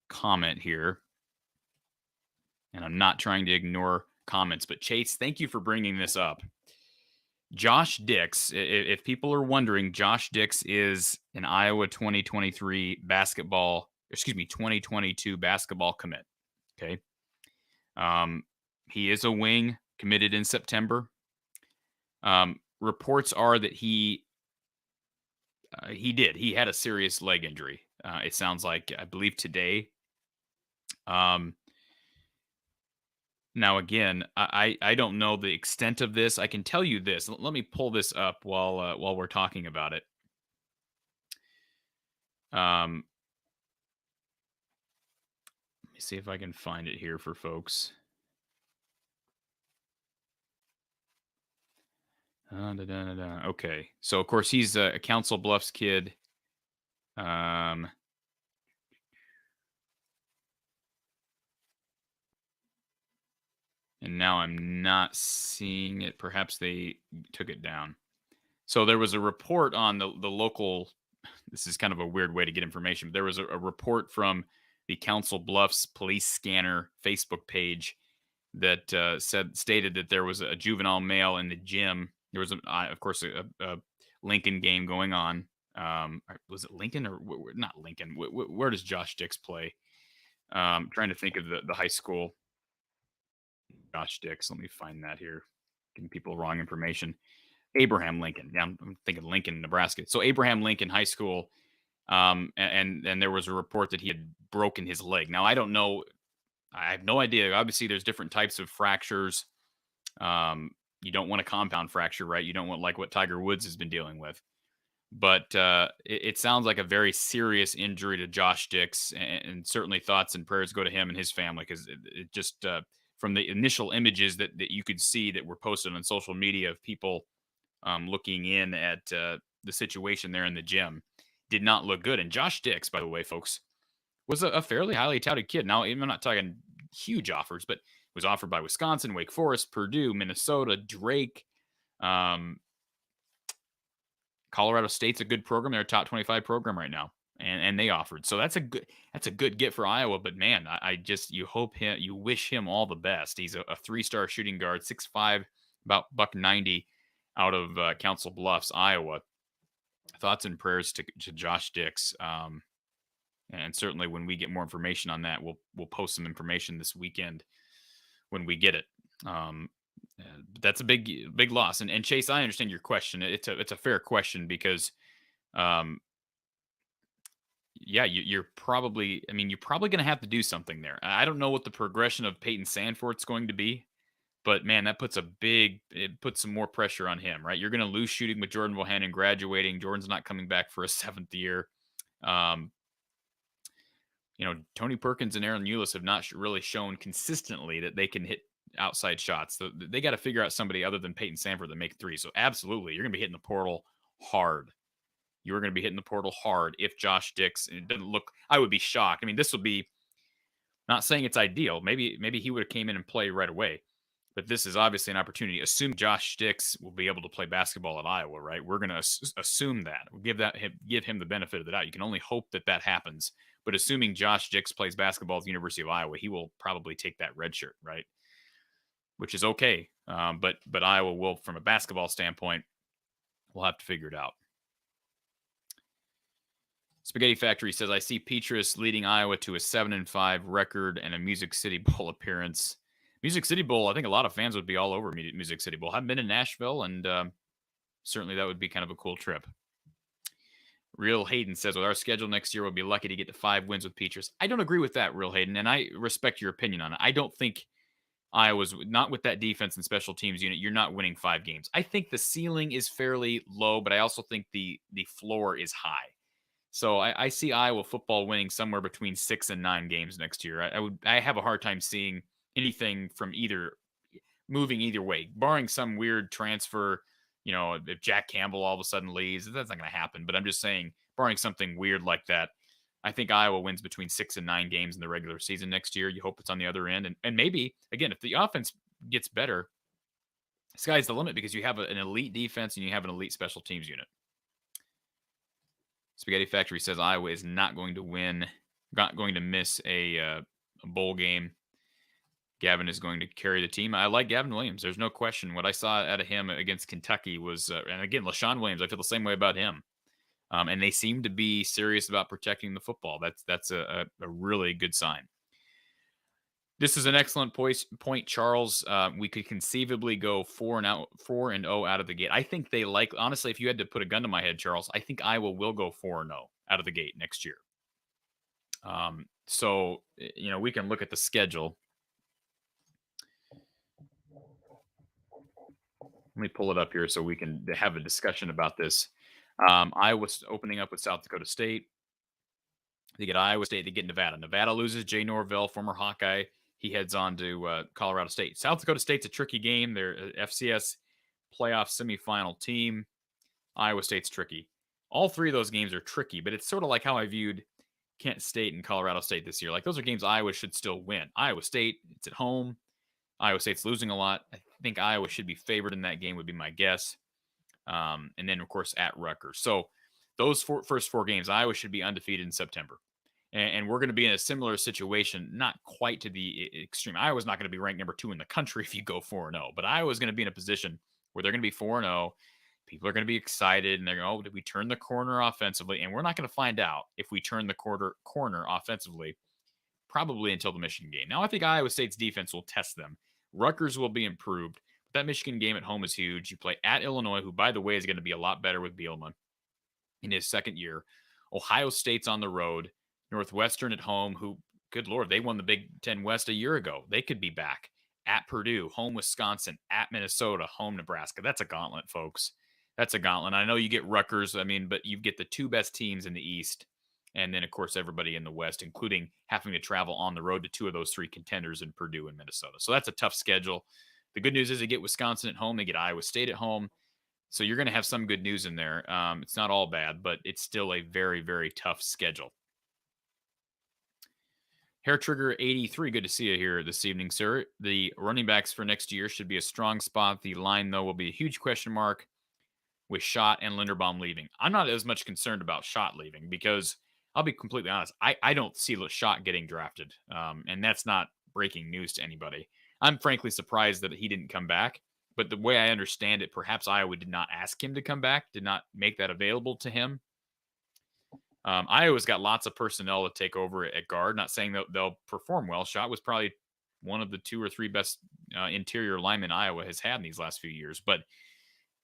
comment here. And I'm not trying to ignore comments, but Chase, thank you for bringing this up. Josh Dix, if people are wondering, Josh Dix is an Iowa 2022 basketball commit. Okay. He is a wing committed in September. Reports are that he had a serious leg injury. It sounds like, I believe today. Now, again, I don't know the extent of this. I can tell you this. Let me pull this up while we're talking about it. Let me see if I can find it here for folks. Okay, so of course he's a Council Bluffs kid. And now I'm not seeing it. Perhaps they took it down. So there was a report on the local. This is kind of a weird way to get information. But there was a report from the Council Bluffs police scanner Facebook page that stated that there was a juvenile male in the gym. There was, of course, a Lincoln game going on. Was it Lincoln or not Lincoln? Where does Josh Dix play? Trying to think of the high school. Josh Dix. Let me find that here. Giving people wrong information. Abraham Lincoln. Yeah, I'm thinking Lincoln, Nebraska. So Abraham Lincoln High School. And there was a report that he had broken his leg. Now, I don't know. I have no idea. Obviously, there's different types of fractures. You don't want a compound fracture, right? You don't want like what Tiger Woods has been dealing with. But it sounds like a very serious injury to Josh Dix, and certainly thoughts and prayers go to him and his family, because it just from the initial images that you could see that were posted on social media of people looking in at the situation there in the gym did not look good. And Josh Dix, by the way, folks, was a fairly highly touted kid. Now, I'm not talking huge offers, but was offered by Wisconsin, Wake Forest, Purdue, Minnesota, Drake. Colorado State's a good program. They're a top 25 program right now, and they offered. So that's a good get for Iowa. But man, you wish him all the best. He's a 3-star shooting guard, 6'5", about $190, out of Council Bluffs, Iowa. Thoughts and prayers to Josh Dix. And certainly when we get more information on that, we'll post some information this weekend when we get it. But that's a big loss. And Chase, I understand your question. It's a fair question because, you're probably going to have to do something there. I don't know what the progression of Peyton Sandfort's going to be, but man, that puts some more pressure on him, right? You're going to lose shooting with Jordan Bohannon graduating. Jordan's not coming back for a 7th year. Tony Perkins and Aaron Eulis have not really shown consistently that they can hit outside shots. So they got to figure out somebody other than Peyton Sandfort that make threes. So absolutely, you're going to be hitting the portal hard. You're going to be hitting the portal hard if Josh Dix. It doesn't look. I would be shocked. I mean, this would be not saying it's ideal. Maybe he would have came in and played right away. But this is obviously an opportunity. Assume Josh Dix will be able to play basketball at Iowa, right? We're going to assume that. We'll give him the benefit of the doubt. You can only hope that happens. But assuming Josh Dix plays basketball at the University of Iowa, he will probably take that red shirt, right? Which is okay. But Iowa will, from a basketball standpoint, we'll have to figure it out. Spaghetti Factory says, I see Petrus leading Iowa to a 7-5 record and a Music City Bowl appearance. Music City Bowl, I think a lot of fans would be all over Music City Bowl. I've been in Nashville, and certainly that would be kind of a cool trip. Real Hayden says, with our schedule next year, we'll be lucky to get to 5 wins with Petrus. I don't agree with that, Real Hayden, and I respect your opinion on it. I don't think Iowa's, not with that defense and special teams unit, you're not winning 5 games. I think the ceiling is fairly low, but I also think the floor is high. So I see Iowa football winning somewhere between 6 and 9 games next year. I have a hard time seeing anything from moving either way, barring some weird transfer. If Jack Campbell all of a sudden leaves, that's not going to happen. But I'm just saying, barring something weird like that, I think Iowa wins between 6 and 9 games in the regular season next year. You hope it's on the other end. And maybe, again, if the offense gets better, sky's the limit because you have an elite defense and you have an elite special teams unit. Spaghetti Factory says Iowa is not going to miss a bowl game. Gavin is going to carry the team. I like Gavin Williams. There's no question. What I saw out of him against Kentucky was, and again, LaShawn Williams, I feel the same way about him. And they seem to be serious about protecting the football. That's a really good sign. This is an excellent point, Charles. We could conceivably go 4-0 out of the gate. I think honestly, if you had to put a gun to my head, Charles, I think Iowa will go 4-0 out of the gate next year. So we can look at the schedule. Let me pull it up here so we can have a discussion about this. Iowa's opening up with South Dakota State. They get Iowa State. They get Nevada. Nevada loses Jay Norvell, former Hawkeye. He heads on to Colorado State. South Dakota State's a tricky game. They're an FCS playoff semifinal team. Iowa State's tricky. All 3 of those games are tricky, but it's sort of like how I viewed Kent State and Colorado State this year. Like, those are games Iowa should still win. Iowa State, it's at home. Iowa State's losing a lot. I think Iowa should be favored in that game would be my guess. And then, of course, at Rutgers. So those first 4 games, Iowa should be undefeated in September. And we're going to be in a similar situation, not quite to the extreme. Iowa's not going to be ranked number 2 in the country if you go 4-0. But Iowa's going to be in a position where they're going to be 4-0. People are going to be excited, and they're going, did we turn the corner offensively? And we're not going to find out if we turn the corner offensively probably until the Michigan game. Now, I think Iowa State's defense will test them. Rutgers will be improved. But that Michigan game at home is huge. You play at Illinois, who, by the way, is going to be a lot better with Bielema in his second year. Ohio State's on the road. Northwestern at home, who, good Lord, they won the Big Ten West a year ago. They could be back. At Purdue, home Wisconsin, at Minnesota, home Nebraska. That's a gauntlet, folks. That's a gauntlet. I know you get Rutgers, but you get the 2 best teams in the East. And then, of course, everybody in the West, including having to travel on the road to 2 of those 3 contenders in Purdue and Minnesota. So that's a tough schedule. The good news is they get Wisconsin at home. They get Iowa State at home. So you're going to have some good news in there. It's not all bad, but it's still a very, very tough schedule. Hair Trigger 83, good to see you here this evening, sir. The running backs for next year should be a strong spot. The line, though, will be a huge question mark with Schott and Linderbaum leaving. I'm not as much concerned about Schott leaving because I'll be completely honest. I don't see Schott getting drafted, and that's not breaking news to anybody. I'm frankly surprised that he didn't come back, but the way I understand it, perhaps Iowa did not ask him to come back, did not make that available to him. Iowa's got lots of personnel to take over at guard. Not saying that they'll perform well. Schott was probably one of the 2 or 3 best interior linemen Iowa has had in these last few years, but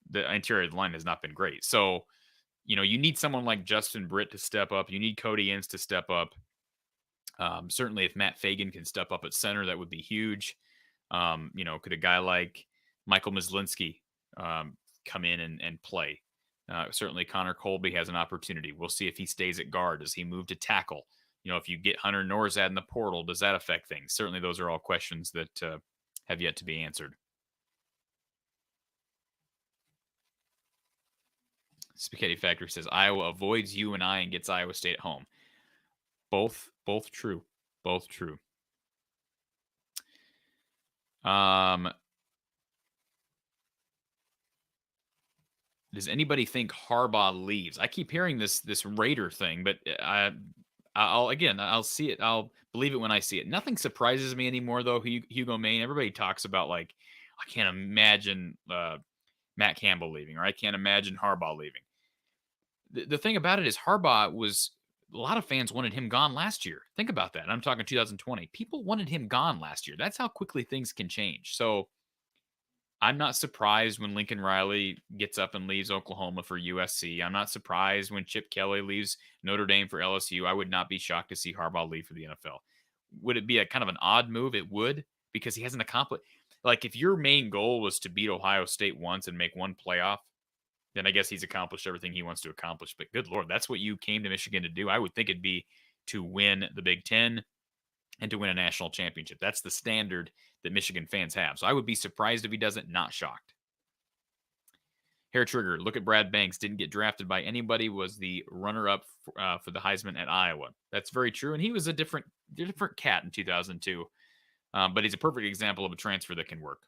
the interior of the line has not been great. So, you know, you need someone like Justin Britt to step up. You need Cody Ince to step up. Certainly, if Matt Fagan can step up at center, that would be huge. You know, could a guy like Michael Myslinski come in and play? Certainly, Connor Colby has an opportunity. We'll see if he stays at guard. Does he move to tackle? You know, if you get Hunter Nourzad in the portal, does that affect things? Certainly, those are all questions that have yet to be answered. Spaghetti Factory says Iowa avoids UNI and gets Iowa State at home. Both true. Both true. Does anybody think Harbaugh leaves? I keep hearing this Raider thing, but I'll see it. I'll believe it when I see it. Nothing surprises me anymore, though. Hugo Maine. Everybody talks about, like, I can't imagine Matt Campbell leaving, or I can't imagine Harbaugh leaving. The thing about it is Harbaugh was, a lot of fans wanted him gone last year. Think about that. I'm talking 2020. People wanted him gone last year. That's how quickly things can change. So I'm not surprised when Lincoln Riley gets up and leaves Oklahoma for USC. I'm not surprised when Chip Kelly leaves Notre Dame for LSU. I would not be shocked to see Harbaugh leave for the NFL. Would it be a kind of an odd move? It would, because he hasn't accomplished. Like, if your main goal was to beat Ohio State once and make one playoff, then I guess he's accomplished everything he wants to accomplish. But good Lord, that's what you came to Michigan to do. I would think it'd be to win the Big Ten and to win a national championship. That's the standard that Michigan fans have. So I would be surprised if he doesn't, not shocked. Hair Trigger, look at Brad Banks. Didn't get drafted by anybody, was the runner-up for the Heisman at Iowa. That's very true. And he was a different cat in 2002. But he's a perfect example of a transfer that can work.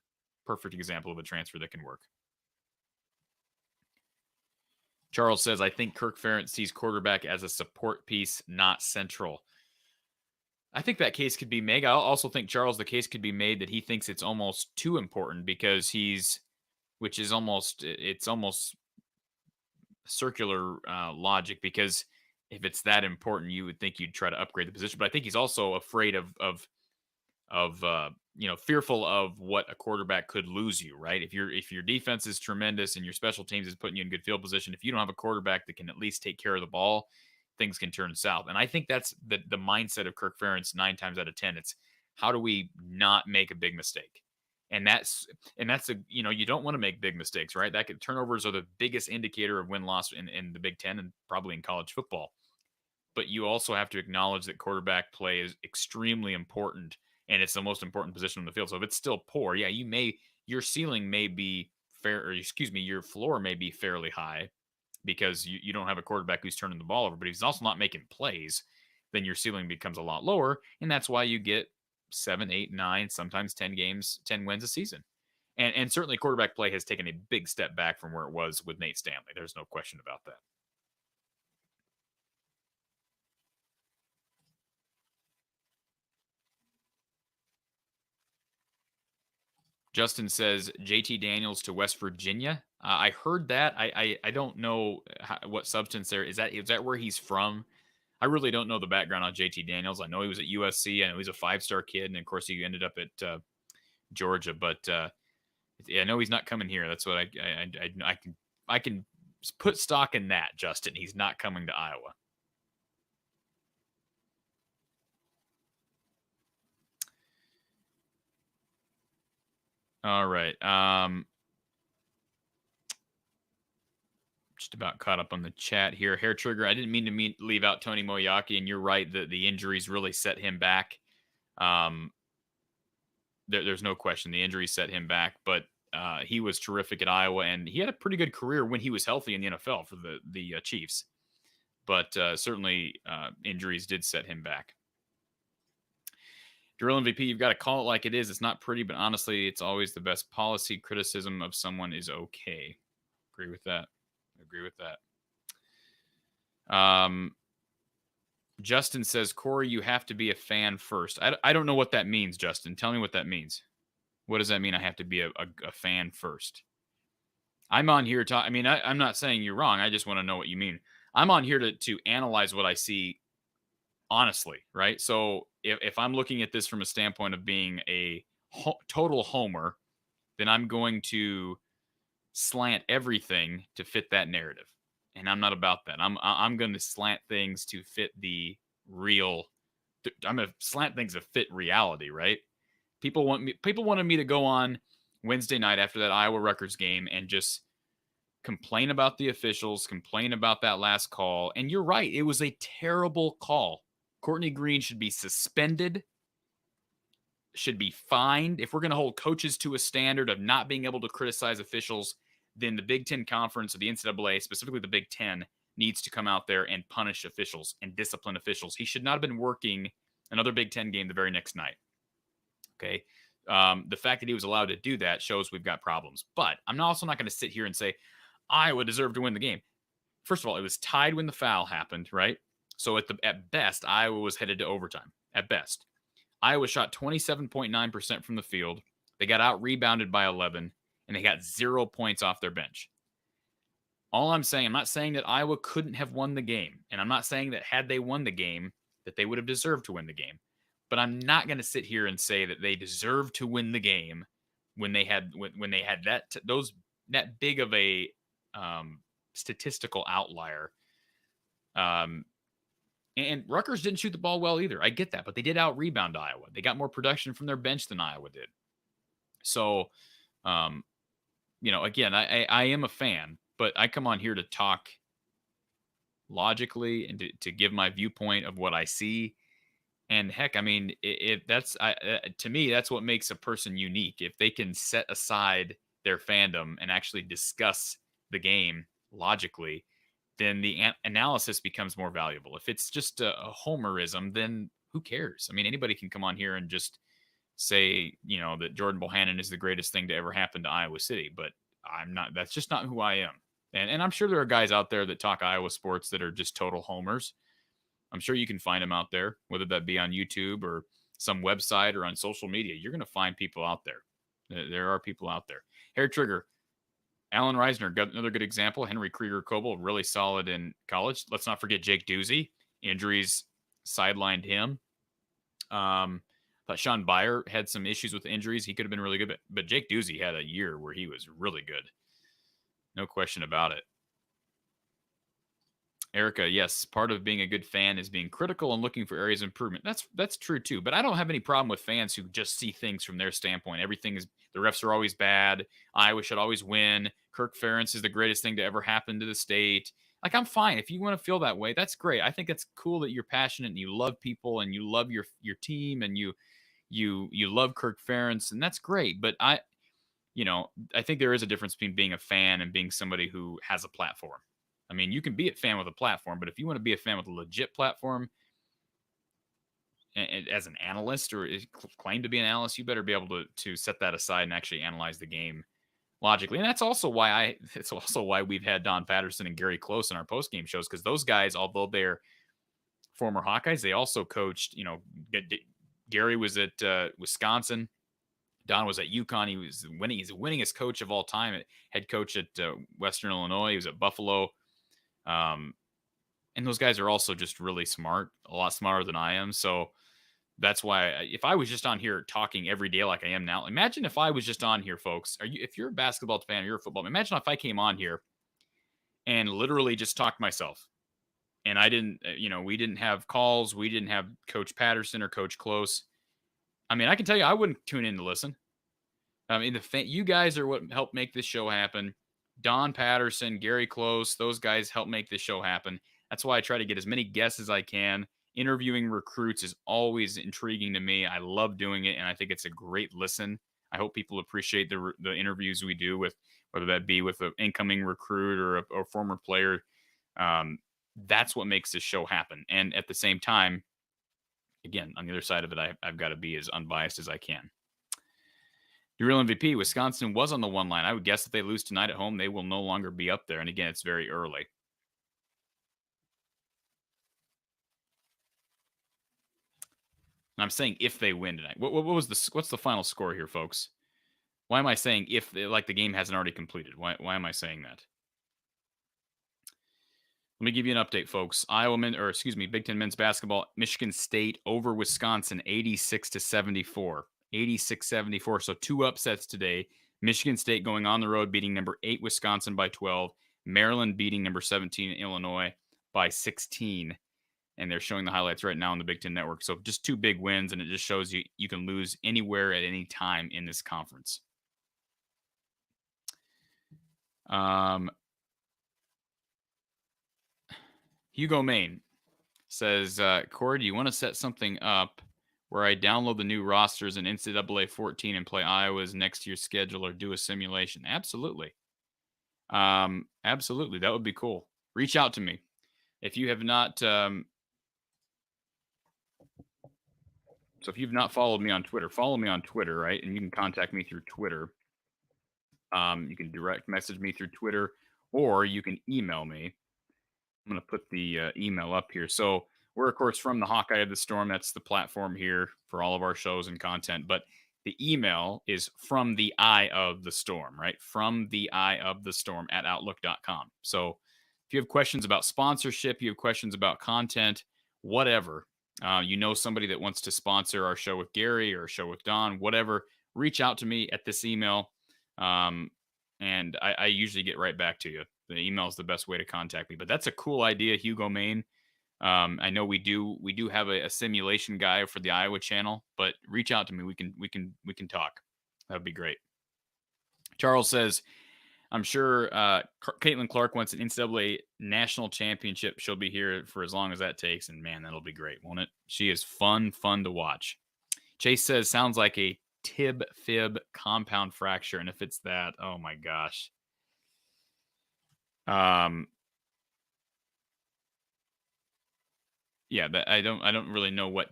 Perfect example of a transfer that can work. Charles says, I think Kirk Ferentz sees quarterback as a support piece, not central. I think that case could be made. I also think, Charles, the case could be made that he thinks it's almost too important because it's almost circular logic, because if it's that important, you would think you'd try to upgrade the position. But I think he's also afraid of fearful of what a quarterback could lose you, right? If your defense is tremendous and your special teams is putting you in good field position, if you don't have a quarterback that can at least take care of the ball, things can turn south. And I think that's the mindset of Kirk Ferentz 9 times out of 10. It's, how do we not make a big mistake? And that's you don't want to make big mistakes, right? Turnovers are the biggest indicator of win-loss in the Big Ten and probably in college football. But you also have to acknowledge that quarterback play is extremely important, and it's the most important position on the field. So if it's still poor, yeah, your ceiling may be fair, or your floor may be fairly high because you don't have a quarterback who's turning the ball over, but if he's also not making plays, then your ceiling becomes a lot lower. And that's why you get 7, 8, 9, sometimes 10 wins a season. And certainly quarterback play has taken a big step back from where it was with Nate Stanley. There's no question about that. Justin says JT Daniels to West Virginia. I heard that. I don't know what substance there is. That where he's from? I really don't know the background on JT Daniels. I know he was at USC. I know he's a 5-star kid, and of course he ended up at Georgia. But I know he's not coming here. That's what I can put stock in that, Justin. He's not coming to Iowa. All right. Just about caught up on the chat here. Hair Trigger, I didn't mean to leave out Tony Moyaki, and you're right. The injuries really set him back. There's no question. The injuries set him back. But he was terrific at Iowa, and he had a pretty good career when he was healthy in the NFL for the Chiefs. But certainly injuries did set him back. Drill MVP, you've got to call it like it is. It's not pretty, but honestly, it's always the best policy. Criticism of someone is okay. Agree with that. Justin says, Corey, you have to be a fan first. I don't know what that means, Justin. Tell me what that means. What does that mean? I have to be a fan first. I'm on here to. I mean, I'm not saying you're wrong. I just want to know what you mean. I'm on here to analyze what I see honestly, right? So if I'm looking at this from a standpoint of being a total homer, then I'm going to slant everything to fit that narrative. And I'm not about that. I'm going to slant things to fit the real. I'm going to slant things to fit reality, right? People wanted me to go on Wednesday night after that Iowa Rutgers game and just complain about the officials, complain about that last call. And you're right. It was a terrible call. Courtney Green should be suspended, should be fined. If we're going to hold coaches to a standard of not being able to criticize officials, then the Big Ten Conference or the NCAA, specifically the Big Ten, needs to come out there and punish officials and discipline officials. He should not have been working another Big Ten game the very next night. Okay. The fact that he was allowed to do that shows we've got problems. But I'm also not going to sit here and say Iowa deserved to win the game. First of all, it was tied when the foul happened, right? So at best, Iowa was headed to overtime. At best. Iowa shot 27.9% from the field. They got out-rebounded by 11, and they got 0 points off their bench. All I'm saying, I'm not saying that Iowa couldn't have won the game, and I'm not saying that had they won the game, that they would have deserved to win the game. But I'm not going to sit here and say that they deserved to win the game when they had that big of a statistical outlier. And Rutgers didn't shoot the ball well either. I get that, but they did out-rebound Iowa. They got more production from their bench than Iowa did. So, again, I am a fan, but I come on here to talk logically and to give my viewpoint of what I see. And heck, I mean, to me, that's what makes a person unique. If they can set aside their fandom and actually discuss the game logically, then the analysis becomes more valuable. If it's just a homerism, then who cares? I mean, anybody can come on here and just say, that Jordan Bohannon is the greatest thing to ever happen to Iowa City, but I'm not. That's just not who I am. And I'm sure there are guys out there that talk Iowa sports that are just total homers. I'm sure you can find them out there, whether that be on YouTube or some website or on social media. You're going to find people out there. There are people out there. Hair Trigger, Alan Reisner, got another good example. Henry Krieger-Kobel, really solid in college. Let's not forget Jake Doozy. Injuries sidelined him. Thought Sean Byer had some issues with injuries. He could have been really good, but Jake Doozy had a year where he was really good. No question about it. Erica, yes, part of being a good fan is being critical and looking for areas of improvement. That's true too, but I don't have any problem with fans who just see things from their standpoint. Everything is, the refs are always bad. Iowa should always win. Kirk Ferentz is the greatest thing to ever happen to the state. Like, I'm fine. If you want to feel that way, that's great. I think it's cool that you're passionate and you love people and you love your team and you love Kirk Ferentz, and that's great. But I think there is a difference between being a fan and being somebody who has a platform. I mean, you can be a fan with a platform, but if you want to be a fan with a legit platform as an analyst or claim to be an analyst, you better be able to set that aside and actually analyze the game logically. And that's also why we've had Don Patterson and Gary Close in our post-game shows, because those guys, although they're former Hawkeyes, they also coached, Gary was at Wisconsin. Don was at UConn. He's the winningest coach of all time, head coach at Western Illinois. He was at Buffalo. And those guys are also just really smart, a lot smarter than I am. So that's why if I was just on here talking every day like I am now, imagine if I was just on here, folks. If you're a basketball fan or you're a football, imagine if I came on here and literally just talked myself. And I didn't, we didn't have calls. We didn't have Coach Patterson or Coach Close. I mean, I can tell you, I wouldn't tune in to listen. I mean, you guys are what helped make this show happen. Don Patterson, Gary Close, those guys help make this show happen. That's why I try to get as many guests as I can. Interviewing recruits is always intriguing to me. I love doing it, and I think it's a great listen. I hope people appreciate the interviews we do with, whether that be with an incoming recruit or a former player. That's what makes this show happen. And at the same time, again, on the other side of it, I've got to be as unbiased as I can. The real MVP, Wisconsin was on the one line. I would guess if they lose tonight at home, they will no longer be up there. And again, it's very early. And I'm saying if they win tonight. What's the final score here, folks? Why am I saying if, like the game hasn't already completed? Why am I saying that? Let me give you an update, folks. Big Ten men's basketball, Michigan State over Wisconsin, 86-74. 86-74. So 2 upsets today. Michigan State going on the road, beating number 8 Wisconsin by 12. Maryland beating number 17 Illinois by 16. And they're showing the highlights right now on the Big Ten Network. So just 2 big wins, and it just shows you can lose anywhere at any time in this conference. Hugo Main says, Corey, do you want to set something up where I download the new rosters in NCAA 14 and play Iowa's next year's schedule or do a simulation? Absolutely. Absolutely. That would be cool. Reach out to me. If you have not... So if you've not followed me on Twitter, follow me on Twitter, right? And you can contact me through Twitter. You can direct message me through Twitter, or you can email me. I'm going to put the email up here. So we're, of course, from the Hawkeye of the Storm. That's the platform here for all of our shows and content. But the email is from the eye of the storm, right? From the eye of the storm at outlook.com. So if you have questions about sponsorship, you have questions about content, whatever, you know somebody that wants to sponsor our show with Gary or a show with Don, whatever, reach out to me at this email. And I usually get right back to you. The email is the best way to contact me. But that's a cool idea, Hugo Main. I know we do have a simulation guy for the Iowa channel, but reach out to me. We can talk. That would be great. Charles says, I'm sure Caitlin Clark wants an NCAA national championship. She'll be here for as long as that takes. And man, that'll be great, won't it? She is fun to watch. Chase says, sounds like a tib-fib compound fracture. And if it's that, oh my gosh. Yeah, but I don't really know what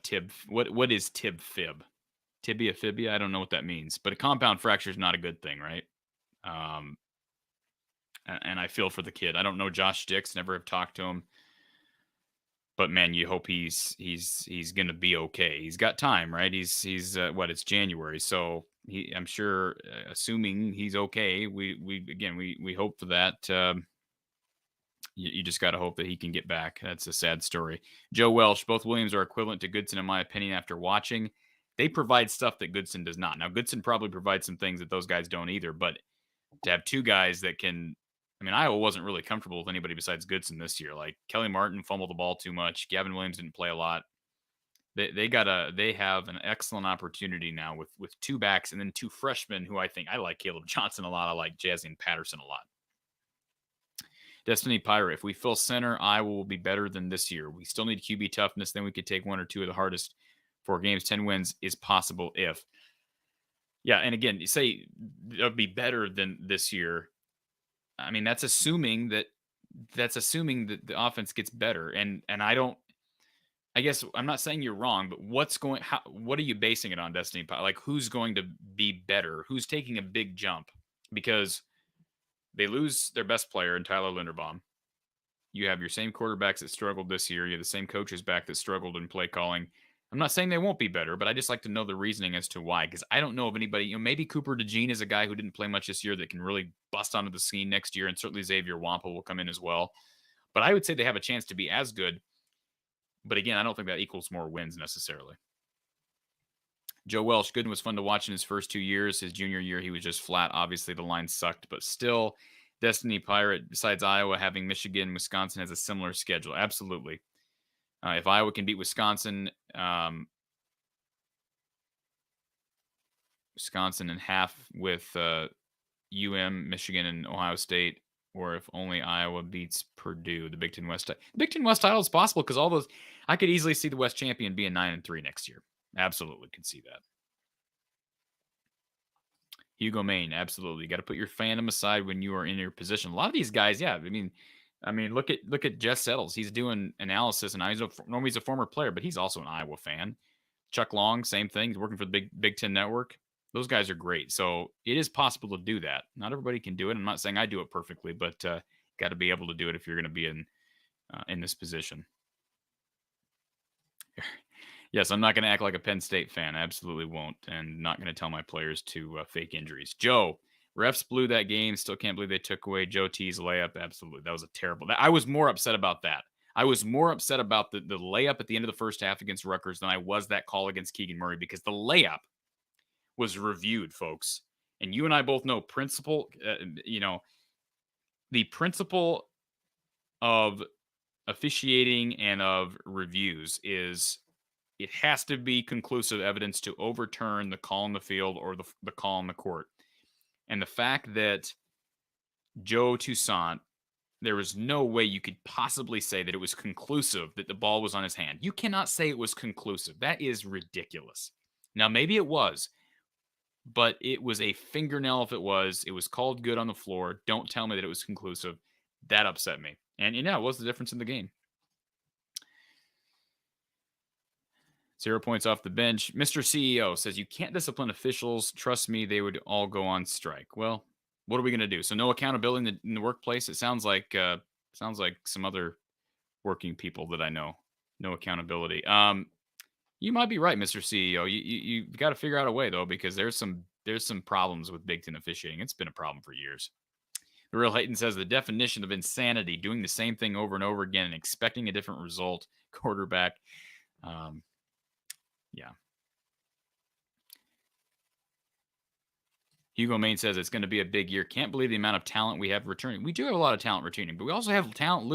is tib-fib. Tibia fibia, I don't know what that means. But a compound fracture is not a good thing, right? And I feel for the kid. I don't know Josh Dix, never have talked to him. But man, you hope he's gonna be okay. He's got time, right? He's it's January, so I'm sure, assuming he's okay. We hope for that. You just got to hope that he can get back. That's a sad story. Joe Welsh, both Williams are equivalent to Goodson, in my opinion, after watching. They provide stuff that Goodson does not. Now, Goodson probably provides some things that those guys don't either, but to have 2 guys that can... I mean, Iowa wasn't really comfortable with anybody besides Goodson this year. Like, Kelly Martin fumbled the ball too much. Gavin Williams didn't play a lot. They have an excellent opportunity now with 2 backs and then 2 freshmen who I like Caleb Johnson a lot. I like Jazzy Patterson a lot. Destiny Pirate, if we fill center, Iowa will be better than this year. We still need QB toughness. Then we could take 1 or 2 of the hardest 4 games. 10 wins is possible if. Yeah, and again, you say it'll be better than this year. I mean, that's assuming that the offense gets better. And I guess I'm not saying you're wrong, but what are you basing it on, Destiny? Like, who's going to be better? Who's taking a big jump? Because they lose their best player in Tyler Linderbaum. You have your same quarterbacks that struggled this year. You have the same coaches back that struggled in play calling. I'm not saying they won't be better, but I just like to know the reasoning as to why, because I don't know of anybody. Maybe Cooper DeJean is a guy who didn't play much this year that can really bust onto the scene next year, and certainly Xavier Wampa will come in as well. But I would say they have a chance to be as good. But again, I don't think that equals more wins necessarily. Joe Welsh, Gooden was fun to watch in his first 2 years. His junior year, he was just flat. Obviously, the line sucked, but still, Destiny Pirate, besides Iowa, having Michigan, Wisconsin has a similar schedule. Absolutely. If Iowa can beat Wisconsin in half with Michigan, and Ohio State, or if only Iowa beats Purdue, the Big Ten West. The Big Ten West title is possible because all those. I could easily see the West champion being 9-3 next year. Absolutely could see that. Hugo Main, absolutely. You got to put your fandom aside when you are in your position. A lot of these guys, yeah. I mean, look at Jess Settles. He's doing analysis, and normally he's a former player, but he's also an Iowa fan. Chuck Long, same thing. He's working for the Big Ten Network. Those guys are great. So it is possible to do that. Not everybody can do it. I'm not saying I do it perfectly, but got to be able to do it if you're going to be in this position. Yes, I'm not going to act like a Penn State fan. I absolutely won't, and not going to tell my players to fake injuries. Joe, refs blew that game. Still can't believe they took away Joe T's layup. Absolutely, that was a terrible. I was more upset about that. I was more upset about the layup at the end of the first half against Rutgers than I was that call against Keegan Murray, because the layup was reviewed, folks. And you and I both know the principle of officiating and of reviews is it has to be conclusive evidence to overturn the call in the field or the call in the court. And the fact that Joe Toussaint, there was no way you could possibly say that it was conclusive that the ball was on his hand. You cannot say it was conclusive. That is ridiculous. Now, maybe it was, but it was a fingernail if it was. It was called good on the floor. Don't tell me that it was conclusive. That upset me. And, it was the difference in the game. 0 points off the bench. Mr. CEO says, you can't discipline officials. Trust me, they would all go on strike. Well, what are we going to do? So no accountability in the workplace? It sounds like some other working people that I know. No accountability. You might be right, Mr. CEO. You've got to figure out a way, though, because there's some problems with Big Ten officiating. It's been a problem for years. The Real Hayton says the definition of insanity, doing the same thing over and over again and expecting a different result. Quarterback. Yeah. Hugo Main says it's going to be a big year. Can't believe the amount of talent we have returning. We do have a lot of talent returning, but we also have talent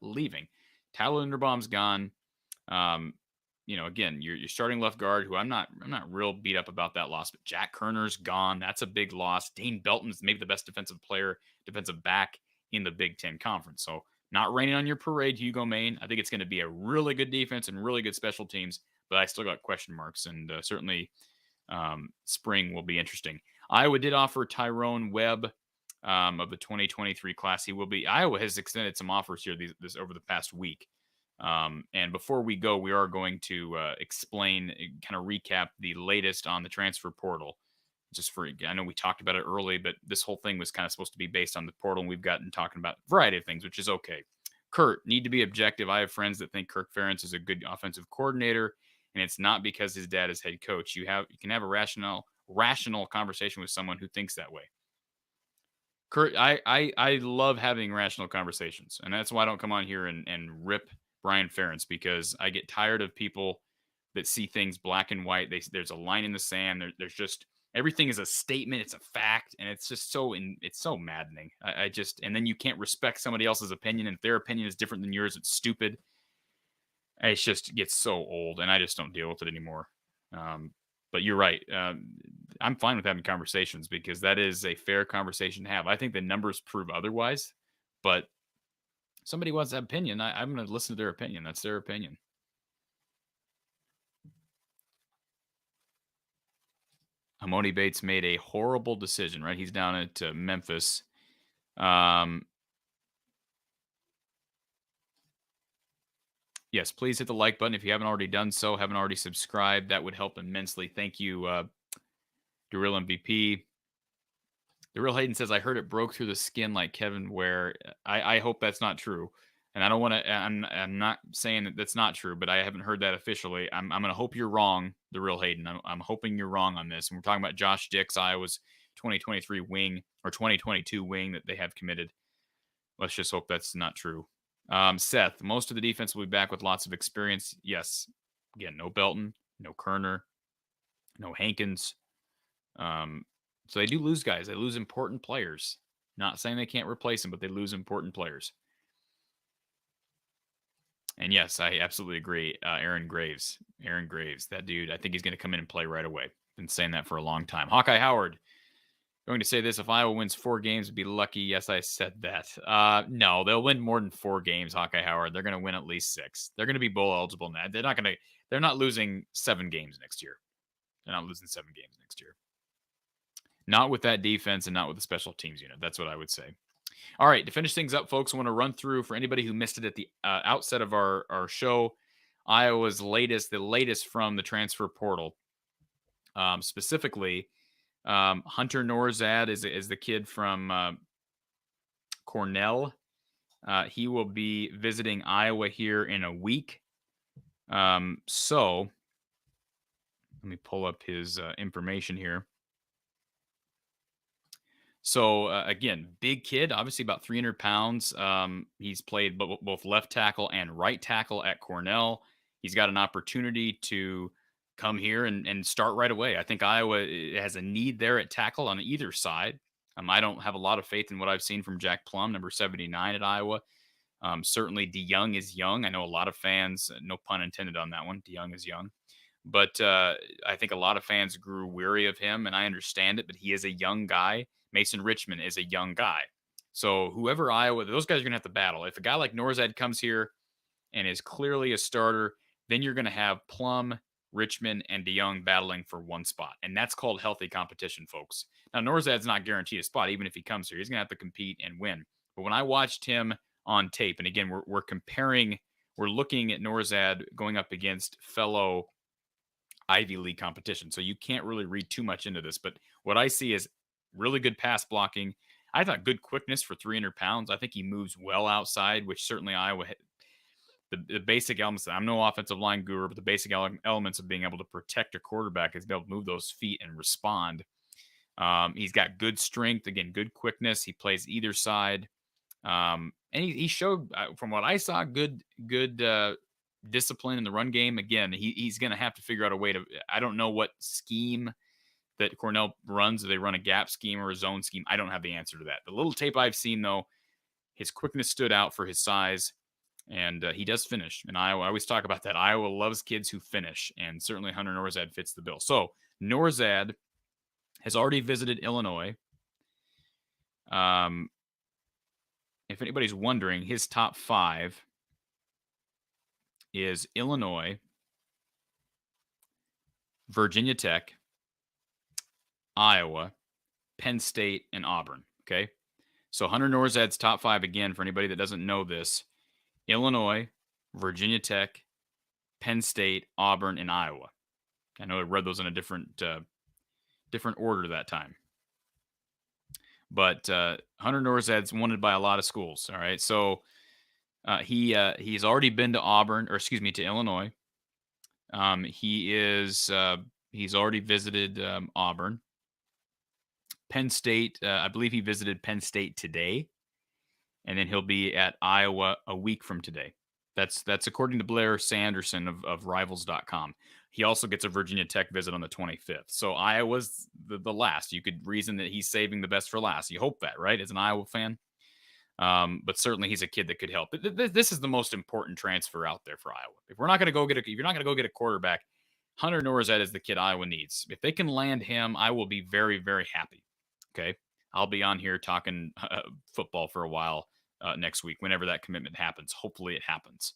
leaving. Tyler Linderbaum's gone. Again, you're starting left guard, who I'm not real beat up about that loss, but Jack Kerner's gone. That's a big loss. Dane Belton's maybe the best defensive back in the Big Ten Conference. So not raining on your parade, Hugo Main. I think it's going to be a really good defense and really good special teams, but I still got question marks, and certainly spring will be interesting. Iowa did offer Tyrone Webb of the 2023 class. Iowa has extended some offers here this over the past week. And before we go, we are going to explain, kind of recap the latest on the transfer portal. I know we talked about it early, but this whole thing was kind of supposed to be based on the portal, and we've gotten talking about a variety of things, which is okay. Kurt, need to be objective. I have friends that think Kirk Ferentz is a good offensive coordinator, and it's not because his dad is head coach. You can have a rational conversation with someone who thinks that way. Kurt, I love having rational conversations, and that's why I don't come on here and rip Brian Ferentz, because I get tired of people that see things black and white. There's a line in the sand. There's just everything is a statement. It's a fact, and it's just it's so maddening. And then you can't respect somebody else's opinion, and if their opinion is different than yours, it's stupid. It just gets so old, and I just don't deal with it anymore. But you're right. I'm fine with having conversations, because that is a fair conversation to have. I think the numbers prove otherwise, but somebody wants that opinion. I'm going to listen to their opinion. That's their opinion. Amoni Bates made a horrible decision, right? He's down at Memphis. Yes, please hit the like button if you haven't already done so, haven't already subscribed. That would help immensely. Thank you, Doril MVP. The Real Hayden says, I heard it broke through the skin like Kevin Ware. I hope that's not true. And I don't want to, I'm not saying that that's not true, but I haven't heard that officially. I'm going to hope you're wrong, The Real Hayden. I'm hoping you're wrong on this. And we're talking about Josh Dix, Iowa's 2023 wing, or 2022 wing that they have committed. Let's just hope that's not true. Seth, most of the defense will be back with lots of experience. Yes. Again, no Belton, no Kerner, no Hankins. So they do lose guys. They lose important players. Not saying they can't replace them, but they lose important players. And yes, I absolutely agree. Aaron Graves, that dude, I think he's going to come in and play right away. Been saying that for a long time. Hawkeye Howard, going to say this: if Iowa wins 4 games, it'd be lucky. Yes, I said that. No, they'll win more than 4 games. Hawkeye Howard, they're going to win at least 6. They're going to be bowl eligible now. They're not losing 7 games next year. They're not losing 7 games next year. Not with that defense and not with the special teams unit. That's what I would say. All right, to finish things up, folks, I want to run through for anybody who missed it at the outset of our show, Iowa's the latest from the transfer portal. Specifically, Hunter Nourzad is the kid from Cornell. He will be visiting Iowa here in a week. So let me pull up his information here. So, again, big kid, obviously about 300 pounds. He's played both left tackle and right tackle at Cornell. He's got an opportunity to come here and start right away. I think Iowa has a need there at tackle on either side. I don't have a lot of faith in what I've seen from Jack Plum, number 79 at Iowa. Certainly, DeYoung is young. I know a lot of fans, no pun intended on that one, DeYoung is young. But I think a lot of fans grew weary of him, and I understand it, but he is a young guy. Mason Richmond is a young guy. So whoever Iowa, those guys are going to have to battle. If a guy like Nourzad comes here and is clearly a starter, then you're going to have Plum, Richmond, and DeYoung battling for one spot. And that's called healthy competition, folks. Now, Nourzad's not guaranteed a spot. Even if he comes here, he's going to have to compete and win. But when I watched him on tape, and again, we're looking at Nourzad going up against fellow Ivy League competition. So you can't really read too much into this. But what I see is really good pass blocking. I thought good quickness for 300 pounds. I think he moves well outside, which certainly Iowa, the basic elements, I'm no offensive line guru, but the basic elements of being able to protect a quarterback is be able to move those feet and respond. He's got good strength, again, good quickness. He plays either side. And he showed, from what I saw, good discipline in the run game. Again, he's going to have to figure out a way to, I don't know what scheme that Cornell runs. Do they run a gap scheme or a zone scheme? I don't have the answer to that. The little tape I've seen, though, his quickness stood out for his size, and he does finish. And Iowa, I always talk about that. Iowa loves kids who finish, and certainly Hunter Nourzad fits the bill. So Nourzad has already visited Illinois. If anybody's wondering, his top 5 is Illinois, Virginia Tech, Iowa, Penn State, and Auburn. Okay. So Hunter Nourzad's top 5, again, for anybody that doesn't know this: Illinois, Virginia Tech, Penn State, Auburn, and Iowa. I know I read those in a different order that time. But Hunter Nourzad's wanted by a lot of schools. All right. So he's already been to to Illinois. He's already visited Auburn. Penn State, I believe he visited Penn State today, and then he'll be at Iowa a week from today. That's according to Blair Sanderson of Rivals.com. He also gets a Virginia Tech visit on the 25th. So Iowa's the last. You could reason that he's saving the best for last. You hope that, right, as an Iowa fan? But certainly he's a kid that could help. This is the most important transfer out there for Iowa. If you're not going to go get a quarterback, Hunter Nourzad is the kid Iowa needs. If they can land him, I will be very, very happy. Okay, I'll be on here talking football for a while next week, whenever that commitment happens. Hopefully it happens.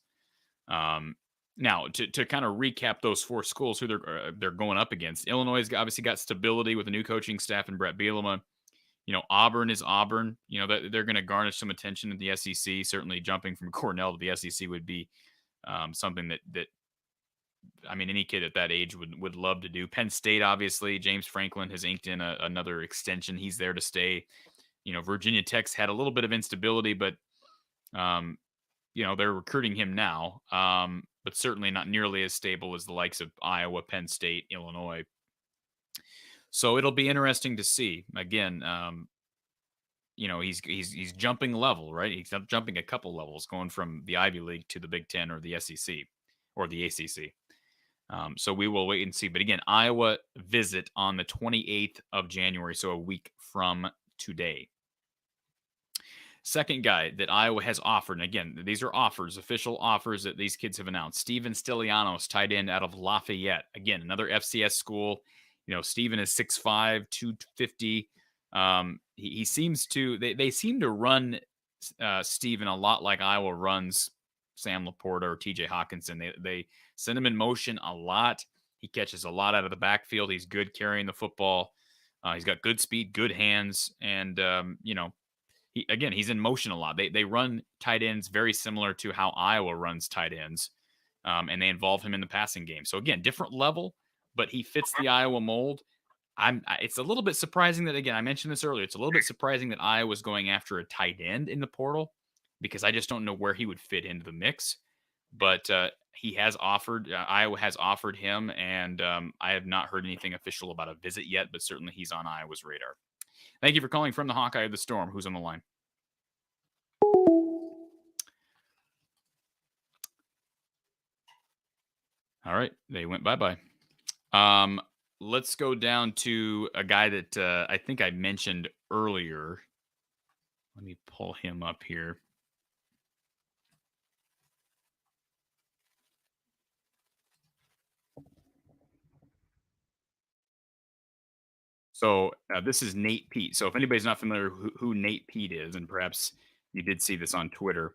Now, to kind of recap those 4 schools who they're going up against, Illinois has obviously got stability with a new coaching staff and Brett Bielema. You know, Auburn is Auburn. You know, they're going to garnish some attention at the SEC. Certainly jumping from Cornell to the SEC would be something that I mean, any kid at that age would love to do. Penn State, obviously, James Franklin has inked in another extension. He's there to stay. You know, Virginia Tech's had a little bit of instability, but, you know, they're recruiting him now, but certainly not nearly as stable as the likes of Iowa, Penn State, Illinois. So it'll be interesting to see. Again, you know, he's jumping level, right? He's jumping a couple levels, going from the Ivy League to the Big Ten or the SEC or the ACC. So we will wait and see. But again, Iowa visit on the 28th of January, so a week from today. Second guy that Iowa has offered, and again, these are offers, official offers that these kids have announced. Steven Stilianos, tight end out of Lafayette. Again, another FCS school. You know, Steven is 6'5", 250. He seems to, they seem to run Steven a lot like Iowa runs Sam Laporta or TJ Hawkinson. They send him in motion a lot. He catches a lot out of the backfield. He's good carrying the football. He's got good speed, good hands, and he's in motion a lot. They run tight ends very similar to how Iowa runs tight ends, and they involve him in the passing game. So again, different level, but he fits the Iowa mold. It's a little bit surprising that, again, I mentioned this earlier. It's a little bit surprising that Iowa's going after a tight end in the portal because I just don't know where he would fit into the mix. But he has offered, Iowa has offered him, and I have not heard anything official about a visit yet, but certainly he's on Iowa's radar. Thank you for calling from the Hawkeye of the Storm. Who's on the line? All right, they went bye-bye. Let's go down to a guy that I think I mentioned earlier. Let me pull him up here. So this is Nate Peat. So if anybody's not familiar who Nate Peat is, and perhaps you did see this on Twitter,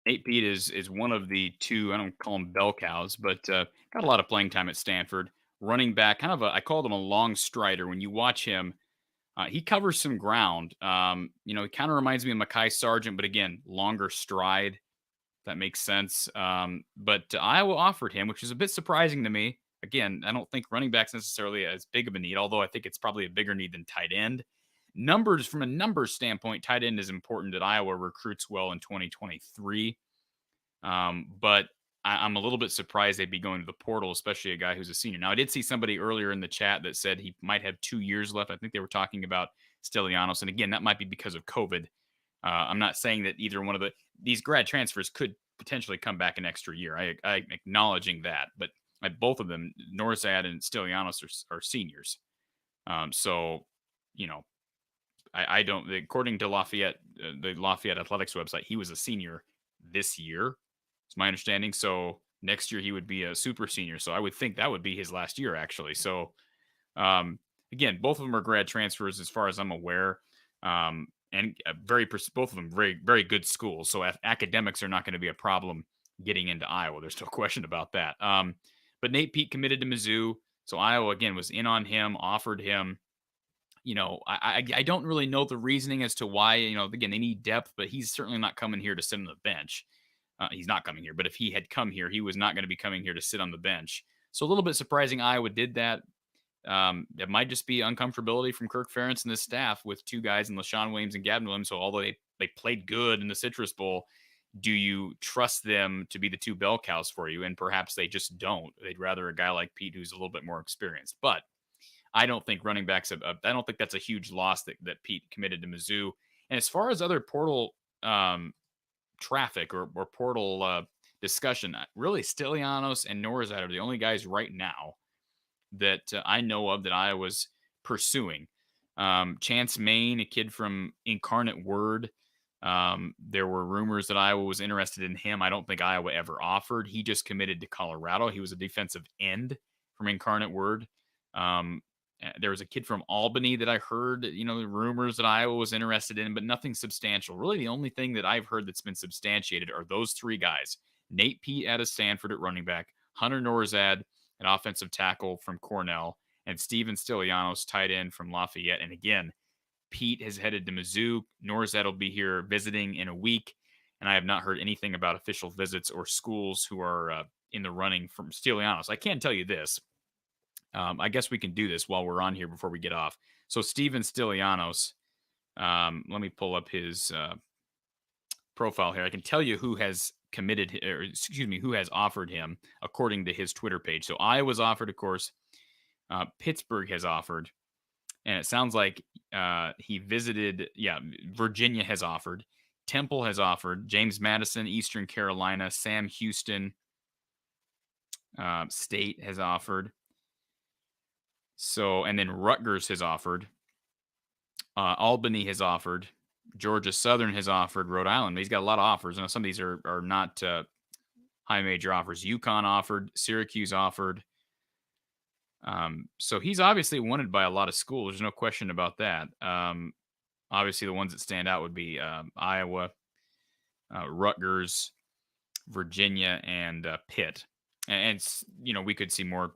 Nate Peat is one of the two, I don't call them bell cows, but got a lot of playing time at Stanford. Running back, kind of I called him a long strider. When you watch him, he covers some ground. He kind of reminds me of Mekhi Sargent, but again, longer stride. If that makes sense. But Iowa offered him, which is a bit surprising to me. Again, I don't think running back's necessarily as big of a need, although I think it's probably a bigger need than tight end. Numbers, from a numbers standpoint, tight end is important that Iowa recruits well in 2023. But I'm a little bit surprised they'd be going to the portal, especially a guy who's a senior. Now, I did see somebody earlier in the chat that said he might have 2 years left. I think they were talking about Stilianos. And again, that might be because of COVID. I'm not saying that either one of these grad transfers could potentially come back an extra year. I acknowledging that, but both of them, Nourzad and Stilianos, are seniors. So, I don't. According to Lafayette, the Lafayette Athletics website, he was a senior this year. It's my understanding. So next year he would be a super senior. So I would think that would be his last year, actually. So again, both of them are grad transfers, as far as I'm aware. And both of them very, very good schools. So academics are not going to be a problem getting into Iowa. There's no question about that. But Nate Peat committed to Mizzou. So Iowa, again, was in on him, offered him. I don't really know the reasoning as to why, again, they need depth, but he's certainly not coming here to sit on the bench. He's not coming here, but if he had come here, he was not going to be coming here to sit on the bench. So a little bit surprising Iowa did that. It might just be uncomfortability from Kirk Ferentz and his staff with two guys in LaShawn Williams and Gavin Williams. So although they played good in the Citrus Bowl, do you trust them to be the two bell cows for you? And perhaps they just don't. They'd rather a guy like Peat who's a little bit more experienced. But I don't think running backs, I don't think that's a huge loss that Peat committed to Mizzou. And as far as other portal traffic or portal discussion, really Stilianos and Nourzad are the only guys right now that I know of that Iowa's pursuing. Chance Main, a kid from Incarnate Word, there were rumors that Iowa was interested in him. I don't think Iowa ever offered. He just committed to Colorado. He was a defensive end from Incarnate Word. There was a kid from Albany that I heard, rumors that Iowa was interested in, but nothing substantial. Really, the only thing that I've heard that's been substantiated are those three guys. Nate Peat out of Stanford at running back, Hunter Nourzad, an offensive tackle from Cornell, and Steven Stilianos, tight end from Lafayette. And again, Peat has headed to Mizzou. Nourzad will be here visiting in a week, and I have not heard anything about official visits or schools who are in the running from Stilianos. I can tell you this. I guess we can do this while we're on here before we get off. So Steven Stilianos, let me pull up his profile here. I can tell you who has who has offered him according to his Twitter page. So Iowa's offered, of course. Pittsburgh has offered, and it sounds like he visited. Yeah, Virginia has offered. Temple has offered. James Madison, Eastern Carolina, Sam Houston State has offered. So, and then Rutgers has offered. Albany has offered. Georgia Southern has offered. Rhode Island. He's got a lot of offers. Now, some of these are not high major offers. UConn offered. Syracuse offered. So he's obviously wanted by a lot of schools. There's no question about that. Obviously, the ones that stand out would be Iowa, Rutgers, Virginia, and Pitt. And we could see more.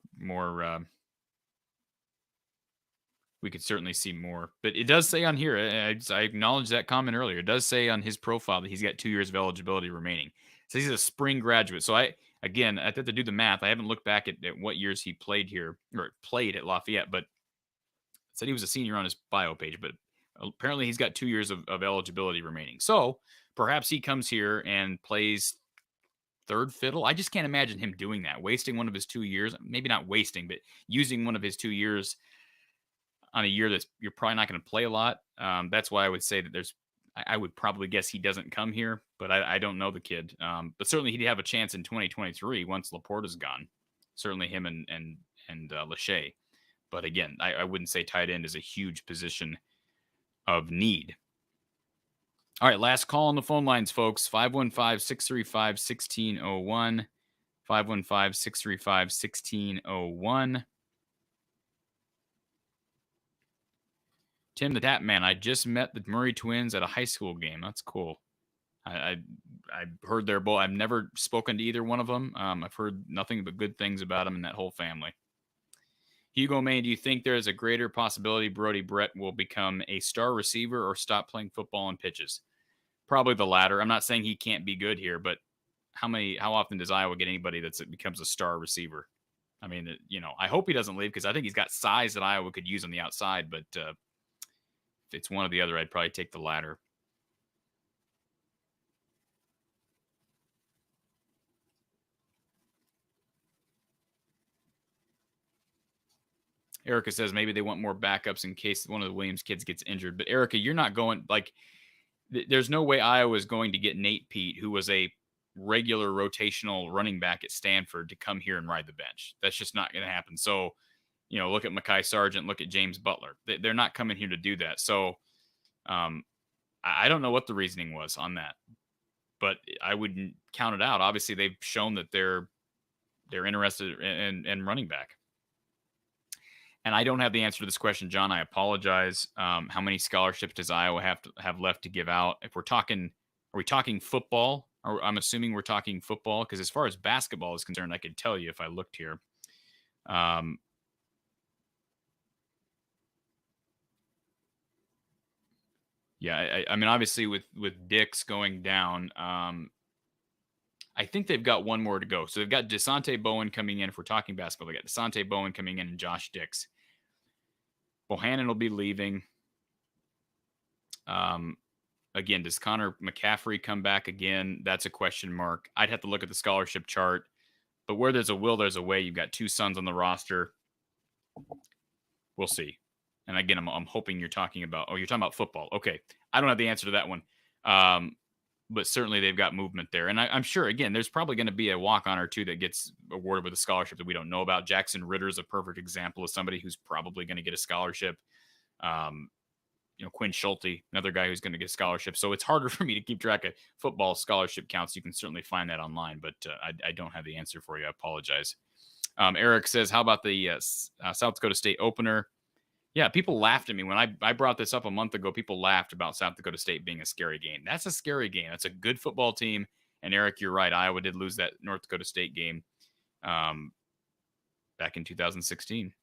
We could certainly see more, but it does say on here. I acknowledged that comment earlier. It does say on his profile that he's got 2 years of eligibility remaining. So he's a spring graduate. So I have to do the math. I haven't looked back at what years he played here or played at Lafayette, but it said he was a senior on his bio page. But apparently he's got 2 years of eligibility remaining. So perhaps he comes here and plays third fiddle. I just can't imagine him doing that, wasting one of his 2 years. Maybe not wasting, but using one of his 2 years on a year that you're probably not going to play a lot. That's why I would say that I would probably guess he doesn't come here, but I don't know the kid. But certainly he'd have a chance in 2023 once Laporta's gone. Certainly him and Lachey. But again, I wouldn't say tight end is a huge position of need. All right, last call on the phone lines, folks. 515-635-1601. 515-635-1601. Tim the Tap Man, I just met the Murray twins at a high school game. That's cool. I heard they're both. I've never spoken to either one of them. I've heard nothing but good things about them and that whole family. Hugo May, do you think there is a greater possibility Brody Brett will become a star receiver or stop playing football on pitches? Probably the latter. I'm not saying he can't be good here, but how often does Iowa get anybody that becomes a star receiver? I mean, I hope he doesn't leave because I think he's got size that Iowa could use on the outside, but if it's one or the other, I'd probably take the latter. Erica says maybe they want more backups in case one of the Williams kids gets injured. But Erica, you're not going there's no way Iowa is going to get Nate Peat, who was a regular rotational running back at Stanford, to come here and ride the bench. That's just not going to happen. So, look at Mekhi Sargent, look at James Butler. They're not coming here to do that. So, I don't know what the reasoning was on that, but I wouldn't count it out. Obviously, they've shown that they're interested in running back. And I don't have the answer to this question, John. I apologize. How many scholarships does Iowa have left to give out? If are we talking football? Or I'm assuming we're talking football, because as far as basketball is concerned, I could tell you if I looked here. Yeah, I mean, obviously with Dix going down, I think they've got one more to go. So they've got Desante Bowen coming in. If we're talking basketball, they got Desante Bowen coming in and Josh Dix. Bohannon will be leaving. Again, does Connor McCaffrey come back again? That's a question mark. I'd have to look at the scholarship chart. But where there's a will, there's a way. You've got two sons on the roster. We'll see. And again, I'm hoping you're talking about football. Okay. I don't have the answer to that one. But certainly they've got movement there. And I'm sure, again, there's probably going to be a walk-on or two that gets awarded with a scholarship that we don't know about. Jackson Ritter is a perfect example of somebody who's probably going to get a scholarship. Quinn Schulte, another guy who's going to get a scholarship. So it's harder for me to keep track of football scholarship counts. You can certainly find that online, but I don't have the answer for you. I apologize. Eric says, how about the South Dakota State opener? Yeah, people laughed at me when I brought this up a month ago. People laughed about South Dakota State being a scary game. That's a scary game. That's a good football team. And Eric, you're right. Iowa did lose that North Dakota State game back in 2016.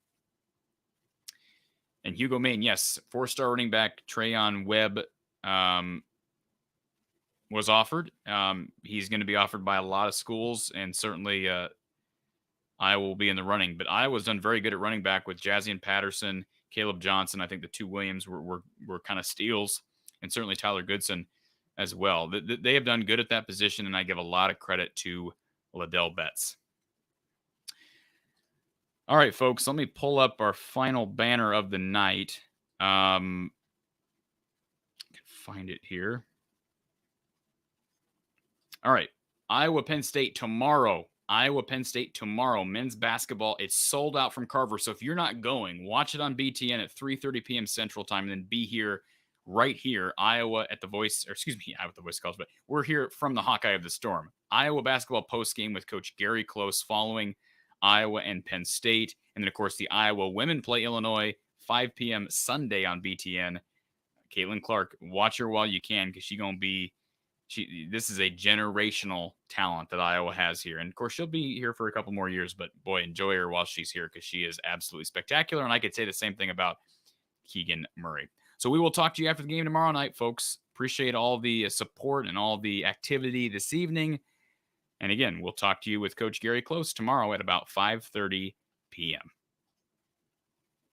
And Hugo Main, yes, 4-star running back Trayon Webb was offered. He's going to be offered by a lot of schools, and certainly Iowa will be in the running. But Iowa's done very good at running back with Jazian Patterson, Caleb Johnson. I think the two Williams were kind of steals, and certainly Tyler Goodson as well. They have done good at that position, and I give a lot of credit to Liddell Betts. All right, folks, let me pull up our final banner of the night. I can find it here. All right, Iowa-Penn State tomorrow. Iowa-Penn State tomorrow. Men's basketball. It's sold out from Carver. So if you're not going, watch it on BTN at 3:30 p.m. Central Time, and then be here, right here, Iowa at the Voice, or excuse me, Iowa at the Voice calls, but we're here from the Hawkeye of the Storm. Iowa basketball postgame with Coach Gary Close following Iowa and Penn State. And then, of course, the Iowa women play Illinois, 5 p.m. Sunday on BTN. Caitlin Clark, watch her while you can, because she's going to be This is a generational talent that Iowa has here. And of course, she'll be here for a couple more years, but boy, enjoy her while she's here because she is absolutely spectacular. And I could say the same thing about Keegan Murray. So we will talk to you after the game tomorrow night, folks. Appreciate all the support and all the activity this evening. And again, we'll talk to you with Coach Gary Close tomorrow at about 5:30 p.m.